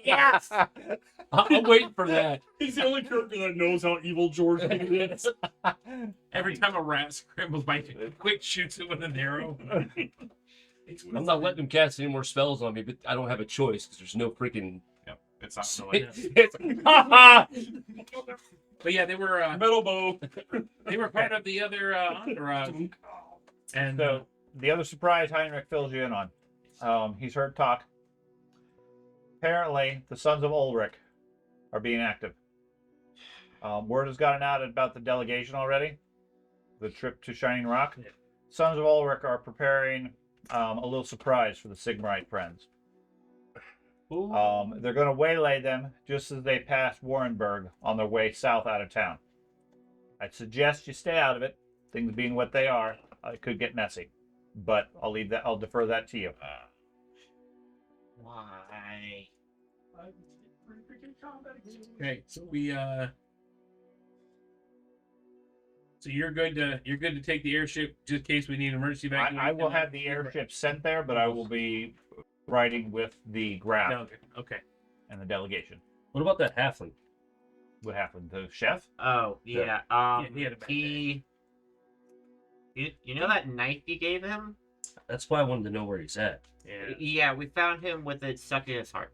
Yes. I'm waiting for that. He's the only character that knows how evil George is. Every time a rat scrambles by, quick shoots it with an arrow. I'm not letting him cast any more spells on me, but I don't have a choice because there's no freaking. Yep, it's not so like But yeah, they were Metal bow. they were part of the other entourage. And So, the other surprise Heinrich fills you in on. He's heard talk. Apparently, the Sons of Ulrich are being active. Word has gotten out about the delegation already. The trip to Shining Rock. Yeah. Sons of Ulrich are preparing a little surprise for the Sigmarite friends. They're going to waylay them just as they pass Warrenburg on their way south out of town. I'd suggest you stay out of it. Things being what they are, it could get messy. But I'll defer that to you. Why? okay, so we so you're good to take the airship just in case we need emergency evacuation. I will have the airship sent there, but I will be riding with the Graf No, okay. and the delegation. What about that halfling? What happened? The chef? Oh yeah. Yeah, he had a bad You know that knife you gave him? That's why I wanted to know where he's at. Yeah. Yeah, we found him with it stuck in his heart.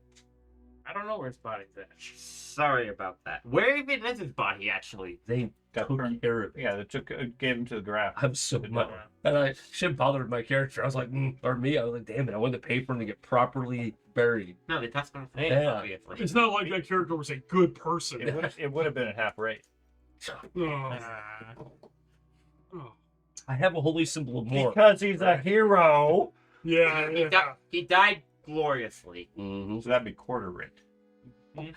I don't know where his body's at. Sorry about that. Where even is his body actually? They Got took turned- care of it. Yeah, they gave him to the Graf. I'm so mad. And I shouldn't bother with my character. I was like, or me, I was like, damn it, I wanted to pay for him to get properly buried. No, they touched him face, Yeah. obviously. It's not like that character was a good person. It would have been at half rate. Oh. Oh. I have a holy symbol of war. Because he's a hero. Yeah, He, yeah. he died gloriously. Mm-hmm. So that'd be quarter rate.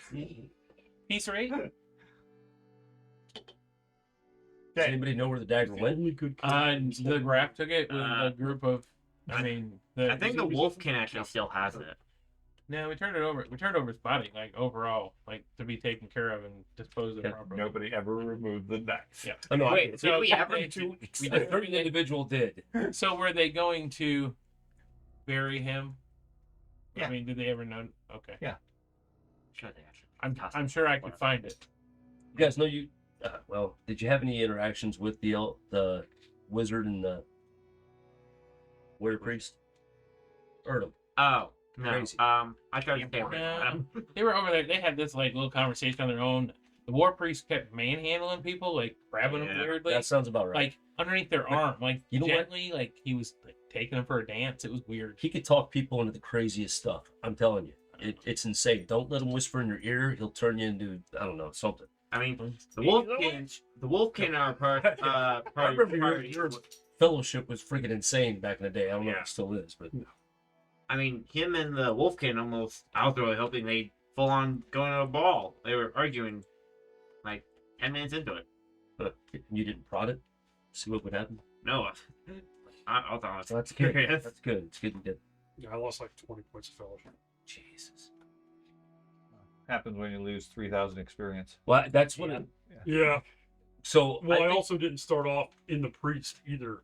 Piece rate? Does anybody know where the dagger went? Only good The Graf took it with a group of. I mean, I think the Wolfkin actually still has it. No, we turned it over. We turned over his body, like overall, like to be taken care of and disposed of Yeah, properly. Nobody ever removed the knife. Yeah. I know. Wait, So did we ever? they- 2 weeks. we A did. certain individual did. So were they going to bury him? Yeah. I mean, did they ever know? Okay. Sure they actually. I'm sure I could find it. You guys know you Well, did you have any interactions with the wizard and the warrior priest? Heard him. Oh no. Crazy. I tried to stay away from them. They were over there. They had this like little conversation on their own. The war priest kept manhandling people, like grabbing them Yeah, weirdly, That sounds about right. like underneath their arm, like you know what? gently, like he was like, taking them for a dance. It was weird. He could talk people into the craziest stuff. I'm telling you, it's insane. Don't let him whisper in your ear. He'll turn you into, I don't know, something. I mean, the Wolfkin are part. I remember your fellowship was freaking insane back in the day. I don't know if Yeah. it still is, but I mean, him and the Wolfkin almost. I was really hoping they full on going to a ball. They were arguing like 10 minutes into it. you didn't prod it. See what would happen. No, I thought it was That's good. curious. That's good. It's good. Good. Yeah, I lost like 20 points of fellowship. Jesus. Happens when you lose 3,000 experience. Well, that's what. Yeah. So Well, I think- also didn't start off in the priest either.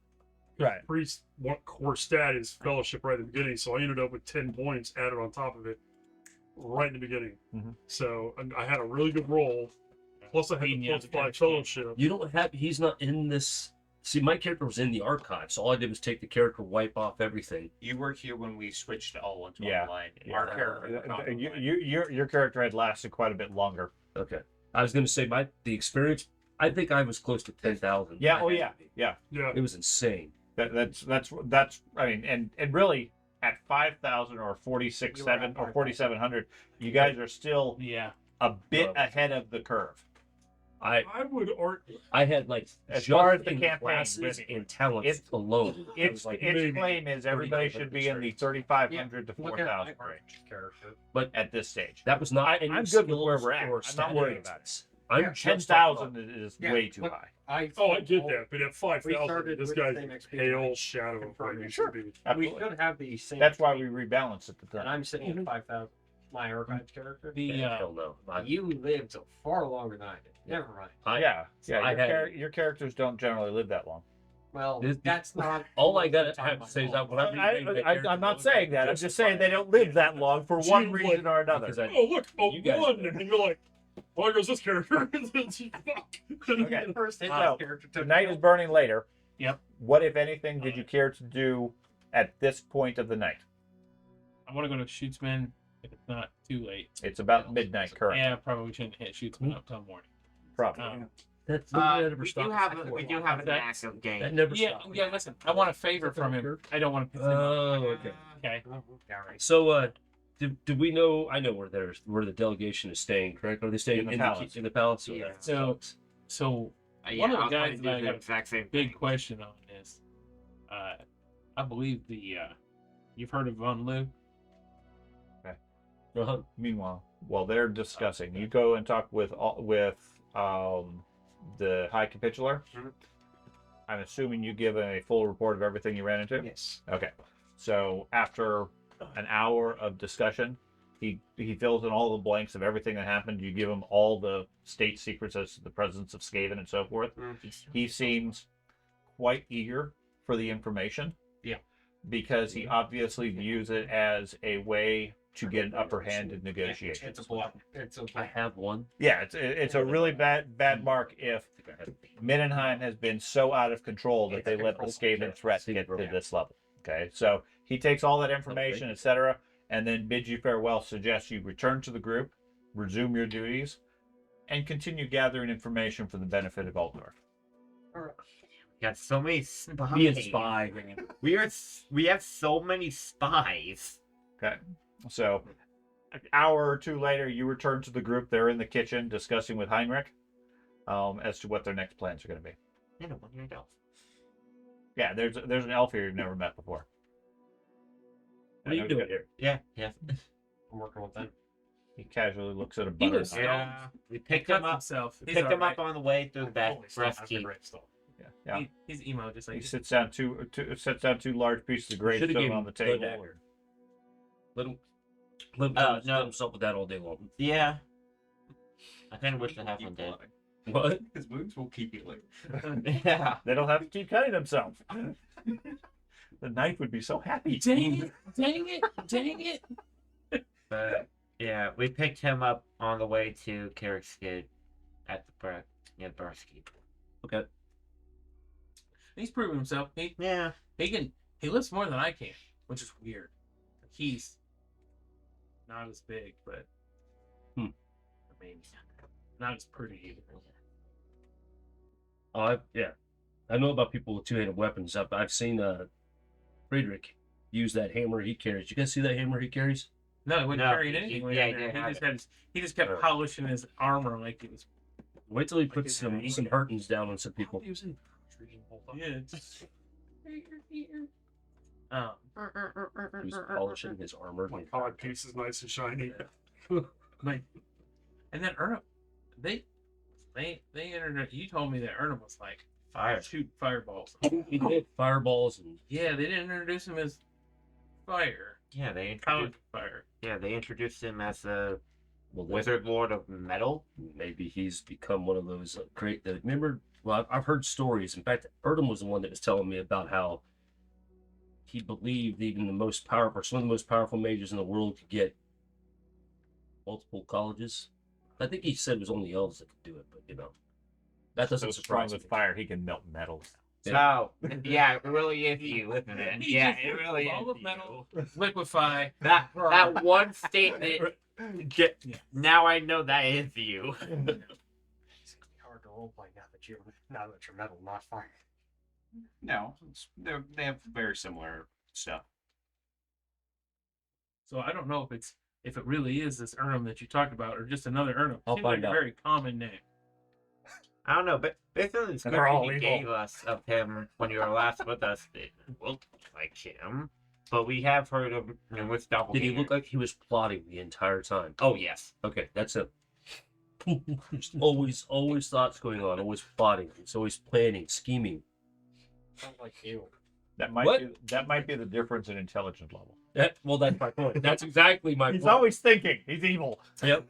Right. Priest, what core stat is fellowship right at the beginning, so I ended up with 10 points added on top of it right in the beginning. Mhm. So I had a really good roll. Plus, I had Being the the plus 5 underdog. fellowship. You don't have. He's not in this. See, my character was in the archive, so all I did was take the character, wipe off everything. You were here when we switched to all into Yeah. online. Yeah. Our character. was not online. Your character had lasted quite a bit longer. Okay. I was going to say the experience. I think I was close to 10,000. Yeah. Oh yeah. Yeah. Yeah. It was insane. That's. I mean, and really at 5,000 or 46,700 or 4,700, you guys are still Yeah. a bit ahead of the curve. I would argue. I had like As just far as the in campaign, classes but and talents it's- alone. I Its was like, its maybe claim is everybody 3,500 should be in the experience. 3,500 to Look at 4,000 my range character. at this stage. that was not. any I'm good with where skills we're at. or I'm not worried about stats. I'm Yeah, just 10,000 is Yeah, way too look, high. I get that, but at 5,000, started this with the guy's same XP pale range. shadow of Confirmed. what he Sure. should be. We Absolutely. should have the same. That's why XP, we rebalanced at the And time. I'm sitting at 5,000. My archive character. The hell no. You lived far longer than I did. Never mind. Yeah. I had- Your characters don't generally live that long. Well, This- that's not. All I got most to of the have time to say is I that when I'm reading that character, I'm not saying that. I'm just saying they don't live that long for She one was reason or another. because I- Oh, look, You guys one. do. And you're like, well, there goes this character. Fuck. Okay. The first hit So, character The took night is burning later. Yep. What, if anything, did you care to do at this point of the night? I want to go to Shootsman if it's not too late. It's about midnight currently. Yeah, probably shouldn't hit Shootsman up till morning. Probably. that never We stopped. do have an That's- active That game. never Yeah, stopped. yeah. Listen, I want a favor from him. I don't want to piss him off. Oh, okay. Okay. So, do we know? I know where the delegation is staying. Correct? Are they staying In the palace. In the palace. Yeah. So Yeah, one of the I was guys gonna that I do got the exact same big thing. question on is, I believe you've heard of Von Lou. Uh-huh. Meanwhile, while they're discussing, you go and talk with the High Capitular. Mhm. I'm assuming you give a full report of everything you ran into. Yes. Okay. So after an hour of discussion, he fills in all the blanks of everything that happened. You give him all the state secrets as to the presence of Skaven and so forth. He seems quite eager for the information. Yeah. Because he obviously views it as a way to get an upper hand in negotiations. It's a block. It's a I block. have one. Yeah, it's a really bad mark if Mindenheim has been so out of control that they let the Skaven threat get to this level. Okay, so he takes all that information, etc., and then bids you farewell, suggests you return to the group, resume your duties, and continue gathering information for the benefit of Altdorf. We got so many spies. Be a spy. We have so many spies. Okay, so an hour or two later, you return to the group. They're in the kitchen discussing with Heinrich as to what their next plans are going to be. I know, one-eared elf. Yeah, there's an elf here you've never met before. What are you doing here? Yeah. I'm working with them. He casually looks at a He butter was knife. Yeah. We picked Pick him up. himself. We picked him up on the way through the back breast keep. Yeah. He's emo, just like He sits down sets down two large pieces of Should've gravestone given on him the the table. dagger. Let him No. kill himself with that all day long. Yeah. I kind of wish to have one dead. What? His wounds will keep healing. Yeah. They don't have to keep cutting themselves. The knife would be so happy. Dang it! Dang it! Dang it! But yeah, we picked him up on the way to Carrick's Skid at the Yeah, Barsky. Okay. He's proven himself. Yeah. He lifts more than I can, which is weird. He's not as big, but I mean, not as pretty either. Oh, I know about people with two-handed weapons. I've seen Friedrich use that hammer he carries. You guys see that hammer he carries? No, he wasn't No, carrying anything. he- with yeah, him he there. didn't have He just kept Oh. polishing his armor like it was. Wait till he Like puts his some hand. hurtons down on some people. Using Yeah. It's just... He was polishing his armor. My cod piece is nice and shiny. Like, and then Erna, they entered. You told me that Erna was like Fire. shoot fireballs. He did fireballs and Yeah, they didn't introduce him as fire, Yeah, they powered introduced. fire. Yeah, they introduced him as a well, Wizard Lord of Metal. maybe he's become one of those great. Remember, well, I've heard stories. In fact, Erdem was the one that was telling me about how he believed even the most powerful, some of the most powerful mages in the world could get multiple colleges. I think he said it was only elves that could do it, but that doesn't So strong surprise me. with fire, he can melt metal. So, yeah, it really is you, isn't it? He Yeah, just it really ball is of you. metal, liquefy. That one statement. Yeah. Now I know that is you. It's gonna be hard to roleplay now that you're metal, not fire. No, they have very similar stuff. So I don't know if it really is this Ernum that you talked about or just another Ernum. I'll Seems like find a out. very common name. I don't know, but based on the They're all description you evil. gave us of him when you were last with us, it looked like him. But we have heard of him with Did Doppelganger. he look like he was plotting the entire time? Oh, yes. Okay, that's him. always thoughts going on, always plotting. He's always planning, scheming. Sounds like you. That might What? be the difference in intelligence level. That's my point. That's exactly my He's point. always thinking. He's evil. Yep.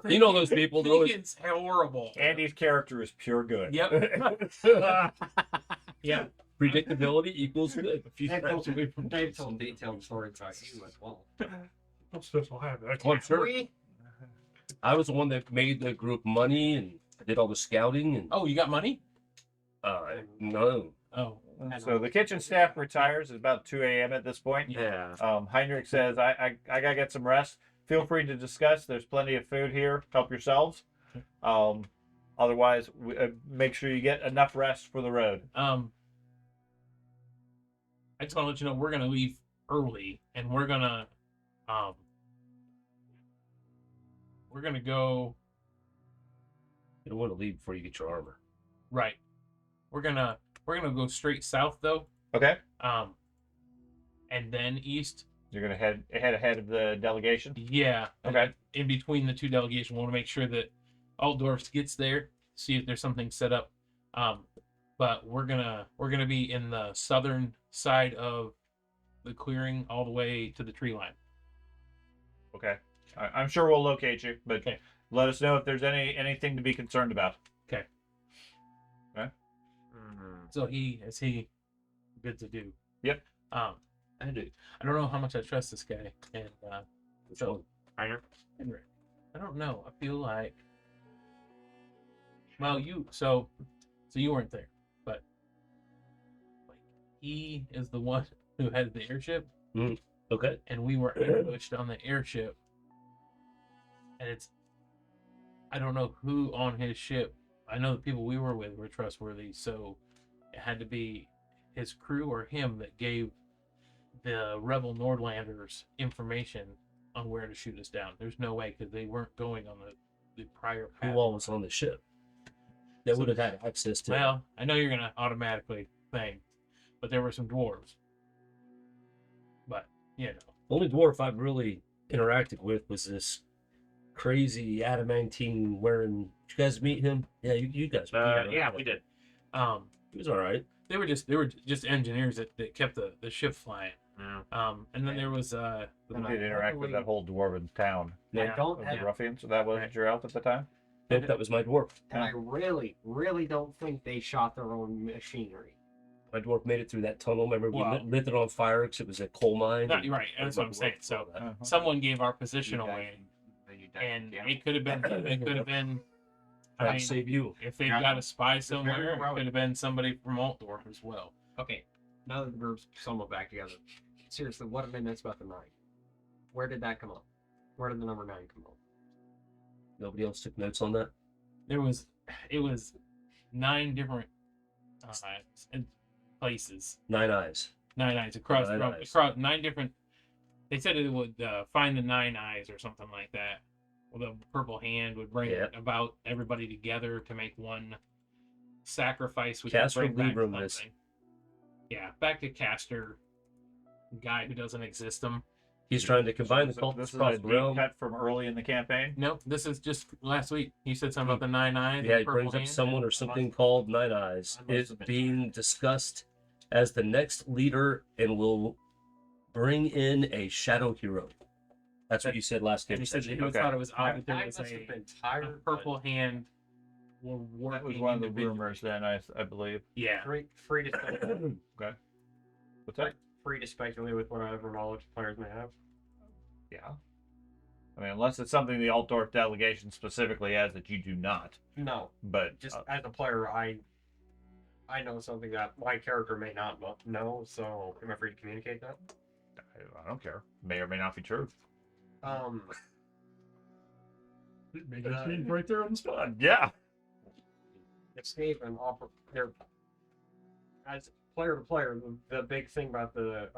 You know those people. They're always It's horrible. Andy's character is pure good. Yep. Yeah. predictability equals good. Dave told detailed stories about you as well. I'm supposed to have that. Oh, I'm sure. We, I was the one that made the group money and did all the scouting and Oh, you got money? no. Oh. So the kitchen staff retires at about 2 a.m. at this point. yeah. Heinrich says, I gotta get some rest. Feel free to discuss. There's plenty of food here. Help yourselves. Otherwise, make sure you get enough rest for the road. I just want to let you know we're gonna leave early, and we're gonna go You don't want to leave before you get your armor. right. We're gonna go straight south though, Okay. and then east. You're gonna head ahead of the delegation. Yeah. Okay. In between the two delegations, we want to make sure that Altdorf gets there. See if there's something set up. But we're gonna be in the southern side of the clearing, all the way to the tree line. Okay. I'm sure we'll locate you, but Okay. let us know if there's anything to be concerned about. Okay. Mhm. So is he good to do? Yep. I don't know how much I trust this guy, and so Reiner? Henry, I don't know. I feel like, well, so you weren't there, but like he is the one who had the airship, Okay. and we were ambushed on the airship, and I don't know who on his ship. I know the people we were with were trustworthy, so it had to be his crew or him that gave the rebel Nordlanders information on where to shoot us down. There's no way, because they weren't going on the prior Who path. all was on the ship? That would have had access to. Well, I know you're gonna automatically think, but there were some dwarves. But The only dwarf I've really interacted with was this crazy adamantine wearing. Did you guys meet him? Yeah, you guys. Yeah, we did. He was all right. they were just engineers that kept the ship flying. Yeah. And then there was You did interact with that whole dwarven town I don't of have, the ruffians. So that wasn't your elf at the time? Nope, that was my dwarf. and I really, really don't think they shot their own machinery. My dwarf made it through that tunnel. Remember, we Wow. lit it on fire because it was a coal mine. Not, and- right. That's what I'm saying. So Uh-huh. someone gave our position You died away, in- you died in and camp. it could have been Trying mean, to save you. If they've Yeah. got a spy somewhere, very it well. could have been somebody from Altdorf as well. Okay, now that the group's somewhat back together, seriously, what did they miss about the 9? Where did that come up? Where did the number 9 come up? Nobody else took notes on that. It was 9 different places. 9 eyes. 9 eyes across, Nine from, eyes. across 9 different. They said it would find the 9 eyes or something like that. Well, the purple hand would bring Yeah. about everybody together to make one sacrifice, which Caster would bring back Librum is- something. Yeah, back to Caster, guy who doesn't exist him. He's trying to combine the So cult this is across a the deep realm. cut from early in the campaign. Nope, this is just last week. You said something about the 9 eyes. Yeah, and he purple brings up hand. someone or something called 9 Eyes. I must It's have been being discussed as the next leader and will bring in a shadow hero. That's what you said last And game. he said session. he Okay. thought it was I odd that there must was have a been tired. purple hand. Were working That was one of the individually. rumors then, I believe. Yeah. Free to speculate, What's that? free to speculate with whatever knowledge players may have. Yeah. I mean, unless it's something the Altdorf delegation specifically has that you do not. No, But just as a player, I know something that my character may not know, so am I free to communicate that? I don't care. May or may not be true. Make it change right there on the spot. Yeah. Escape and offer their as player to player. The big thing about the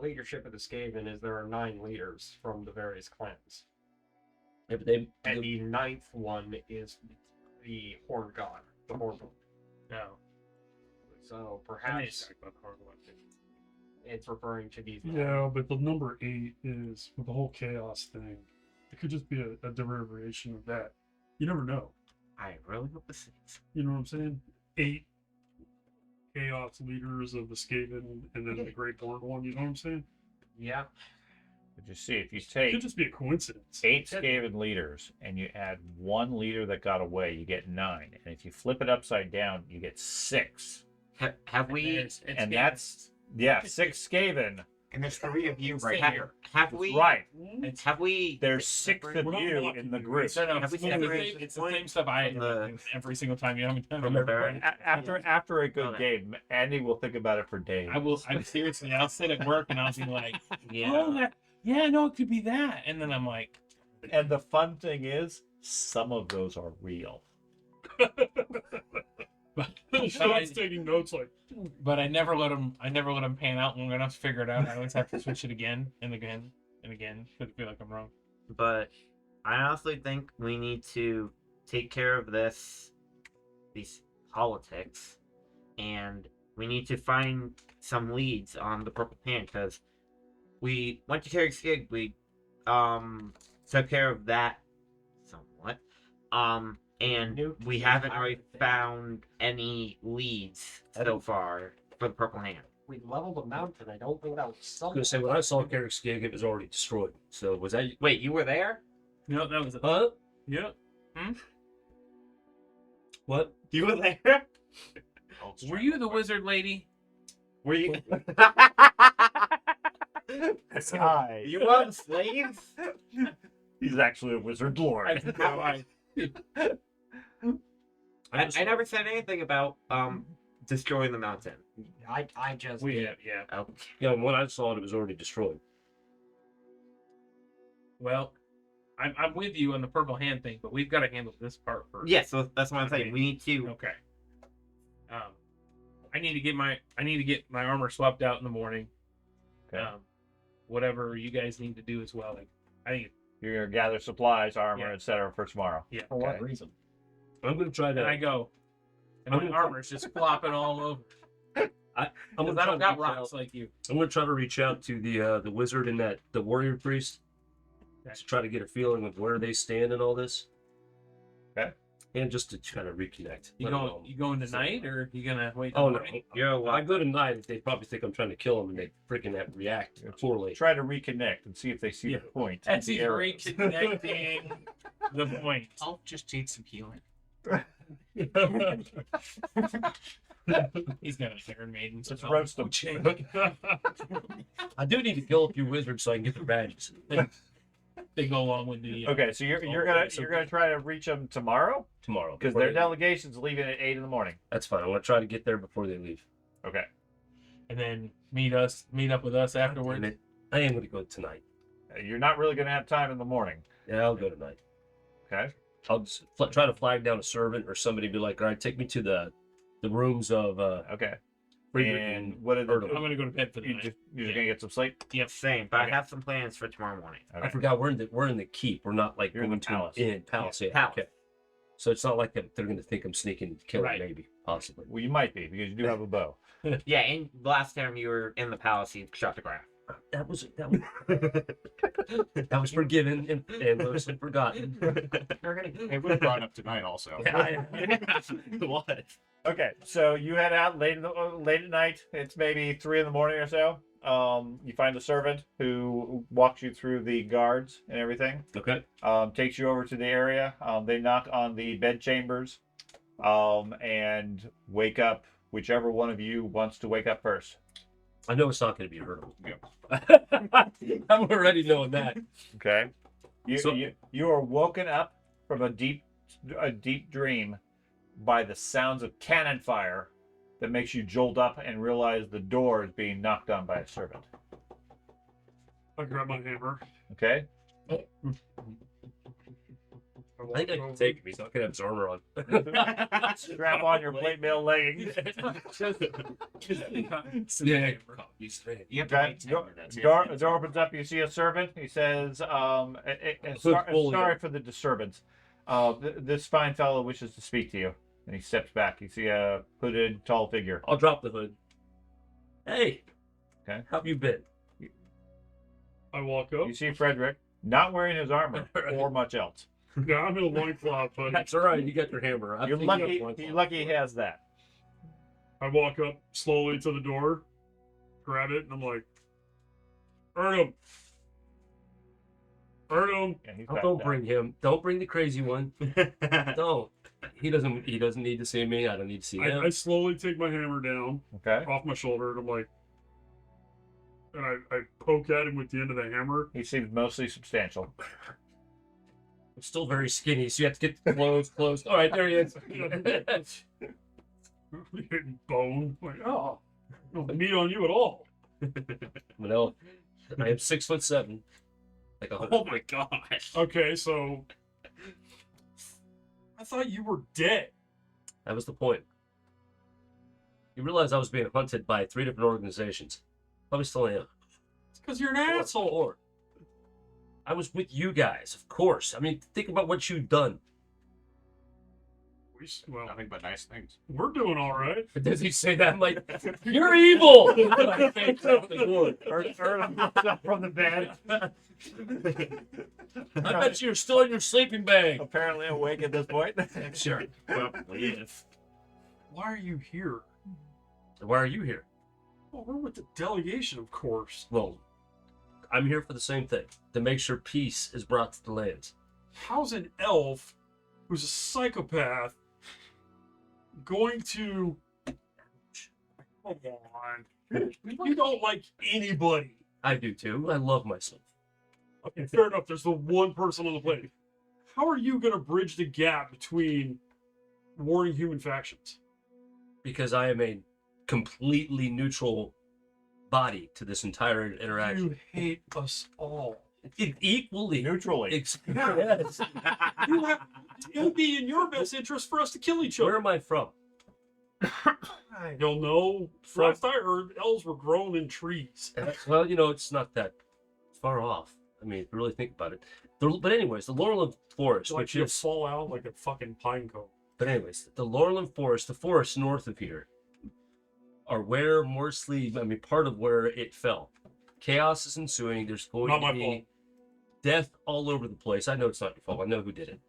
leadership of the Skaven is there are 9 leaders from the various clans, Yeah, but they, and the 9th one is the Horn God, the Horn. No. So I need to perhaps talk about the hard one, too. it's referring to these. Yeah, but the number 8 is with the whole chaos thing. It could just be a derivation of that. You never know. I really hope this is. You know what I'm saying? 8 chaos leaders of the Skaven and then the Great Horn one. You know what I'm saying? Yeah, But you see, if you It take could just be a coincidence. 8 Skaven leaders and you add 1 leader that got away, you get 9. And if you flip it upside down, you get 6. Have we? It's And good. that's, yeah, 6 Skaven. And there's 3 of you right Stay here. Have we? Right. Have we? There's 6 of We're not you blocking in the you. group. No, Have we it's the separated same- the it's the same point stuff I from the- do every single time you haven't done from it. everybody? After a good Okay. game, Andy will think about it for days. I will. I'm seriously. I'll sit at work and I'll be like, Yeah. "Oh, yeah, no, it could be that," and then I'm like, And the fun thing is, some of those are real. Sean's taking notes like, but I never let them. I never let them pan out long enough to figure it out. I always have to switch it again and again and again because I feel like I'm wrong. But I honestly think we need to take care of these politics, and we need to find some leads on the Purple Hand because we went to Carrick Skig. We took care of that somewhat. And we haven't really found any leads so far for the Purple Hand. we leveled a mountain. I don't think that was I was something. gonna say when I saw Carrick's gig, it was already destroyed. So was that? Wait, you were there? No, that was it. Huh? Yeah. What? You were there? Were you the wizard lady? Were you? This guy. You were the slaves? He's actually a wizard lord. I never said anything about destroying the mountain. I just We did. have, yeah. Oh. Yeah, when I saw it, it was already destroyed. Well, I'm with you on the purple hand thing, but we've got to handle this part first. Yeah, so that's what I'm saying. We need to. Okay. I need to get my armor swapped out in the morning. Okay. Whatever you guys need to do as well. Like, I think. You're gonna gather supplies, armor, Yeah. etc. for tomorrow. Yeah. For what Okay. reason? I'm gonna try to. And I go, and I'm my gonna- armor's just flopping all over. I'm Because gonna I try don't to got reach rocks out. like you. I'm gonna try to reach out to the wizard and the warrior priest to try to get a feeling of where they stand in all this. Okay. And just to kind of reconnect. You Let them know. going tonight, or you gonna wait? Oh till no! morning? You're If I what? go tonight, they probably think I'm trying to kill them, and they freaking react poorly. Try to reconnect and see if they see Yeah. the point. That's the he's arrows. reconnecting the point. I'll just need some healing. He's got a Iron Maiden. Just roast them. I do need to kill a few wizards so I can get their badges. they go along with the. Okay, so you're gonna try to reach them tomorrow Tomorrow. because before their they leave. delegation's leaving at 8 in the morning. That's fine. I'm gonna try to get there before they leave. Okay. And then meet up with us afterwards. Damn it. I am gonna go tonight. You're not really gonna have time in the morning. Yeah, I'll go tonight. Okay. I'll just try to flag down a servant or somebody. Be like, all right, take me to the rooms of Okay. Friedrich And what is I'm gonna go to bed for the you night. just gonna get some sleep? Same, but Okay. I have some plans for tomorrow morning. Okay. I forgot we're in the keep. We're not like You're in going the to palace. palace. Yeah. Palace. Okay. So it's not like they're going to think I'm sneaking and killing, Right. maybe, possibly. Well, you might be because you do have a bow. Yeah, and last time you were in the palace, you shot the graph. That was that was forgiven and mostly forgotten. It was brought up tonight also. What? Okay, so you head out late at night. It's maybe 3 in the morning or so. You find a servant who walks you through the guards and everything. Okay. Takes you over to the area. They knock on the bed chambers, and wake up whichever one of you wants to wake up first. I know it's not going to be Hurdle. I'm already knowing that. Okay. So- You are woken up from a deep dream by the sounds of cannon fire that makes you jolt up and realize the door is being knocked on by a servant. I grab my hammer. Okay. I think I can take me, so I can have his armor on. Strap on your plate mail leggings. Yeah. You have to Okay. wait 10 minutes. Door opens up. You see a servant. He says, "Sorry for the disturbance. This fine fellow wishes to speak to you." And he steps back. You see a hooded, tall figure. I'll drop the hood. Hey. Okay. How have you been? I walk up. You see Frederick, not wearing his armor or much else. Yeah, I'm in a loincloth, buddy. That's all right. You got your hammer. I You're think you lucky. have one. You're lucky he has that. I walk up slowly to the door, grab it, and I'm like, Ernum. Ernum. Yeah, he's Oh, back don't now. bring him. Don't bring the crazy one. Don't. He doesn't need to see me. I don't need to see him. I slowly take my hammer down Okay. off my shoulder, and I'm like, and I poke at him with the end of the hammer. He seems mostly substantial. I'm still very skinny, so you have to get the clothes closed. All right, there he is. Hitting bone. Like, oh, no meat on you at all. No, I am 6'7". Like a Oh my gosh. Okay, so I thought you were dead. That was the point. You realize I was being hunted by 3 different organizations. Probably still am. It's because you're an asshole. Or I was with you guys, of course. I mean, think about what you've done. Well, Nothing but nice things. we're doing all right. But does he say that? I'm like, you're evil! Ernum looks up from the bed. I bet you're still in your sleeping bag. Apparently awake at this point. Sure. Why are you here? Why are you here? Well, we're with the delegation, of course. Well, I'm here for the same thing. To make sure peace is brought to the lands. How's an elf who's a psychopath going to... Come on. You don't like anybody. I do too. I love myself. Okay, fair enough. There's the one person on the planet. How are you going to bridge the gap between warring human factions? Because I am a completely neutral body to this entire interaction. You hate us all. Equally. Neutrally. Yes. It would be in your best interest for us to kill each Where other. am I from? I don't know. Last I heard, elves were grown in trees. Well, it's not that far off. I mean, if you really think about it. But anyways, the Laurelland Forest, Like which you is... fall out like a fucking pine cone. But anyways, the Laurelland Forest, the forest north of here, are where part of where it fell. Chaos is ensuing. There's going Not to my be fault. death all over the place. I know it's not your fault. I know who did it.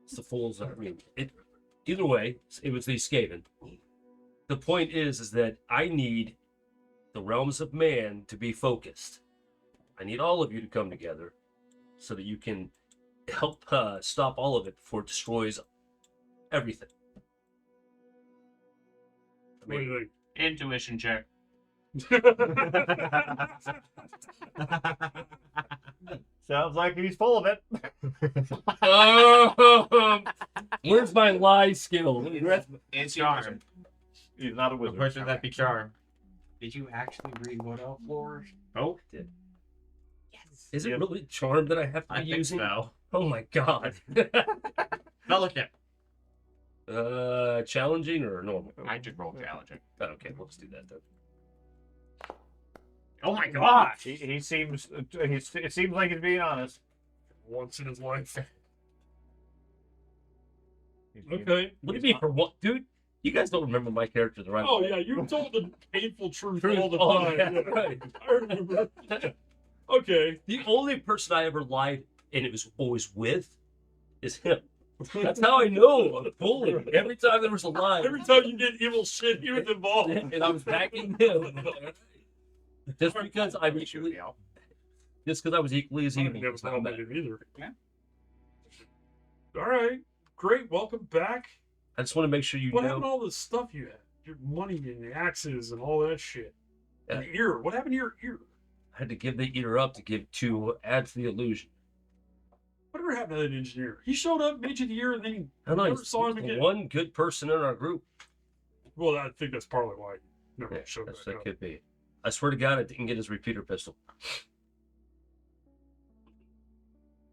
It's the fools. Either way, it was the Skaven. The point is that I need the realms of man to be focused. I need all of you to come together so that you can help stop all of it before it destroys everything. What do you Intuition check. think? Sounds like he's full of it. Where's my lie skill? It's charm. He's not a Of wizard. course, would that be charm? Did you actually read Wood Elf lore? Oh, Is it Yep. really charm that I have to be I think using? so. Oh my god. Fellowship. Challenging or normal? I just roll challenging. Okay, let's do that then. Oh my gosh. He seems. It seems like he's being honest. Once in his life. He's being- Okay. What do you mean for what, dude? You guys don't remember my character the right Oh way. yeah, you told the painful truth Truth all the all time. the- Yeah. right. I remember. Okay. The only person I ever lied, and it was always with, is him. That's how I know I'm bullying. Every time there was a lie, Every time you did evil shit, he was involved. and I was backing him. Just because I was Should equally, be out. just because I was equally as I evil. never was not found bad. it either. Yeah. All right. Great. Welcome back. I just want to make sure you What know. happened to all the stuff you had? Your money and the axes and all that shit. And the ear. What happened to your ear? I had to give the eater up to add to the illusion. Whatever happened to that engineer? He showed up, made you the ear, and then you I don't know. never He's saw him the again. one good person in our group. Well, I think that's partly why he never Yeah, showed that's, back that up. could be. I swear to God, I didn't get his repeater pistol.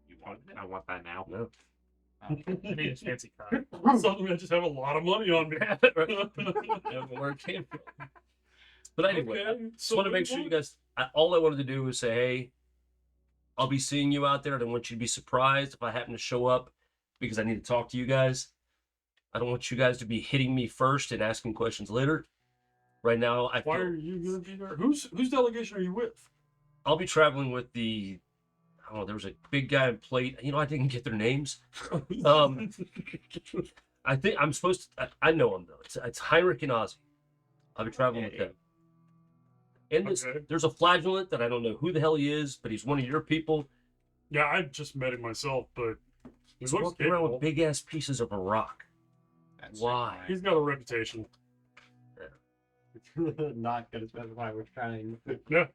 You want it? I want that now. No. I need a fancy car. Suddenly, I just have a lot of money on me. I don't know where it came from. But anyway, I Okay, just want to make sure you guys. All I wanted to do was say, hey, I'll be seeing you out there. I don't want you to be surprised if I happen to show up because I need to talk to you guys. I don't want you guys to be hitting me first and asking questions later. Right now, I Why feel are you going to be there? Whose delegation are you with? I'll be traveling with the. I don't know. There was a big guy in plate. You know, I didn't get their names. I think I'm supposed to. I know them though. It's Heinrich and Ozzy. I'll be traveling with them. And this, Okay. there's a flagellant that I don't know who the hell he is, but he's one of your people. Yeah, I just met him myself, but he He's looks walking around capable. with big ass pieces of a rock. That's Why? He's got a reputation. Not going to specify which kind. Yeah.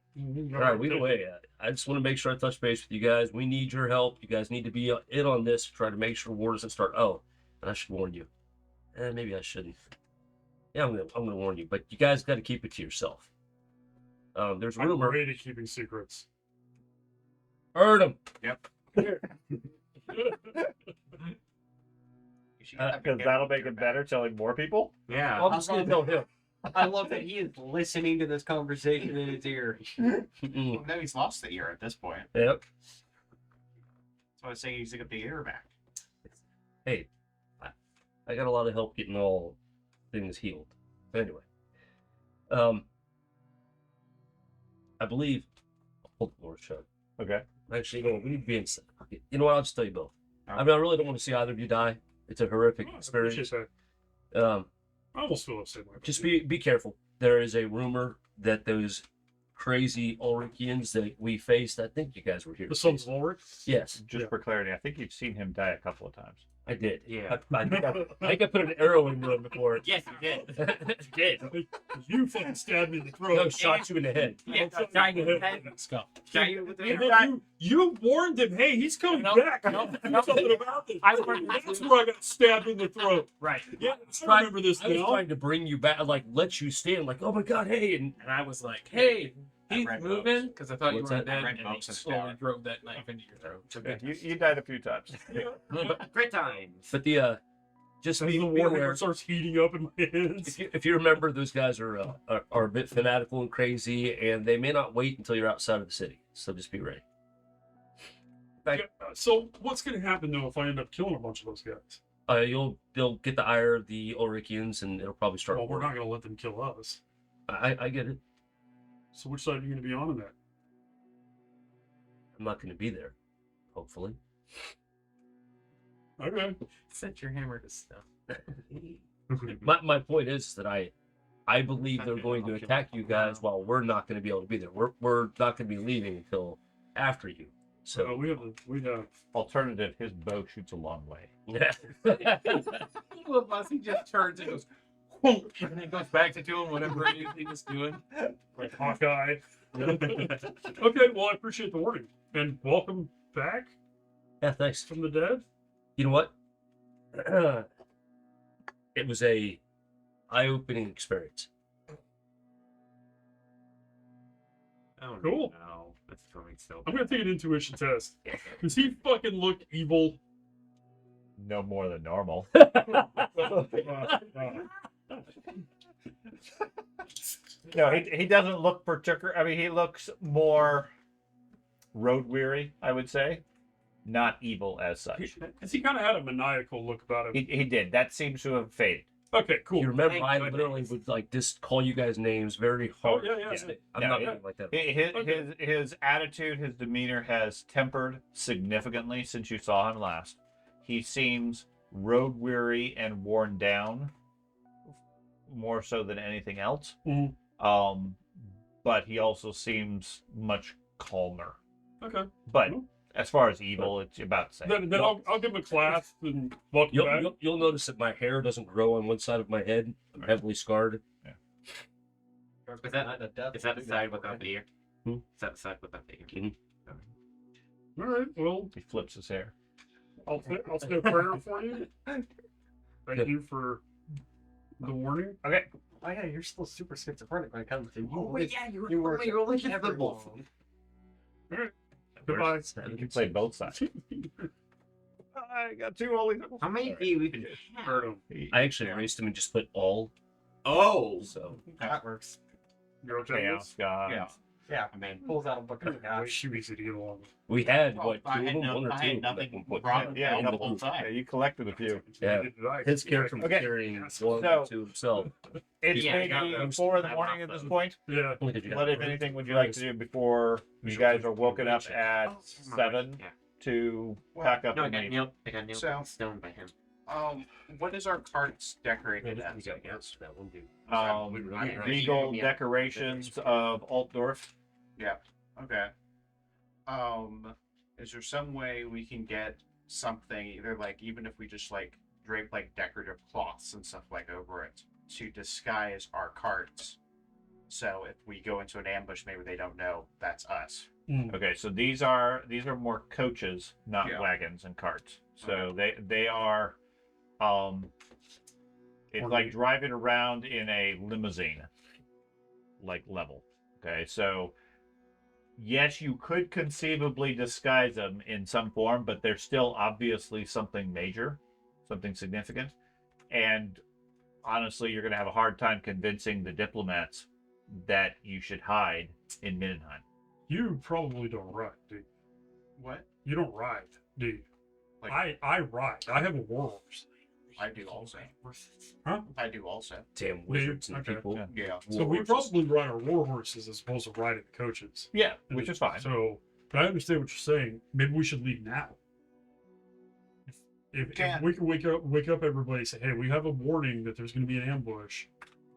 All right, either way, I just want to make sure I touch base with you guys. We need your help. You guys need to be in on this to try to make sure war doesn't start. Oh, and I should warn you. Maybe I shouldn't. Yeah, I'm gonna warn you, but you guys got to keep it to yourself. There's I'm rumor. great at keeping secrets. Heard him. Because that'll make it better telling more people. Yeah. I'm just gonna tell him. I love that he is listening to this conversation in his ear. Mm-mm. No, he's lost the ear at this point. Yep. So I say he's got the ear back. Hey, I got a lot of help getting all things healed. But anyway, I believe. Hold the door shut. Okay. Actually, no, we need to be inside. You know what? I'll just tell you both. I mean, I really don't want to see either of you die. It's a horrific Oh, I appreciate experience. that. I almost feel the same way. Just be careful. There is a rumor that those crazy Ulrichians that we faced. I think you guys were here. The Sons of Ulrich. Yes, Just Yeah. for clarity, I think you've seen him die a couple of times. I did. Yeah. I think I put an arrow in him before. Yes, you did. Did. You fucking stabbed me in the throat. No, shot you in the head. Yeah, Shot shot you you in in the the head. head. Scott. You with the And arrow. then you warned him, hey, he's coming back. no, Do no. something about this. I warned him That's too. where I got stabbed in the throat. Right. Yeah, I remember this I was now. trying to bring you back, like let you stand, like oh my god, hey, and And I was like, hey, he's read moving because I thought you What's were that? dead. Read And he books and slowly power. drove that knife into your throat. So Yeah, good. you died a few times. Great times. but the just And be the aware. warhammer starts heating up in my hands. If you remember, those guys are a bit fanatical and crazy, and they may not wait until you're outside of the city. So just be ready. Yeah, so what's going to happen though if I end up killing a bunch of those guys? They'll get the ire of the Ulrichians, and it'll probably start. Well, we're war. not going to let them kill us. I get it. So which side are you going to be on in that? I'm not going to be there. Hopefully. Okay. Set your hammer to stuff. My point is that I believe they're going to attack you guys while we're not going to be able to be there. We're not going to be leaving until after you. So So we have Alternative, his bow shoots a long way. yeah. Little bus, he just turns and goes, "Whoomp," and then goes back to doing whatever it is he was doing. like Hawkeye. Okay, well I appreciate the warning and welcome back Yeah, thanks. from the dead? You know what? It was a eye-opening experience. Oh, Cool. No, that's going so. I'm gonna take an intuition test. Does he fucking look evil? No more than normal. No, he doesn't look particular. I mean, he looks more road weary, I would say, not evil as such. Because he kind of had a maniacal look about him. He did. That seems to have faded. Okay, cool. You remember, Thank I goodness. literally would like just call you guys names very hard. yeah, yeah. I'm No, not yeah. anything like that. His attitude, his demeanor has tempered significantly since you saw him last. He seems road weary and worn down, more so than anything else. Mhm. But he also seems much calmer. Okay. But Cool. as far as evil, it's about the same. Then I'll give him a class and welcome back. You'll notice that my hair doesn't grow on one side of my head. I'm heavily scarred. Is that the side without the ear? Hmm? Is that the side without the ear? Mhm. All right. Well, He flips his hair. I'll say a prayer for you. Thank you for the warning. Okay. Oh yeah, you're still super schizophrenic when it comes to you. you were only everyone. Goodbye. You can play both sides. I got two holy. How many do you even Heard have? him. I actually erased them and just put all. Oh! So That works. You're okay with Chaos this? God. Yeah. Yeah, I mean, pulls out a book of Way gosh. too easy to get along with. we had well, what, two of them, one or I two had of them that nothing one put wrong with Yeah, that yeah, the whole Yeah, time. you collected a few. Yeah. His character was Okay. carrying one So- to himself. It's Yeah, I got maybe those. 4 in the I morning got at this those. point. Yeah. Look at you. What, if anything, would you like to do before you guys are woken up at Oh, 7 yeah. to pack up No, I and got leave? nailed. I got nailed So- stone by him. What is our carts decorated You as? got yes, that one dude. Legal decorations of Altdorf. Okay. Is there some way we can get something, either like, even if we just like drape like decorative cloths and stuff like over it, to disguise our carts? So if we go into an ambush, maybe they don't know that's us. Okay, so these are more coaches, not Yeah. wagons and carts. So they are it's like Ornate. driving around in a limousine like level. Okay, so yes, you could conceivably disguise them in some form, but they're still obviously something major, something significant. And honestly, you're going to have a hard time convincing the diplomats that you should hide in Mindenheim. You probably don't ride, do you? What? You don't ride, do you? Like- I ride. I have a war horse. I do also. Huh? I do also. Damn wizards and Okay. people. Yeah. Yeah. So we probably ride our war horses as opposed to riding the coaches. Yeah, which is fine. So, but I understand what you're saying. Maybe we should leave now. If we can wake up everybody and say, hey, we have a warning that there's going to be an ambush.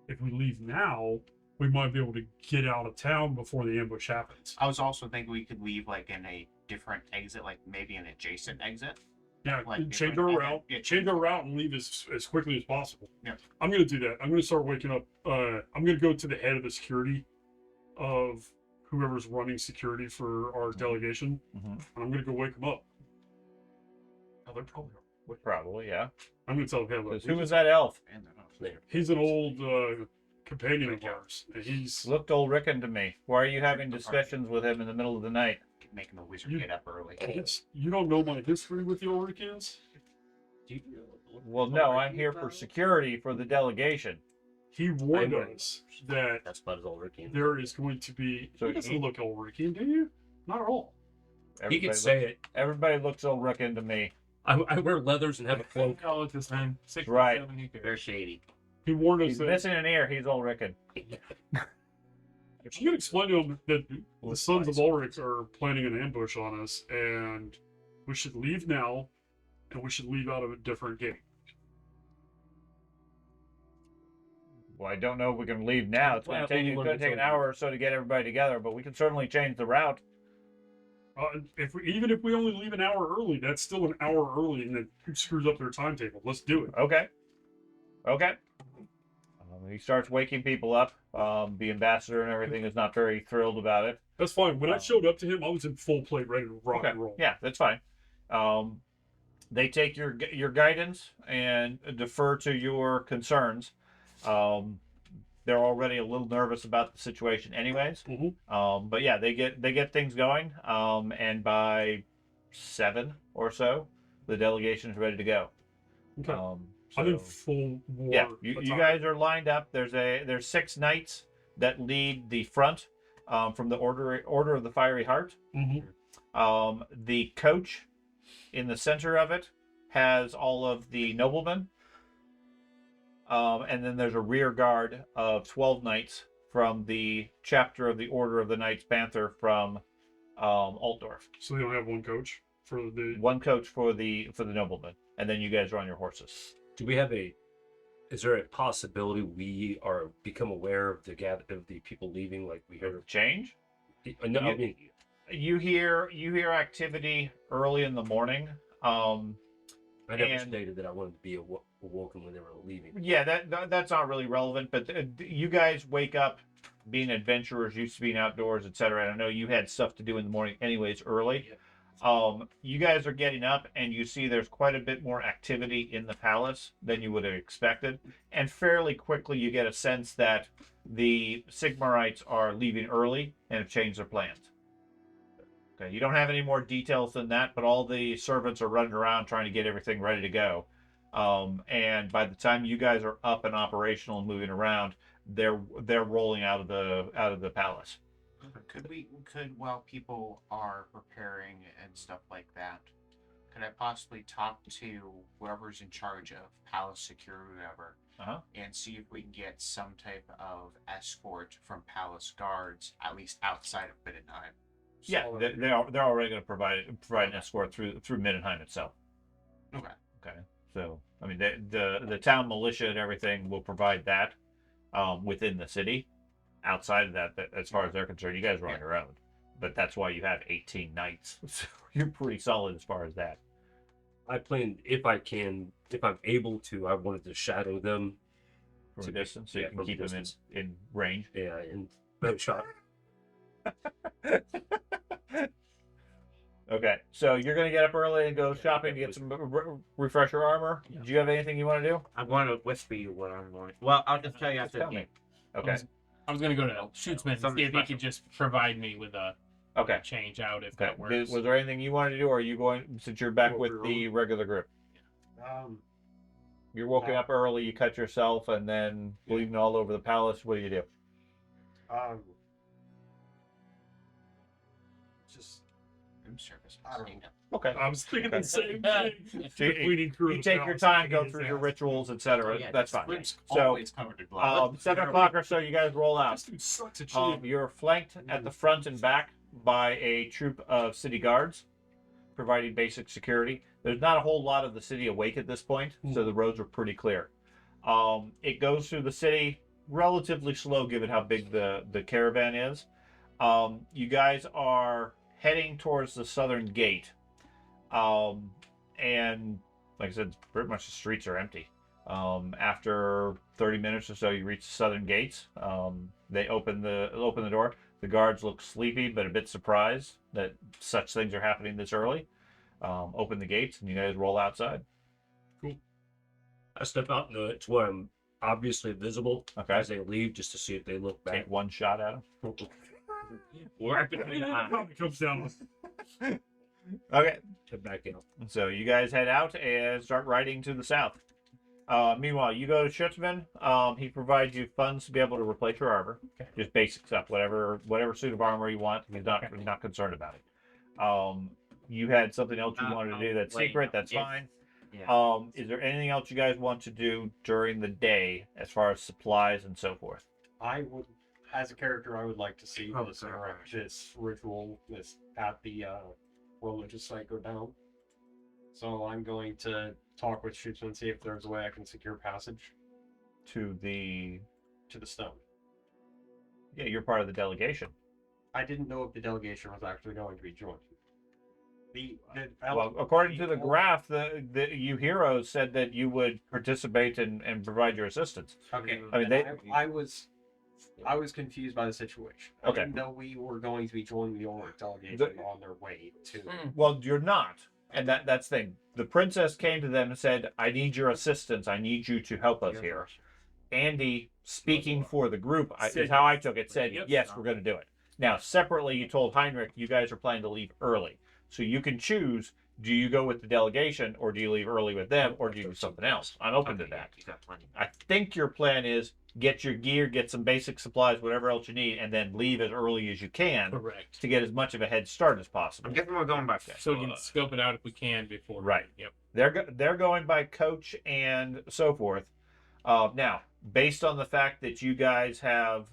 If we leave now, we might be able to get out of town before the ambush happens. I was also thinking we could leave like in a different exit, like maybe an adjacent exit. Yeah, Like change different- our route. yeah, Change our route and leave as quickly as possible. Yeah. I'm gonna do that. I'm gonna start waking up. I'm gonna go to the head of the security of whoever's running security for our delegation, Mhm. and I'm gonna go wake them up. Oh, they're probably. Probably, yeah. I'm gonna tell him. Because who was that elf? And then He's an old companion of ours. And he's Looked old Rickon to me. Why are you having discussions with him in the middle of the night? making the wizard You- get up early. you don't know my history with the Ulrichans. Well, no, I'm here for security for the delegation. He warned I'm- us that That's about as all Ricky. there is going to be. So He doesn't he- look Ulrichian, do you? Not at all. He can say it. Everybody looks old Rickon to me. I wear leathers and have a cloak. Call it this time. 6 Right. 7 acres. Very shady. He warned us He's that. missing an ear. He's old Rickon. You can explain to him that the sons of Ulrich are planning an ambush on us, and we should leave now, and we should leave out of a different gate. Well, I don't know if we can leave now. It's going Well, to take, we'll it's learn going to take an something. hour or so to get everybody together, but we can certainly change the route. Even if we only leave an hour early, that's still an hour early, and it screws up their timetable. Let's do it. Okay. Okay. He starts waking people up. The ambassador and everything is not very thrilled about it. That's fine. When I showed up to him, I was in full plate, ready to rock Okay. and roll. Yeah, that's fine. They take your guidance and defer to your concerns. They're already a little nervous about the situation, anyways. But yeah, they get things going. And by 7 or so, the delegation is ready to go. Okay. So, I'm in full war. yeah, you guys are lined up. There's 6 knights that lead the front from the order of the Fiery Heart. The coach in the center of it has all of the noblemen. And then there's a rear guard of 12 knights from the chapter of the Order of the Knights Panther from Altdorf. So they don't have one coach for the. One coach for the noblemen, and then you guys are on your horses. Do we have is there a possibility we become aware of the people leaving, like we heard? Change? No, I mean, You hear activity early in the morning. I never and- stated that I wanted to be awoken when they were leaving. Yeah, that's not really relevant. But you guys wake up being adventurers, used to being outdoors, etc. And I know you had stuff to do in the morning, anyways, early. You guys are getting up, and you see there's quite a bit more activity in the palace than you would have expected. And fairly quickly, you get a sense that the Sigmarites are leaving early and have changed their plans. Okay, you don't have any more details than that, but all the servants are running around trying to get everything ready to go. And by the time you guys are up and operational and moving around, they're rolling out of the palace. Could while people are preparing and stuff like that, could I possibly talk to whoever's in charge of palace security, whatever, and see if we can get some type of escort from palace guards, at least outside of Middenheim? Yeah, they're already going to provide an escort through Middenheim itself. Okay. So I mean, the town militia and everything will provide that within the city. Outside of that, as far as they're concerned, you guys are on your own. But that's why you have 18 knights. So you're pretty solid as far as that. I plan, if I'm able to, I wanted to shadow them From a distance, so you can from a keep them distance. in range. Yeah, and no shot. Okay, so you're going to get up early and go shopping to get some refresher armor. Yeah. Do you have anything you want to do? I'm going to whisper you what I'm going. Well, I'll just tell you after the Tell me. game. Okay. I was gonna go to Shootsman and see if he could just provide me with a Okay. change out if Okay. that works. Was there anything you wanted to do, or are you going, since you're back Go with for the your regular group? You're woken up early, you cut yourself, and then bleeding all over the palace. What do you do? Just Room service. I don't know. Okay. I was thinking Okay. the same thing. So you, The cleaning crew of you the take your palace time, kicking go his through your ass. rituals, etc. Oh, yeah, That's this fine. room's So, always covered in blood. 7 o'clock or so, you guys roll out. This dude sucks at shooting. You're flanked at the front and back by a troop of city guards, providing basic security. There's not a whole lot of the city awake at this point, so the roads are pretty clear. It goes through the city relatively slow, given how big the caravan is. You guys are heading towards the southern gate, and like I said, pretty much the streets are empty. After 30 minutes or so, you reach the southern gates. They open the door. The guards look sleepy, but a bit surprised that such things are happening this early. Open the gates, and you guys roll outside. I step out to where I'm obviously visible Okay. as they leave, just to see if they look back. Take one shot at them. Right between the eyes. It comes down. Okay. Head back out. So you guys head out and start riding to the south. Meanwhile, you go to Schutzman. He provides you funds to be able to replace your armor. Okay. Just basic stuff, whatever suit of armor you want. He's not concerned about it. You had something else you wanted to do that's Wait, secret. That's yeah. fine. Yeah. Is there anything else you guys want to do during the day as far as supplies and so forth? I would, as a character, I would like to see Oh, this, sorry. this ritual this at the religious site go down. So I'm going to talk with Shootsman and see if there's a way I can secure passage To the to the stone. you're part of the delegation. I didn't know if the delegation was actually going to be joined. Well, according to the graph, the you heroes said that you would participate and provide your assistance. Okay. I mean, then I was confused by the situation. I Okay. didn't know we were going to be joining the Ulrich delegation on their way to. Well, you're not, and that's the thing. The princess came to them and said, "I need your assistance. I need you to help us here." Andy, speaking for the group, is how I took it, said, "Yes, we're going to do it." Now, separately, you told Heinrich you guys are planning to leave early, so you can choose: do you go with the delegation, or do you leave early with them, or do you do something else? I'm open to that. You got plenty. I think your plan is get your gear, get some basic supplies, whatever else you need, and then leave as early as you can Correct. to get as much of a head start as possible. I'm guessing we're going by So we can scope it out if we can before. Right. Yep. They're going by coach and so forth. Now, based on the fact that you guys have,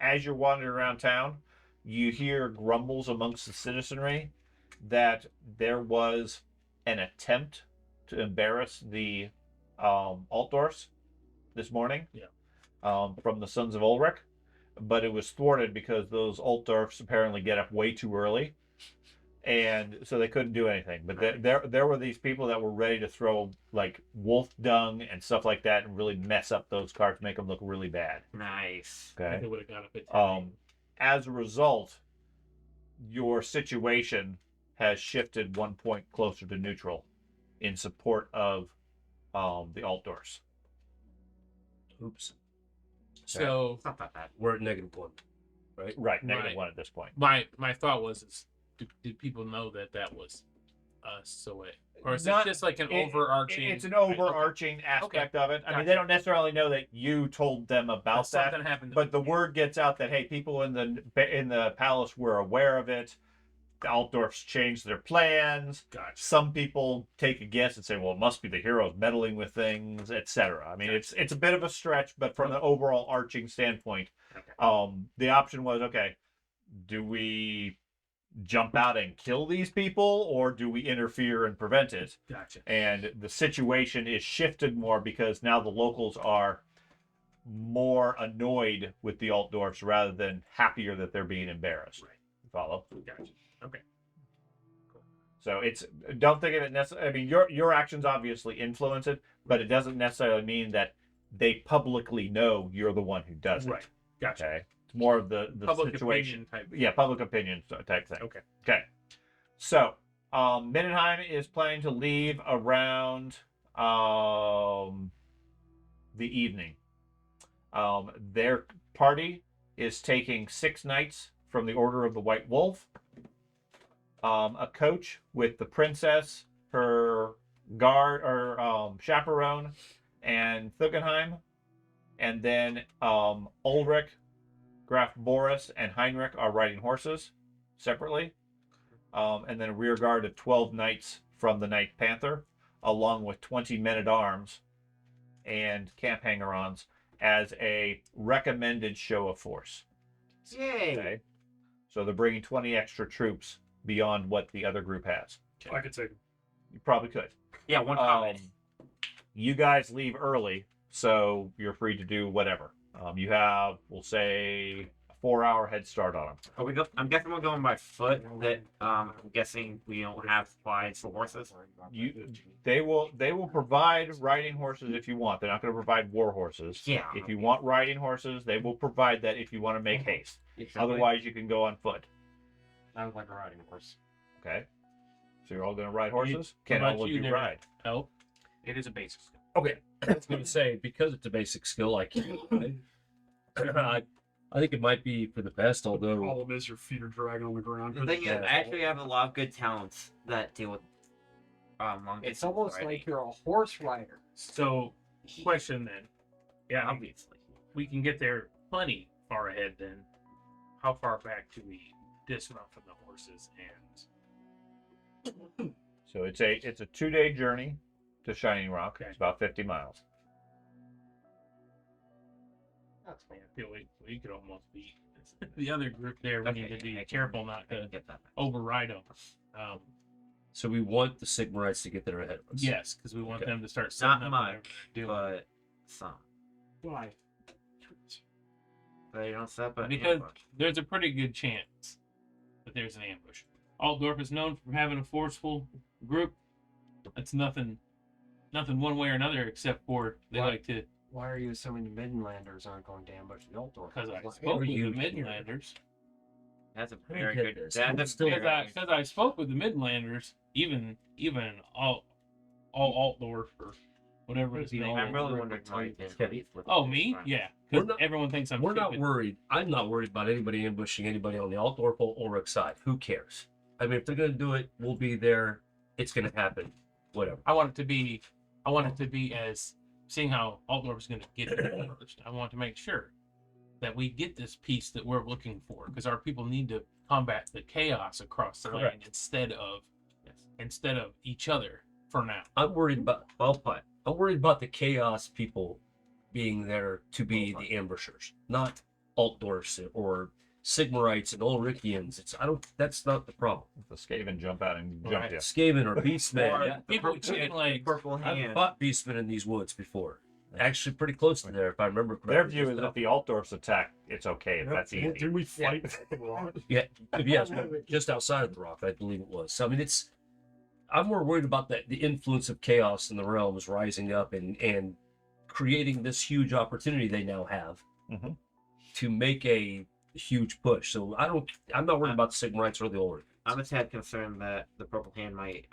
as you're wandering around town, you hear grumbles amongst the citizenry that there was an attempt to embarrass the Altdorfs this morning. Yeah. From the Sons of Ulrich, but it was thwarted because those Altdorfs apparently get up way too early, and so they couldn't do anything. But there were these people that were ready to throw like wolf dung and stuff like that and really mess up those carts, make them look really bad. Nice. Okay. They would have got up at 10. As a result, your situation has shifted 1 point closer to neutral in support of the Altdorfs. Oops. So It's not that bad. We're at -1, right? Right, Right. -1 at this point. my thought was, did people know that was us? So it, or is Not- it just like an it- overarching? It's an overarching aspect of it. I mean, they don't necessarily know that you told them about that, Something happened. but the word gets out that hey, people in the palace were aware of it. The Altdorfs changed their plans. Gotcha. Some people take a guess and say, well, it must be the heroes meddling with things, etc. I mean, it's a bit of a stretch, but from the overall arching standpoint, the option was, okay, do we jump out and kill these people, or do we interfere and prevent it? Gotcha. And the situation is shifted more because now the locals are more annoyed with the Altdorfs rather than happier that they're being embarrassed. Right. Follow? Gotcha. Okay. So don't think of it necessarily. I mean, your actions obviously influence it, but it doesn't necessarily mean that they publicly know you're the one who does it. Right. Gotcha. Okay. It's more of the Public situation. opinion type. Yeah, public opinion type thing. Okay. Okay. So, Mindenheim is planning to leave around the evening. Their party is taking 6 knights from the Order of the White Wolf, a coach with the princess, her guard or chaperone, and Thugenheim, and then Ulrich, Graf Boris, and Heinrich are riding horses separately, and then a rear guard of 12 knights from the Knight Panther, along with 20 men-at-arms and camp hanger-ons as a recommended show of force. Yay! Okay, so they're bringing 20 extra troops beyond what the other group has. I could take him. You probably could. Yeah, one comment. You guys leave early, so you're free to do whatever. You have, we'll say, a 4-hour head start on them. I'm guessing we're going by foot. That I'm guessing we don't have supplies for horses. They will provide riding horses if you want. They're not going to provide war horses. Yeah. If you want riding horses, they will provide that if you want to make haste. Exactly. Otherwise, you can go on foot. I would like a riding horse. Okay. So you're all going to ride horses? What Ken, about all of you, you Nick? ride? Help. It is a basic skill. Okay. I was going to say, because it's a basic skill, I can't. I think it might be for the best, although Problem is your feet are dragging on the ground. The thing is, I actually have a lot of good talents that deal with long It's distance almost riding, like you're a horse rider. So, question then. Yeah, obviously. we can get there plenty far ahead. Then, how far back do we dismount from the horses and? So it's a 2-day journey to Shining Rock. Okay. It's about 50 miles. That's I feel like we could almost be the other group there. We need to be I can- careful not I can to get that. override them. so we want the Sigmarites to get there ahead of us. Yes, because we want Okay. them to start setting Not up much, whatever they're doing. but some. Why? They don't set up an Because ambush. there's a pretty good chance that there's an ambush. Altdorf is known for having a forceful group. That's nothing one way or another, except for they What? like to. Why are you assuming the Midlanders aren't going to ambush the Altdorf? Because I Why spoke are with you the here? Midlanders. That's a don't very get good. this. That's What's a still- very Because I spoke with the Midlanders, even all Altdorf or whatever his name I'm is. really wondering why you didn't leave with Oh, it. me? Fine. Yeah. We're Because not- everyone thinks I'm We're not stupid. worried. I'm not worried about anybody ambushing anybody on the Altdorf or Ulrich side. Who cares? I mean, if they're gonna do it, we'll be there. It's gonna happen. Whatever. I want it to be as seeing how Altdorf is going to get it first. I want to make sure that we get this peace that we're looking for, because our people need to combat the chaos across the land instead of each other for now. I'm worried about I'm worried about the chaos people being there to be the ambushers, not Altdorfs or Sigmarites and Ulrichians. That's not the problem. The Skaven jump out and jump you. Skaven or Beastmen. Or Yeah. People with chicken legs. Purple I've hand. fought Beastmen in these woods before. Actually, pretty close to there, if I remember correctly. Their view is if the Altdorfs attack, it's okay. If that's easy. Didn't we fight the rock? Yeah, yes, just outside of the rock, I believe it was. So, I mean, I'm more worried about the influence of chaos in the realms rising up and creating this huge opportunity they now have Mhm. to make a huge push. So I'm not worried about the Sigmarites or the Ulrich. I'm a tad concerned that the Purple Hand might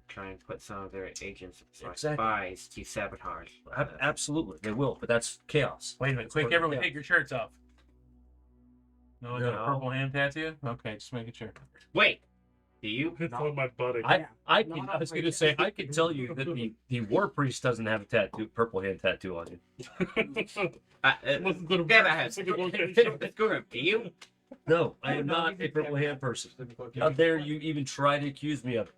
try and put some of their agents or Exactly. spies to sabotage. Absolutely, they will, but that's chaos. Wait a minute, That's quick, part of everyone chaos. take your shirts off. No one got a No. purple hand tattoo? Okay, just making sure. Wait, do you? It's on my butt I again. I was going to say I can tell you that the war priest doesn't have a purple hand tattoo on him. Wasn't gonna Yeah, work. that has. Let's go. Do you? No, I am not a purple hand person. How dare you even try to accuse me of it?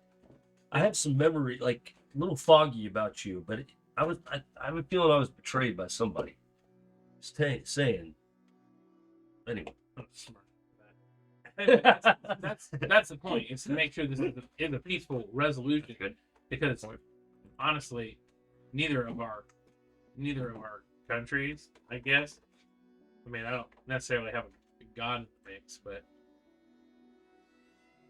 I have some memory, like a little foggy about you, but I have a feeling I was betrayed by somebody. Saying. Anyway. Anyway, that's the point. Is to make sure this is a peaceful resolution. Because honestly, neither of our countries, I guess. I mean, I don't necessarily have a god mix, but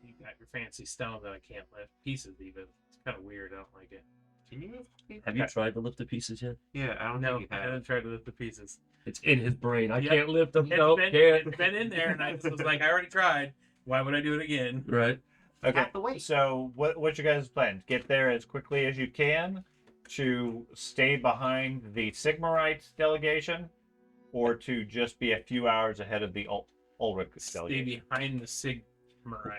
you got your fancy stone that I can't lift pieces even. It's kind of weird. I don't like it. Can you? Have you tried to lift the pieces yet? Yeah, I don't No, think you I have. haven't tried to lift the pieces. It's in his brain. I Yep. can't lift them. It's No, been, can't. it's been in there, and I just was like, I already tried. Why would I do it again? Right. Okay. Have to wait. So what's your guys' plan? Get there as quickly as you can to stay behind the Sigmarite delegation, or to just be a few hours ahead of the Ulrich Stay delegation, behind the Sigmarite.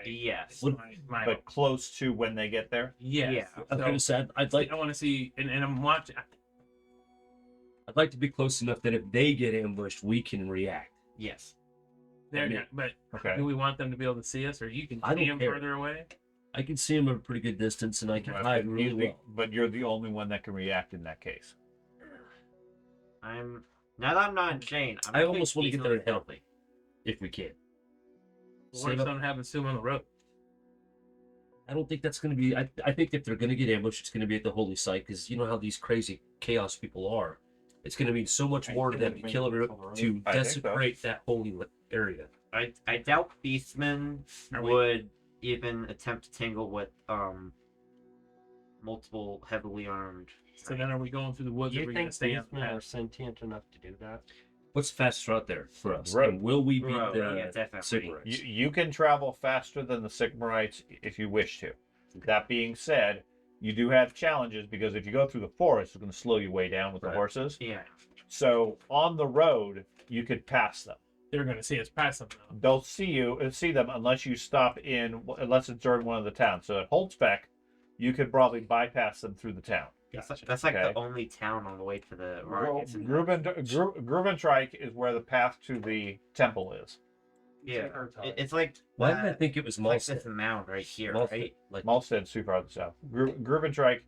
Yes. My but close to when they get there. yes. Yeah. I was gonna say I want to see, and I'm watching. I'd like to be close enough that if they get ambushed, we can react. Yes. They're mean- not, but Okay. do we want them to be able to see us, or you can I see don't them care. further away? I can see them at a pretty good distance, and I can Right, hide but really well. But you're the only one that can react in that case. Now that I'm not in chain, I'm I actually almost want to get there decently and help if we can. What Save if up- something happens to them on the road? I don't think that's going to be. I think if they're going to get ambushed, it's going to be at the holy site, because you know how these crazy chaos people are. It's going to mean so much more to them to kill everyone, to I think so. desecrate that holy area. I doubt Beastmen Are we- would even attempt to tangle with multiple heavily armed. So then, are we going through the woods? Do or are you we think gonna stay on the Beastmen are path? sentient enough to do that? What's the fastest route there for us? Road. And will we beat Road, the yeah, definitely. Sigmarites? You can travel faster than the Sigmarites if you wish to. That being said, you do have challenges, because if you go through the forest, it's going to slow you way down with Right. the horses. Yeah. So on the road, you could pass them. They're going to see us pass them though. They'll see them unless you stop unless it's during one of the towns. So at Holtzbeck, you could probably bypass them through the town. That's like Okay. the only town on the way to the markets. and- Grubentrike is where the path to the temple is. Yeah. It's like Why did I think it was it's like this Malstead? mound right here, Malstead, right? like Malstead's too far to the south. Grubentrike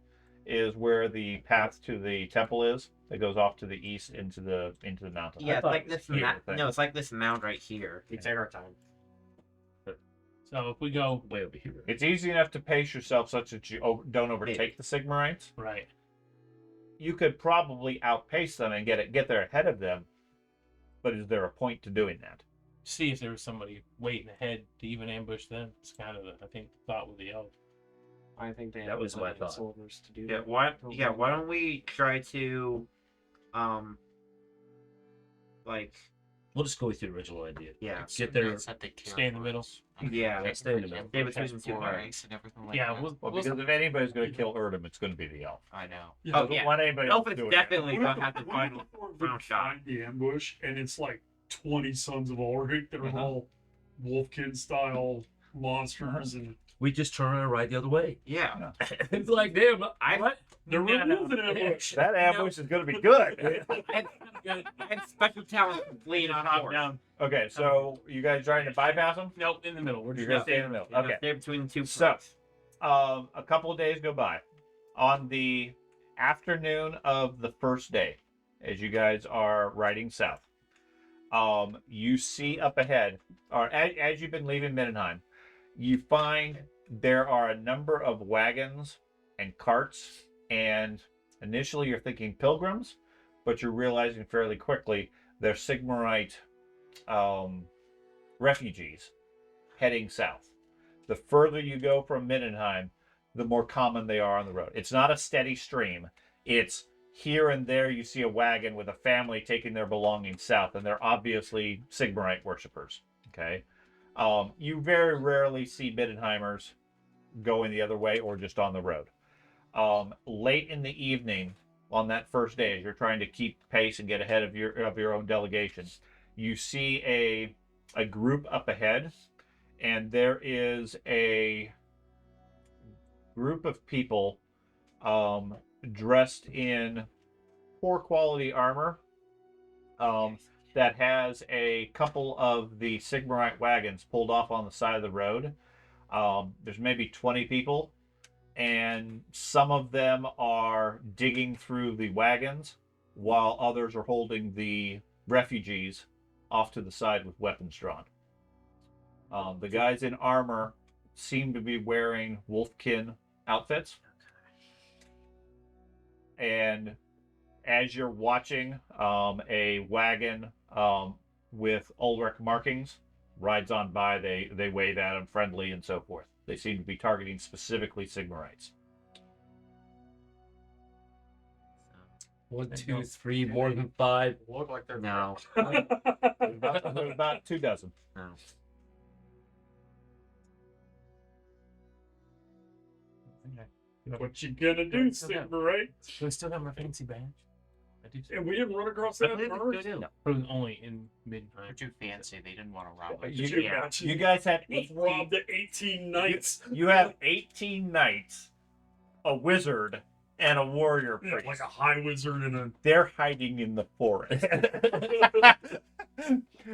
is where the path to the temple is. It goes off to the east into the mountain. Yeah, it's thought like it was this. here, I think. No, it's like this mound right here. We take our time. So if we go way over here. It's easy enough to pace yourself such that you don't overtake the Sigmarites. right, You could probably outpace them and get there ahead of them. But is there a point to doing that? see if there was somebody waiting ahead to even ambush them. It's kind of, I think, the thought with the elf. I think they That have was my plenty of thought. soldiers to do Yeah, that. why don't we try to like We'll just go with the original idea. yeah. Get there. Stay in the middle. Yeah, stay in the middle. stay between the two Four parties. ranks and everything like Yeah, that. we'll, Well, we'll because if anybody's going to kill Erdem, it's going to be the elf. I know. Yeah, Oh, Doesn't yeah. want anybody Elf else is doing definitely What gonna if- have the what if final we round shot. find the ambush and it's like 20 sons of Ulrich that are all Wolfkin style monsters and We just turn around and ride the other way. Yeah. It's like, damn, what? they're removing ambush. it. That ambush is going to be good. And special talent lean on top horse. down. Okay, so you guys trying to bypass them? Nope, in the middle. We're You're just gonna not stay in the middle. Yeah, Okay. stay between the two So, parties. a couple of days go by. On the afternoon of the first day, as you guys are riding south, you see up ahead, or as you've been leaving Mindenheim, you find there are a number of wagons and carts, and initially you're thinking pilgrims, but you're realizing fairly quickly they're Sigmarite refugees heading south. The further you go from Mindenheim, the more common they are on the road. It's not a steady stream. It's here and there you see a wagon with a family taking their belongings south, and they're obviously Sigmarite worshippers. Okay. You very rarely see Mindenheimers going the other way or just on the road. Late in the evening on that first day, as you're trying to keep pace and get ahead of your own delegation, you see a group up ahead, and there is a group of people dressed in poor quality armor that has a couple of the Sigmarite wagons pulled off on the side of the road. There's maybe 20 people, and some of them are digging through the wagons while others are holding the refugees off to the side with weapons drawn. The guys in armor seem to be wearing wolfkin outfits. And as you're watching, a wagon with Ulrich markings rides on by. They wave at them friendly and so forth. They seem to be targeting specifically Sigmarites. 1, 2, 3, more than 5. Look like they're No. There's about 2 dozen. No. What you gonna do, Sigma, right? Do I still have my fancy badge? I do. And we didn't run across I that believe first. it's good. But it was only in They're midnight. too fancy. They didn't want to rob us. Could you Yeah. imagine? You guys have Let's 18. rob the 18 knights. You have 18 knights, a wizard, and a warrior Yeah, priest. like a high wizard and a. They're hiding in the forest.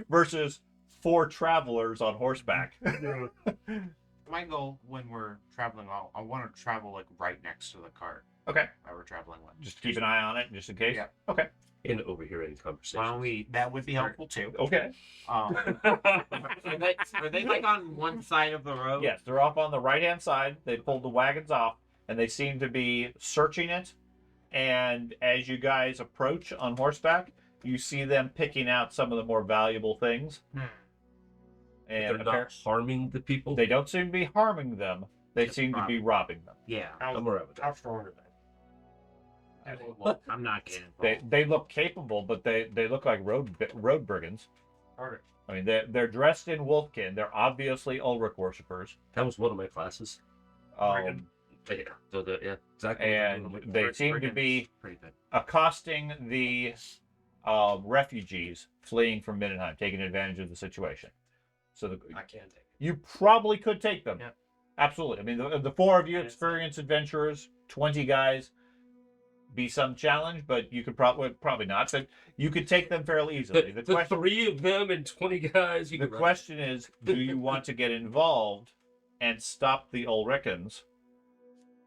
Versus 4 travelers on horseback. My goal when we're traveling, I want to travel like right next to the cart Okay. that we're traveling with. Just keep an eye on it, just in case. Yeah. Okay. In overhearing conversation. Why don't we? That would be helpful too. Okay. Are they like on one side of the road? Yes, they're off on the right-hand side. They pulled the wagons off, and they seem to be searching it. And as you guys approach on horseback, you see them picking out some of the more valuable things. They're And not harming the people. they don't seem to be harming them. They Just seem to be robbing them. Yeah. I'm alright with that. How strong are they? Well, I'm not getting involved. They look capable, but they look like road brigands. Alright. I mean, they're dressed in wolfkin. They're obviously Ulrich worshippers. That was one of my classes. Um, Yeah, so yeah, exactly. and they seem to be Pretty good. accosting the refugees fleeing from Mindenheim, taking advantage of the situation. So I can't take it. you probably could take them. Yeah. Absolutely. I mean, the 4 of you, experienced adventurers, 20 guys, be some challenge, but you could probably not. But you could take them fairly easily. The, The question, 3 of them and 20 guys. You the could run. question is, do you want to get involved and stop the Ulrichans,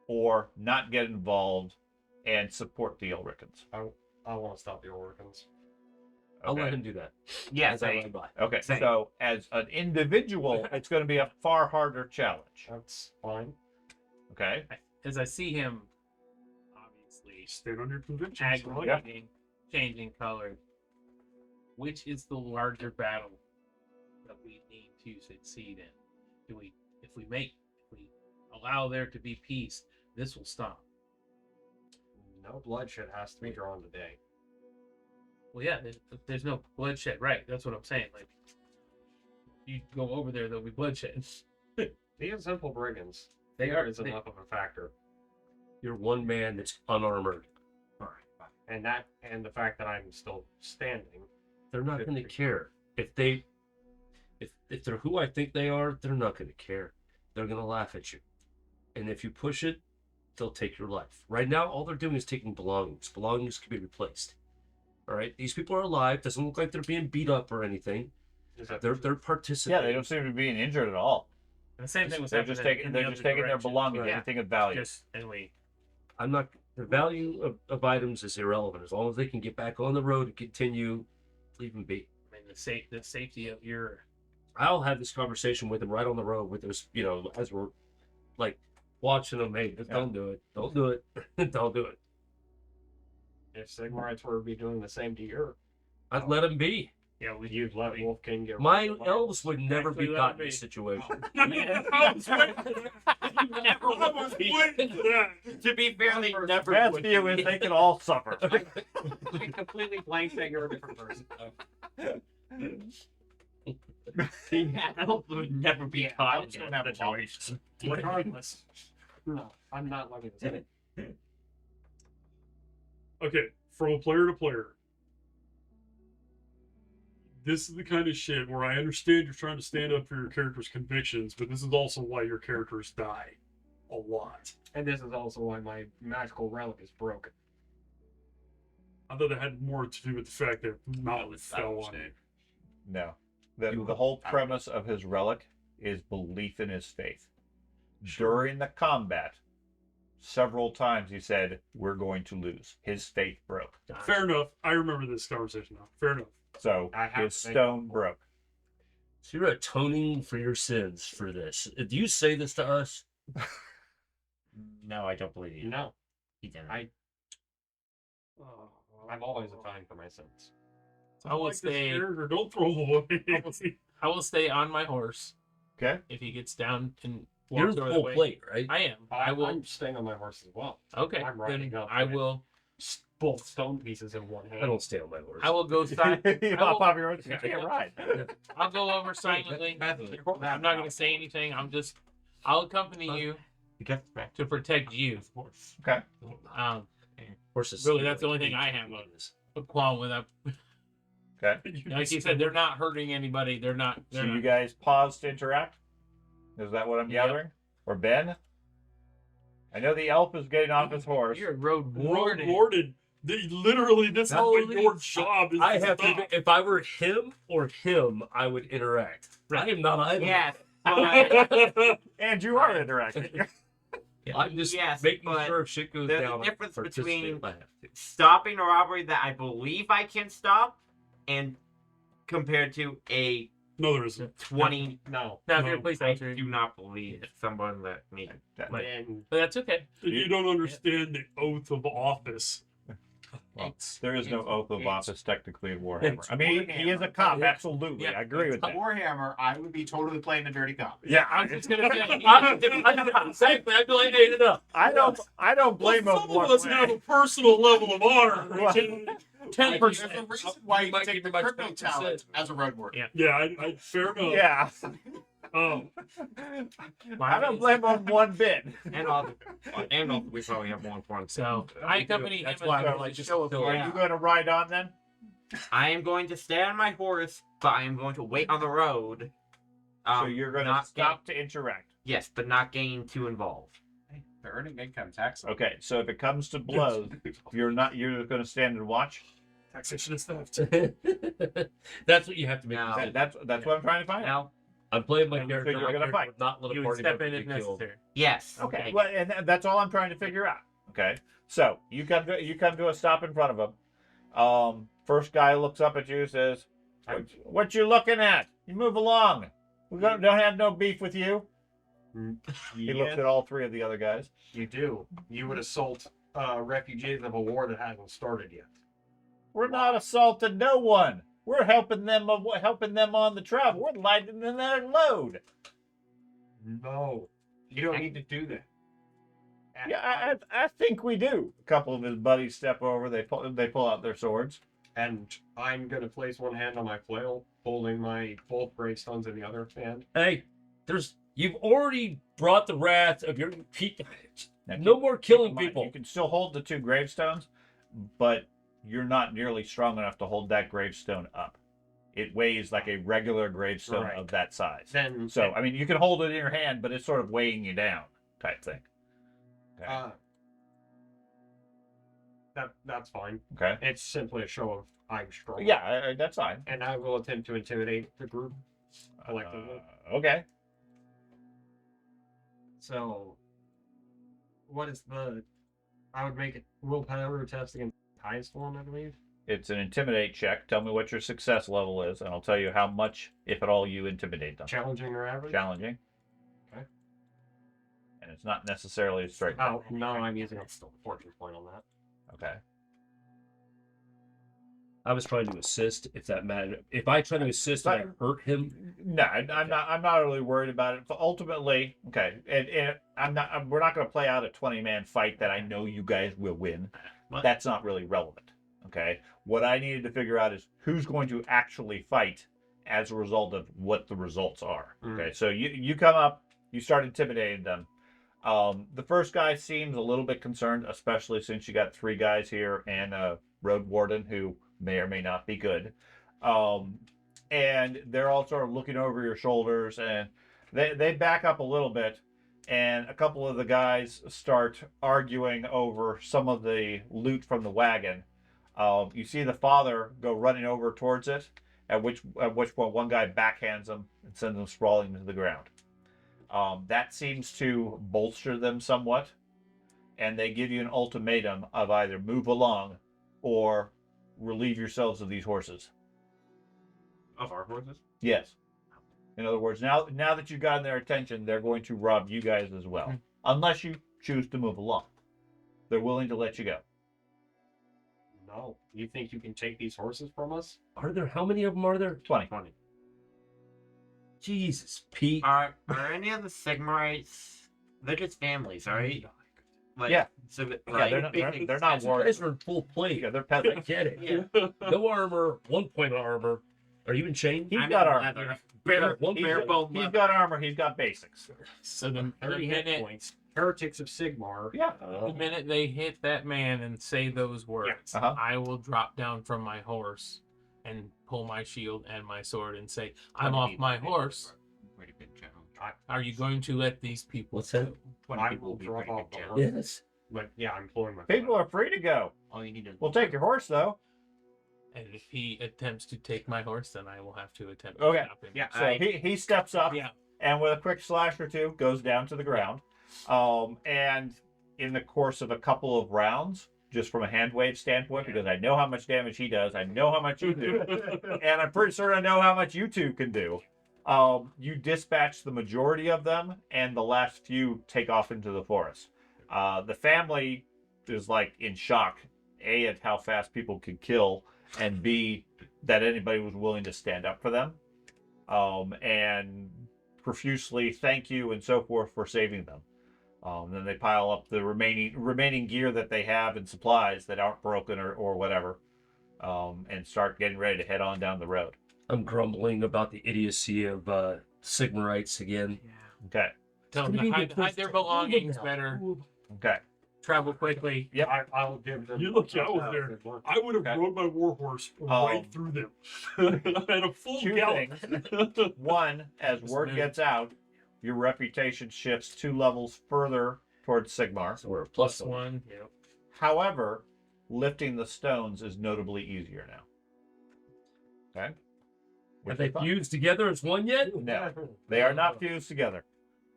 or not get involved and support the Ulrichans? I want to stop the Oricans. I'll let him do that. Yeah. As I ride by. Okay, Same. so as an individual, it's going to be a far harder challenge. That's fine. Okay, As I see him, obviously Stand on your convictions. aggravating, changing colors. Which is the larger battle that we need to succeed in? If we allow there to be peace, this will stop. No bloodshed has to be drawn today. Well, yeah, there's no bloodshed, right? That's what I'm saying. Like, you go over there, there'll be bloodshed. These are simple brigands. They Fear are is enough of a factor. You're one man that's unarmored. And the fact that I'm still standing. They're not going to care. If they're who I think they are, they're not going to care. They're going to laugh at you. And if you push it, they'll take your life. Right now, all they're doing is taking belongings. Belongings can be replaced. All right? These people are alive. Doesn't look like they're being beat up or anything. They're Yeah, participating. they don't seem to be being injured at all. And the same thing was They're happening just taking in the they're just other taking their direction. belongings, Yeah. anything of value. I'm not. The value of items is irrelevant as long as they can get back on the road and continue. Leave them be. I mean, the safety of your. I'll have this conversation with them right on the road with those, as we're like watching them. Hey, just don't do it. Don't do it. Don't do it. If Sigmarites were to be doing the same to your, I'd let them be. Yeah, you'd let Wolfkin get. My elves would never Actually, be let caught them in this be. situation. To be fair, they never Best would. view is they can all suffer. I completely blanked that you're a different person. The elf would never be caught elves in don't that have situation. Regardless. No, I'm not letting this happen. Okay, from a player to player. This is the kind of shit where I understand you're trying to stand up for your character's convictions, but this is also why your characters die a lot. And this is also why my magical relic is broken. I thought it had more to do with the fact that Mountain fell on it. No. The whole premise of his relic is belief in his faith. During the combat, several times he said, "We're going to lose." His faith broke. Fair enough. I remember this conversation now. Fair enough. So I have his to make stone up for it. broke. So you're atoning for your sins for this. Do you say this to us? No, I don't believe you. No, He didn't. I'm always atoned for my sins. I will Like this stay. character, don't throw him away. I will stay on my horse Okay? if he gets down and You're walks the over that whole way. plate, right? I am. I will. I'm staying on my horse as well. Okay. I'm riding Then up I with will. Both stone pieces in one hand. I don't stay on my horse. I will go side. You I will- hop off your own, take a ride. I'll go over silently. I'm not going to say anything. I'll accompany you You got back. to protect you. Okay. Horses. Really, that's the only thing I have on a qualm with that. Okay. Like you said, they're not hurting anybody. They're not. So They're you not. guys pause to interact? Is that what I'm Yep. gathering? Or Ben? I know the elf is getting off his horse. You're a road Road warden. warden. Literally, this is what your job is. I to have stop. to. If I were him or him, I would interact. I am not either. Yes, but And you are interacting. I'm just Yes, making but sure if shit goes there's a down. I difference participate between if I have to. stopping a robbery that I believe I can stop, and compared to a No, there isn't. 20, No. Now, if No, you're a police I officer, do not believe someone let me. And but that's okay. You don't understand the oath of office. Well, there is no oath of it's- office technically in Warhammer. it's I mean, he is a Warhammer. cop, absolutely. Yeah. I agree with that. Warhammer, I would be totally playing the dirty cop. Yeah, I was just gonna say. Exactly. I'd be like, hey, enough. I don't blame him Some one of us way. have a personal level of honor. Well, 10%. There's a reason why you might take give the me my crypto 10%. talent as a road warden. Yeah. Yeah, fair enough. Yeah. I don't blame him one bit. And also, we probably have more important. So I accompany him That's as why a I'm like, just show of fill Are it force. you going to ride on then? I am going to stay on my horse, but I am going to wait on the road. So you're going to not stop to interact. Yes, but not getting too involved. They're earning income tax. Okay, so if it comes to blows, you're going to stand and watch. Taxation is theft. That's what you have to make. Now- That's what I'm trying to find out. Now, I'm playing my So character. you're my gonna character fight. would not let a You would party step member in if get killed. necessary. yes. Okay, well, and that's all I'm trying to figure out. Okay, so you come to a stop in front of him. First guy looks up at you, says, "What you looking at? You move along. We don't have no beef with you." He looks at all three of the other guys. you do. You would assault refugees of a war that hasn't started yet. We're not assaulting no one. We're helping them on the travel. We're lightening their load. No. You don't need to do that. Yeah, I think we do. A couple of his buddies step over. They pull out their swords. And I'm gonna place one hand on my flail, holding my both gravestones in the other hand. Hey, you've already brought the wrath of your Now, no keep- more keep killing in mind, people. You can still hold the 2 gravestones, but you're not nearly strong enough to hold that gravestone up. It weighs like a regular gravestone Right. of that size. Then So, I mean, you can hold it in your hand, but it's sort of weighing you down, type thing. Okay. that's fine. Okay. It's simply a show of I'm strong. Yeah, that's fine. And I will attempt to intimidate the group collectively. Okay. So, what is the? I would make it willpower test against highest form, I believe. It's an intimidate check. Tell me what your success level is, and I'll tell you how much, if at all, you intimidate them. Challenging or average? Challenging. Okay. And it's not necessarily a straight. Oh no, I'm using a fortune point on that. Okay. I was trying to assist, if that mattered. If I try to assist and I hurt him, No, I'm not really worried about it. But ultimately, okay, and we're not going to play out a 20-man fight that I know you guys will win. That's not really relevant. Okay. What I needed to figure out is who's going to actually fight as a result of what the results are. Okay. So you come up, you start intimidating them. The first guy seems a little bit concerned, especially since you got 3 guys here and a road warden who may or may not be good. And they're all sort of looking over your shoulders, and they back up a little bit, and a couple of the guys start arguing over some of the loot from the wagon. You see the father go running over towards it, at which point one guy backhands him and sends him sprawling to the ground. That seems to bolster them somewhat, and they give you an ultimatum of either move along or relieve yourselves of these horses. Of our horses? Yes. In other words, now that you've gotten their attention, they're going to rob you guys as well, unless you choose to move along. They're willing to let you go. No, you think you can take these horses from us? how many of them are there? 20. Jesus, Pete. Are any of the Sigmarites? They're just families, right? Like, Yeah. So that, Yeah, right? they're not You warriors. guys are in full plate. Yeah, they're I peasants. get it. Yeah. No armor, 1 point of armor. Are you in chain? He's I'm got in armor. leather. Bare, One He's, bare bone he's leather. got armor. He's got basics. So the 30 hit minute, points. Heretics of Sigmar. Yeah. the minute they hit that man and say those words, Uh-huh. I will drop down from my horse and pull my shield and my sword and say, I'm off my horse. Pretty good challenge. Are you going to let these people What's that? go? 20 I people will would be drop pretty off good the challenge. horse. Yes. But yeah, I'm pulling my. People are free to go. All you need is We'll take your horse, though. And if he attempts to take my horse, then I will have to attempt Okay. to stop him. Yeah, So he steps up, Yeah. and with a quick slash or two, goes down to the ground. And in the course of a couple of rounds, just from a hand wave standpoint, because I know how much damage he does, I know how much you do, and I'm pretty sure I know how much you two can do. You dispatch the majority of them, and the last few take off into the forest. The family is like in shock, A, at how fast people could kill, and B, that anybody was willing to stand up for them. And profusely thank you and so forth for saving them. Then they pile up the remaining gear that they have and supplies that aren't broken or whatever, and start getting ready to head on down the road. I'm grumbling about the idiocy of Sigmarites again. Okay. Tell them It's to gonna be hide, the hide their first- belongings better. Okay. Travel quickly. Yep. I'll give them. You look, I was there. I would have Okay. rode my warhorse right through them. I had a full Two gallop. things. One, as word Smooth. gets out, your reputation shifts 2 levels further towards Sigmar. So we're a Plus plus one. one. Yep. However, lifting the stones is notably easier now. Okay. Have they fused together as one yet? No, they are not fused together.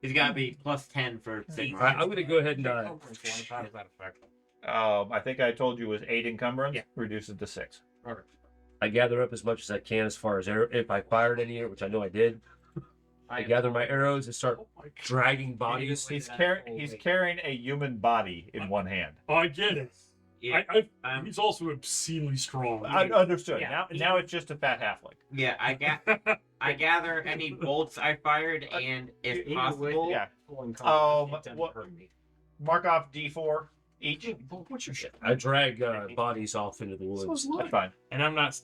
He's got to be plus 10 for All Sigmar. right, I'm going to go ahead and How does that affect? I think I told you it was 8 encumbrance. Yeah. Reduce it to 6. I gather up as much as I can as far as if I fired any, which I know I did. I gather my arrows and start dragging bodies. He's carrying a human body in one hand. I get it. He's also obscenely strong. I understood. Yeah. Now it's just a fat halfling. Yeah, I gather any bolts I fired, and if possible, Yeah. Full in combat, it doesn't what- hurt me. Mark off D4 each. What's your shit? I drag bodies off into the woods. That's fine. And I'm not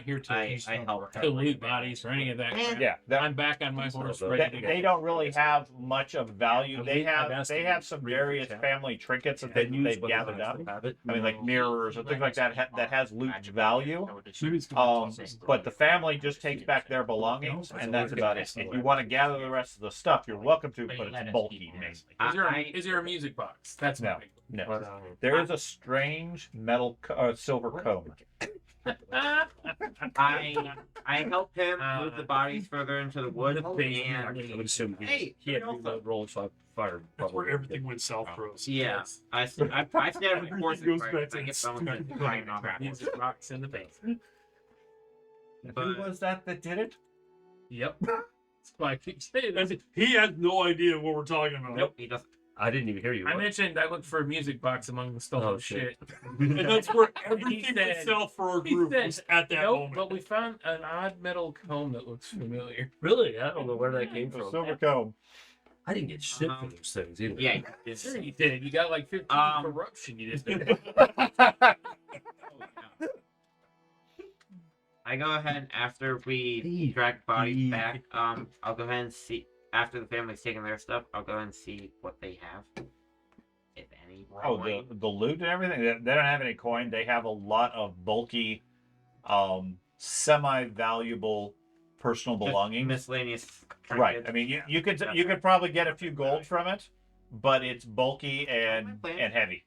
here to I help. to loot bodies or any of that. crap. Yeah. That, I'm back on my horse, They- ready to go. they don't really have much of value. I'm They have asking some read various the chat. family trinkets that Then use they've what gathered the up. rest have it. I mean, like mirrors and things like that that has loot value. Maybe it's gonna be But the family just takes back their belongings, and that's about it. If you want to gather the rest of the stuff, you're welcome to, but it's bulky. Is there a music box? That's No. my big No, But, there is a strange metal silver comb. I help him move the bodies further into the woods, I and would assume Hey, he had you know, roll fire. That's where everything went south for us. yeah, I stand up and force Goes it. back to I that get bonus stupid for fighting on that. music box in the basement. Who was that did it? Yep. That's why I keep saying that. He has no idea what we're talking about. Nope, he doesn't. I didn't even hear you. I What? mentioned I looked for a music box among the stolen Oh, shit. shit. And that's where And he everything went said- south for our he group said, was at that Nope, moment. but we found an odd metal comb that looks familiar. Really? I don't know where that came The from. silver comb. I didn't get shit for those things either. Yeah, Sure you did. You got like 15 corruption you did. I go ahead after we drag bodies back. I'll go ahead and see after the family's taken their stuff. I'll go ahead and see what they have, if any. Oh, the loot and everything. They don't have any coin. They have a lot of bulky, semi-valuable personal belongings. Miscellaneous. Right. trinkets. I mean, you could probably get a few gold from it, but it's bulky and heavy.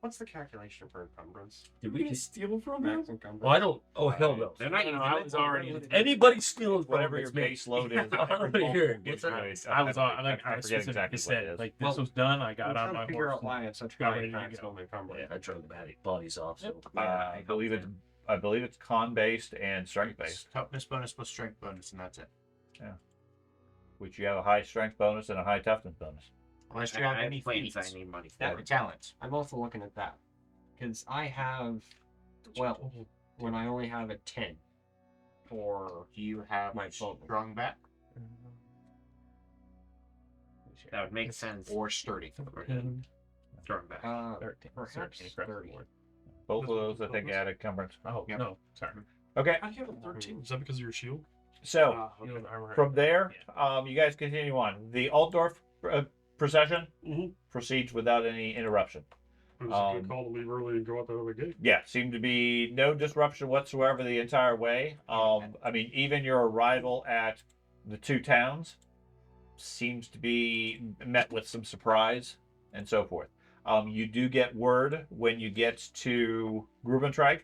What's the calculation for encumbrance? Did we just steal from him? Max encumbrance? Oh, I don't. Oh, hell no. They're not No, using I it. was already. Anybody stealing from Whatever him, your it's me. base load is. I don't wanna hear it. It's What's that? really- I was on. Like, I I forget specifically exactly what it said, is. like this was done. I got I'm on trying my to figure horse. out why it's such got high ready to go. maximum encumbrance. Yeah, I drug the bodies off. So. I believe it's con based and strength based, Toughness bonus plus strength bonus, and that's it. which you have a high strength bonus and a high toughness bonus. Unless you have I any planes I feats need money for. or talents. I'm also looking at that because I have 12 when I only have a 10 for Do you have my bonus. strong back That would make sense. or sturdy? Throwing back. 13. perhaps 30. Both of those, I think, add encumbrance. Oh Yep. no, sorry. Okay, I have a 13. Is that because of your shield? so You know, armor- from there, you guys continue on. The Altdorf procession Mhm. proceeds without any interruption. It was a good call to leave early and go out the other gate. Yeah, seemed to be no disruption whatsoever the entire way. I mean, even your arrival at the two towns seems to be met with some surprise and so forth. You do get word when you get to Grubentrike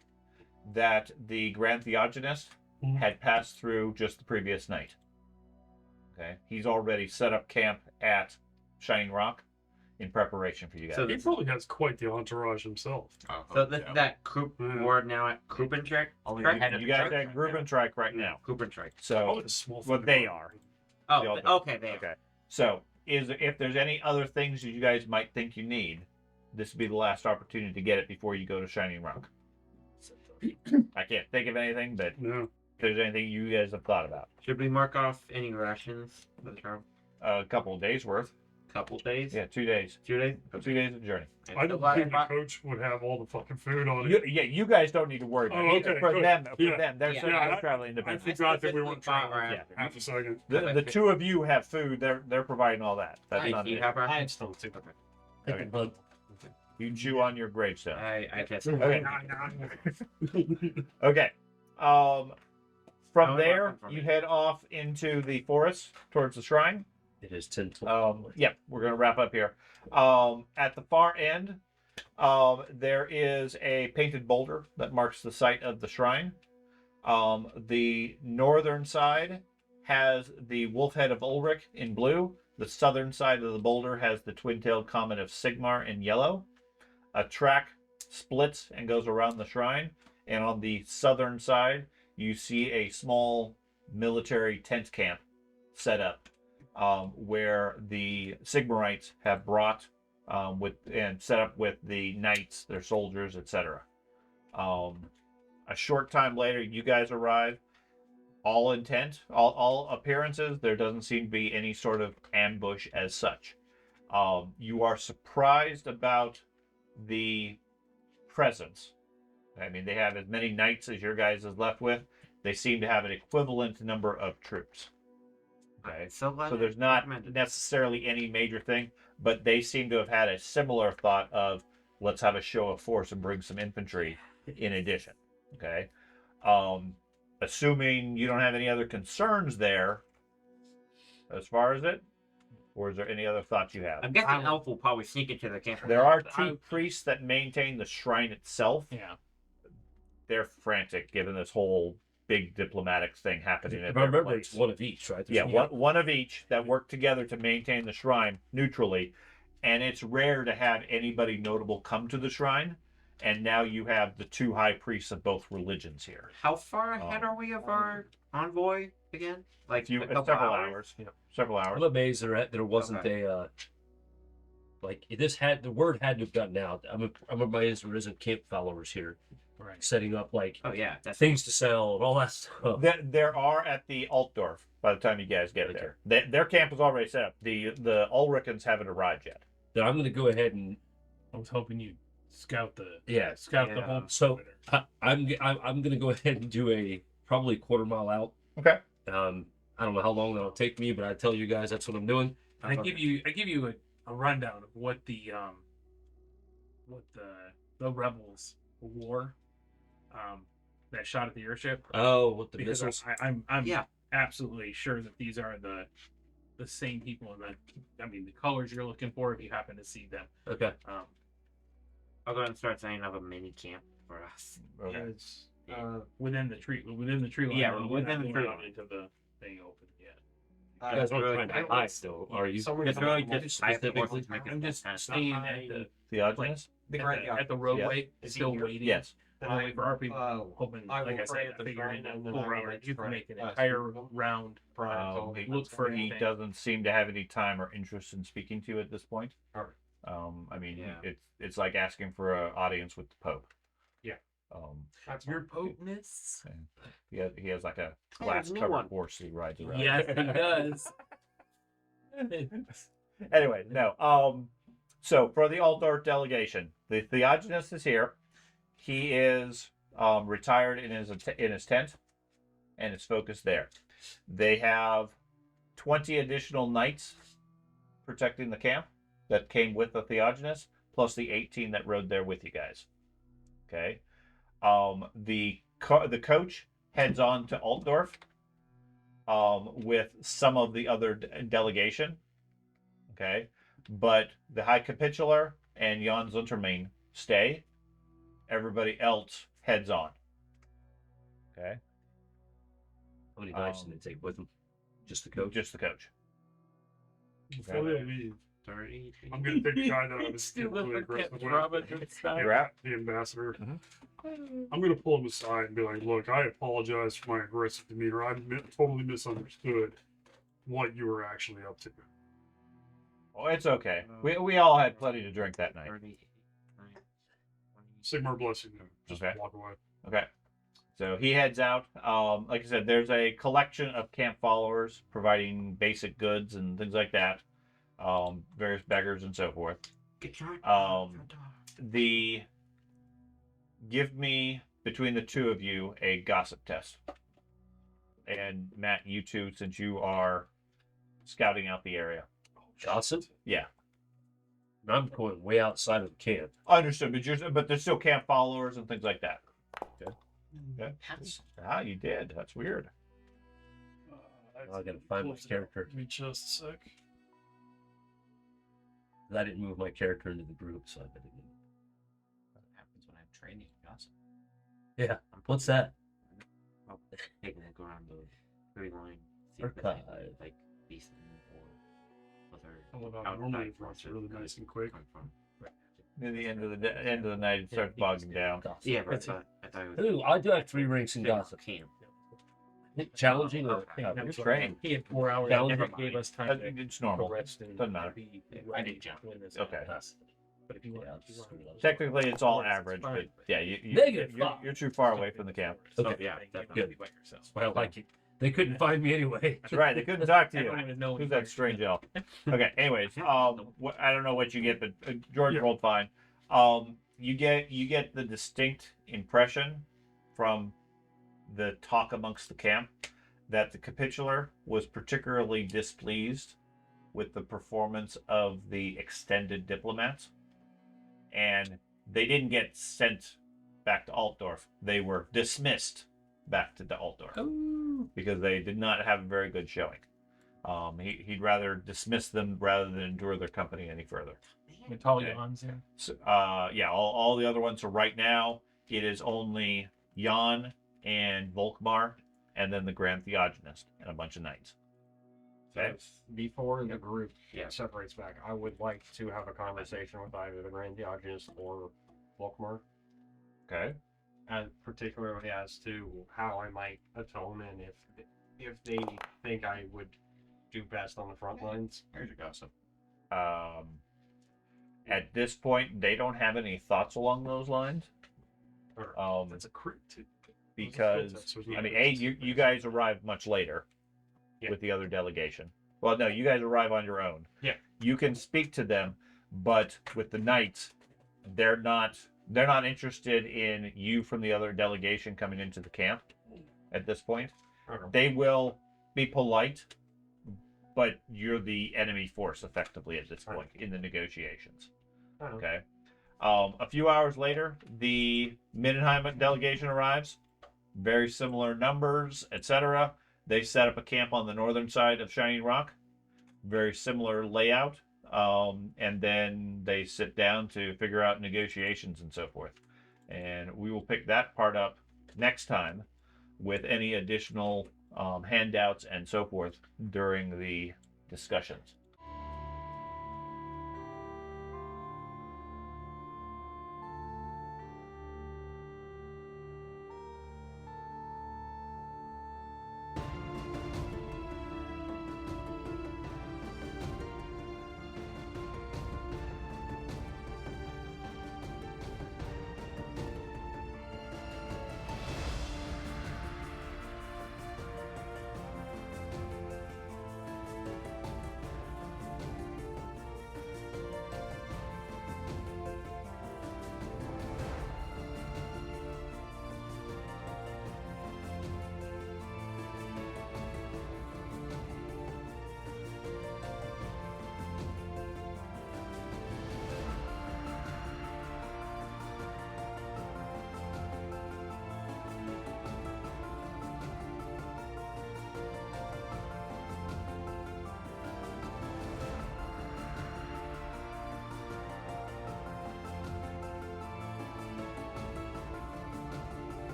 that the Grand Theogenist Mhm. had passed through just the previous night. Okay, he's already set up camp at Shining Rock in preparation for you guys. So He probably has quite the entourage himself. So this is that Yeah. ward now at Krupentrek? Only Trek? head of you the guys trek. at Grubentrike right now. Krupentrek. So Probably a small. what they are. Oh, The Aldorf. okay, there. Okay. So if there's any other things that you guys might think you need, this would be the last opportunity to get it before you go to Shining Rock. I can't think of anything, but No. if there's anything you guys have thought about, Should we mark off any rations for the travel? a couple of days worth. Couple days? Yeah, 2 days. 2 days? 2 days of journey. I don't think the coach would have all the fucking food on it. You guys don't need to worry about Oh, it. okay, For good. them, Yeah. they're Yeah. certainly Yeah, traveling I independently. forgot that we weren't specifically traveling. Yeah. Half a second. The two of you have food. They're providing all that. That's not Do you it. have I had rations? still too. Okay. But You chew on your gravestone. I guess. Okay. Okay. From there, you head off into the forest towards the shrine. it is 10. Yeah, we're gonna wrap up here. At the far end, there is a painted boulder that marks the site of the shrine. The northern side has the wolf head of Ulrich in blue. The southern side of the boulder has the twin-tailed comet of Sigmar in yellow. A track splits and goes around the shrine, and on the southern side, you see a small military tent camp set up, where the Sigmarites have brought and set up with the knights, their soldiers, etc. A short time later, you guys arrive. All intent, all appearances, there doesn't seem to be any sort of ambush as such. You are surprised about the presence. I mean, they have as many knights as your guys is left with. They seem to have an equivalent number of troops. Okay, So there's not necessarily any major thing, but they seem to have had a similar thought of, let's have a show of force and bring some infantry in addition. Okay. Assuming you don't have any other concerns there as far as it, or is there any other thoughts you have? I'm guessing Elf will probably sneak into the camp. There are two priests that maintain the shrine itself. Yeah. They're frantic given this whole big diplomatic thing happening at If I their remember, place. it's one of each, right? Yeah, one of each that work together to maintain the shrine neutrally. And it's rare to have anybody notable come to the shrine. And now you have the two high priests of both religions here. How far ahead are we of our envoy again? Like Several hours. Yeah, several hours. I'm amazed there wasn't a like the word had to have gotten out. I'm amazed there isn't camp followers here, Right. setting up like Oh yeah, that's things to sell and all that stuff. There are at the Altdorf by the time you guys get Okay. there. Their camp is already set up. The Ulrichans haven't arrived yet. Then I'm going to go ahead and I was hoping you'd scout the scout the whole. So I'm going to go ahead and do probably a quarter mile out. Okay. I don't know how long that'll take me, but I tell you guys that's what I'm doing. I give you a rundown of what the rebels wore that shot at the airship. Oh, what the Because missiles? I'm Yeah. absolutely sure that these are the same people, and that I mean the colors you're looking for if you happen to see them. Okay. I'll go ahead and start setting up a mini camp for us. Okay. It's, Within the tree line. Yeah, You're within not the going tree out line. into the thing open yet. You guys aren't really- trying to hide still, are you? Someone It's can- really Specifically? just I have to work with making I'm just kind of staying stuff. at the Theogenes? at the roadway, Is he still here? waiting. Yes. Then I'll wait for our people. Hoping, I like will I pray said, at the I figured shrine in a and then full I will round, make you can shrine. make an Yes. entire round. Look for He anything. doesn't seem to have any time or interest in speaking to you at this point. Alright. I mean, Yeah. it's like asking for an audience with the Pope. Yeah. That's Your fine. poteness. He has like a Hey, glass there's a new covered one. horse he rides around. Yes, he does. Anyway, no. So for the Altdorf delegation, the Theogenes is here. He is retired in his tent, and is focused there. They have 20 additional knights protecting the camp that came with the Theogenes, plus the 18 that rode there with you guys. Okay. The coach heads on to Altdorf with some of the other delegation. Okay. But the High Capitular and Jan Zuntermain stay. Everybody else heads on. Okay. How many knives did they take with them? Just the coach? Just the coach. Before they leave, 30. I'm going to take the guy that I was Still really look aggressive at with, Robin inside. You're out. the ambassador. Mhm. I'm going to pull him aside and be like, look, I apologize for my aggressive demeanor. I totally misunderstood what you were actually up to. Oh, it's okay. We all had plenty to drink that night. 30. Sigmar bless you. Just Okay. walk away. Okay. So he heads out. Like I said, there's a collection of camp followers providing basic goods and things like that. Various beggars and so forth. Get your Give me, between the two of you, a gossip test. And Matt, you too, since you are scouting out the area. Gossip? Yeah. I'm going way outside of the camp. Understood, but there's still camp followers and things like that. Okay. That's Ah, you did. That's weird. I gotta find my character. Give me just a sec. I didn't move my character into the group, so I didn't. What happens when I'm training gossip? Yeah. What's that? I'll take a look around the tree line. See if there's any, Archive. like decent or other I love how outside normally it's forces really could nice and quick. come from. Near the end of the night, it starts bogging down. Gossip. Yeah, but That's I thought it was Ooh, I do have 3 ranks in big gossip. camp. Challenging or Okay. You're That's what trained. He had 4 hours. Down Never the- gave us time to It's normal. rest and Doesn't matter. be I need jump. when this Okay. happens. But if you want, Technically, it's all Yes, it's average, fine, but but- yeah, Negative you're, five. you're too far away from the camp. Okay. yeah, Good. by yourself. Well, like it. They couldn't find me anyway. That's right. They couldn't talk to you. Everyone would know Who's you that were. strange elf? Okay. Anyways, I don't know what you get, but George Yeah. rolled fine. You get the distinct impression from the talk amongst the camp that the capitular was particularly displeased with the performance of the extended diplomats, and they didn't get sent back to Altdorf. They were dismissed back to Altdorf because they did not have a very good showing. He'd rather dismiss them rather than endure their company any further. Metallion's in. So, yeah, all the other ones. So right now, it is only Jan and Volkmar, and then the Grand Theogenist and a bunch of knights. Okay. Before the group separates back, I would like to have a conversation with either the Grand Theogenist or Volkmar, Okay. and particularly as to how I might atone and if they think I would do best on the front lines. Here's your gossip. At this point, they don't have any thoughts along those lines. That's a crit too. Because I mean, you guys arrived much later with the other delegation. Well, no, you guys arrive on your own. Yeah. You can speak to them, but with the knights, they're not interested in you from the other delegation coming into the camp at this point. Okay. They will be polite, but you're the enemy force effectively at this point in the negotiations. Okay. A few hours later, the Mindenheim delegation arrives. Very similar numbers, etc. They set up a camp on the northern side of Shining Rock. Very similar layout. And then they sit down to figure out negotiations and so forth. And we will pick that part up next time with any additional handouts and so forth during the discussions.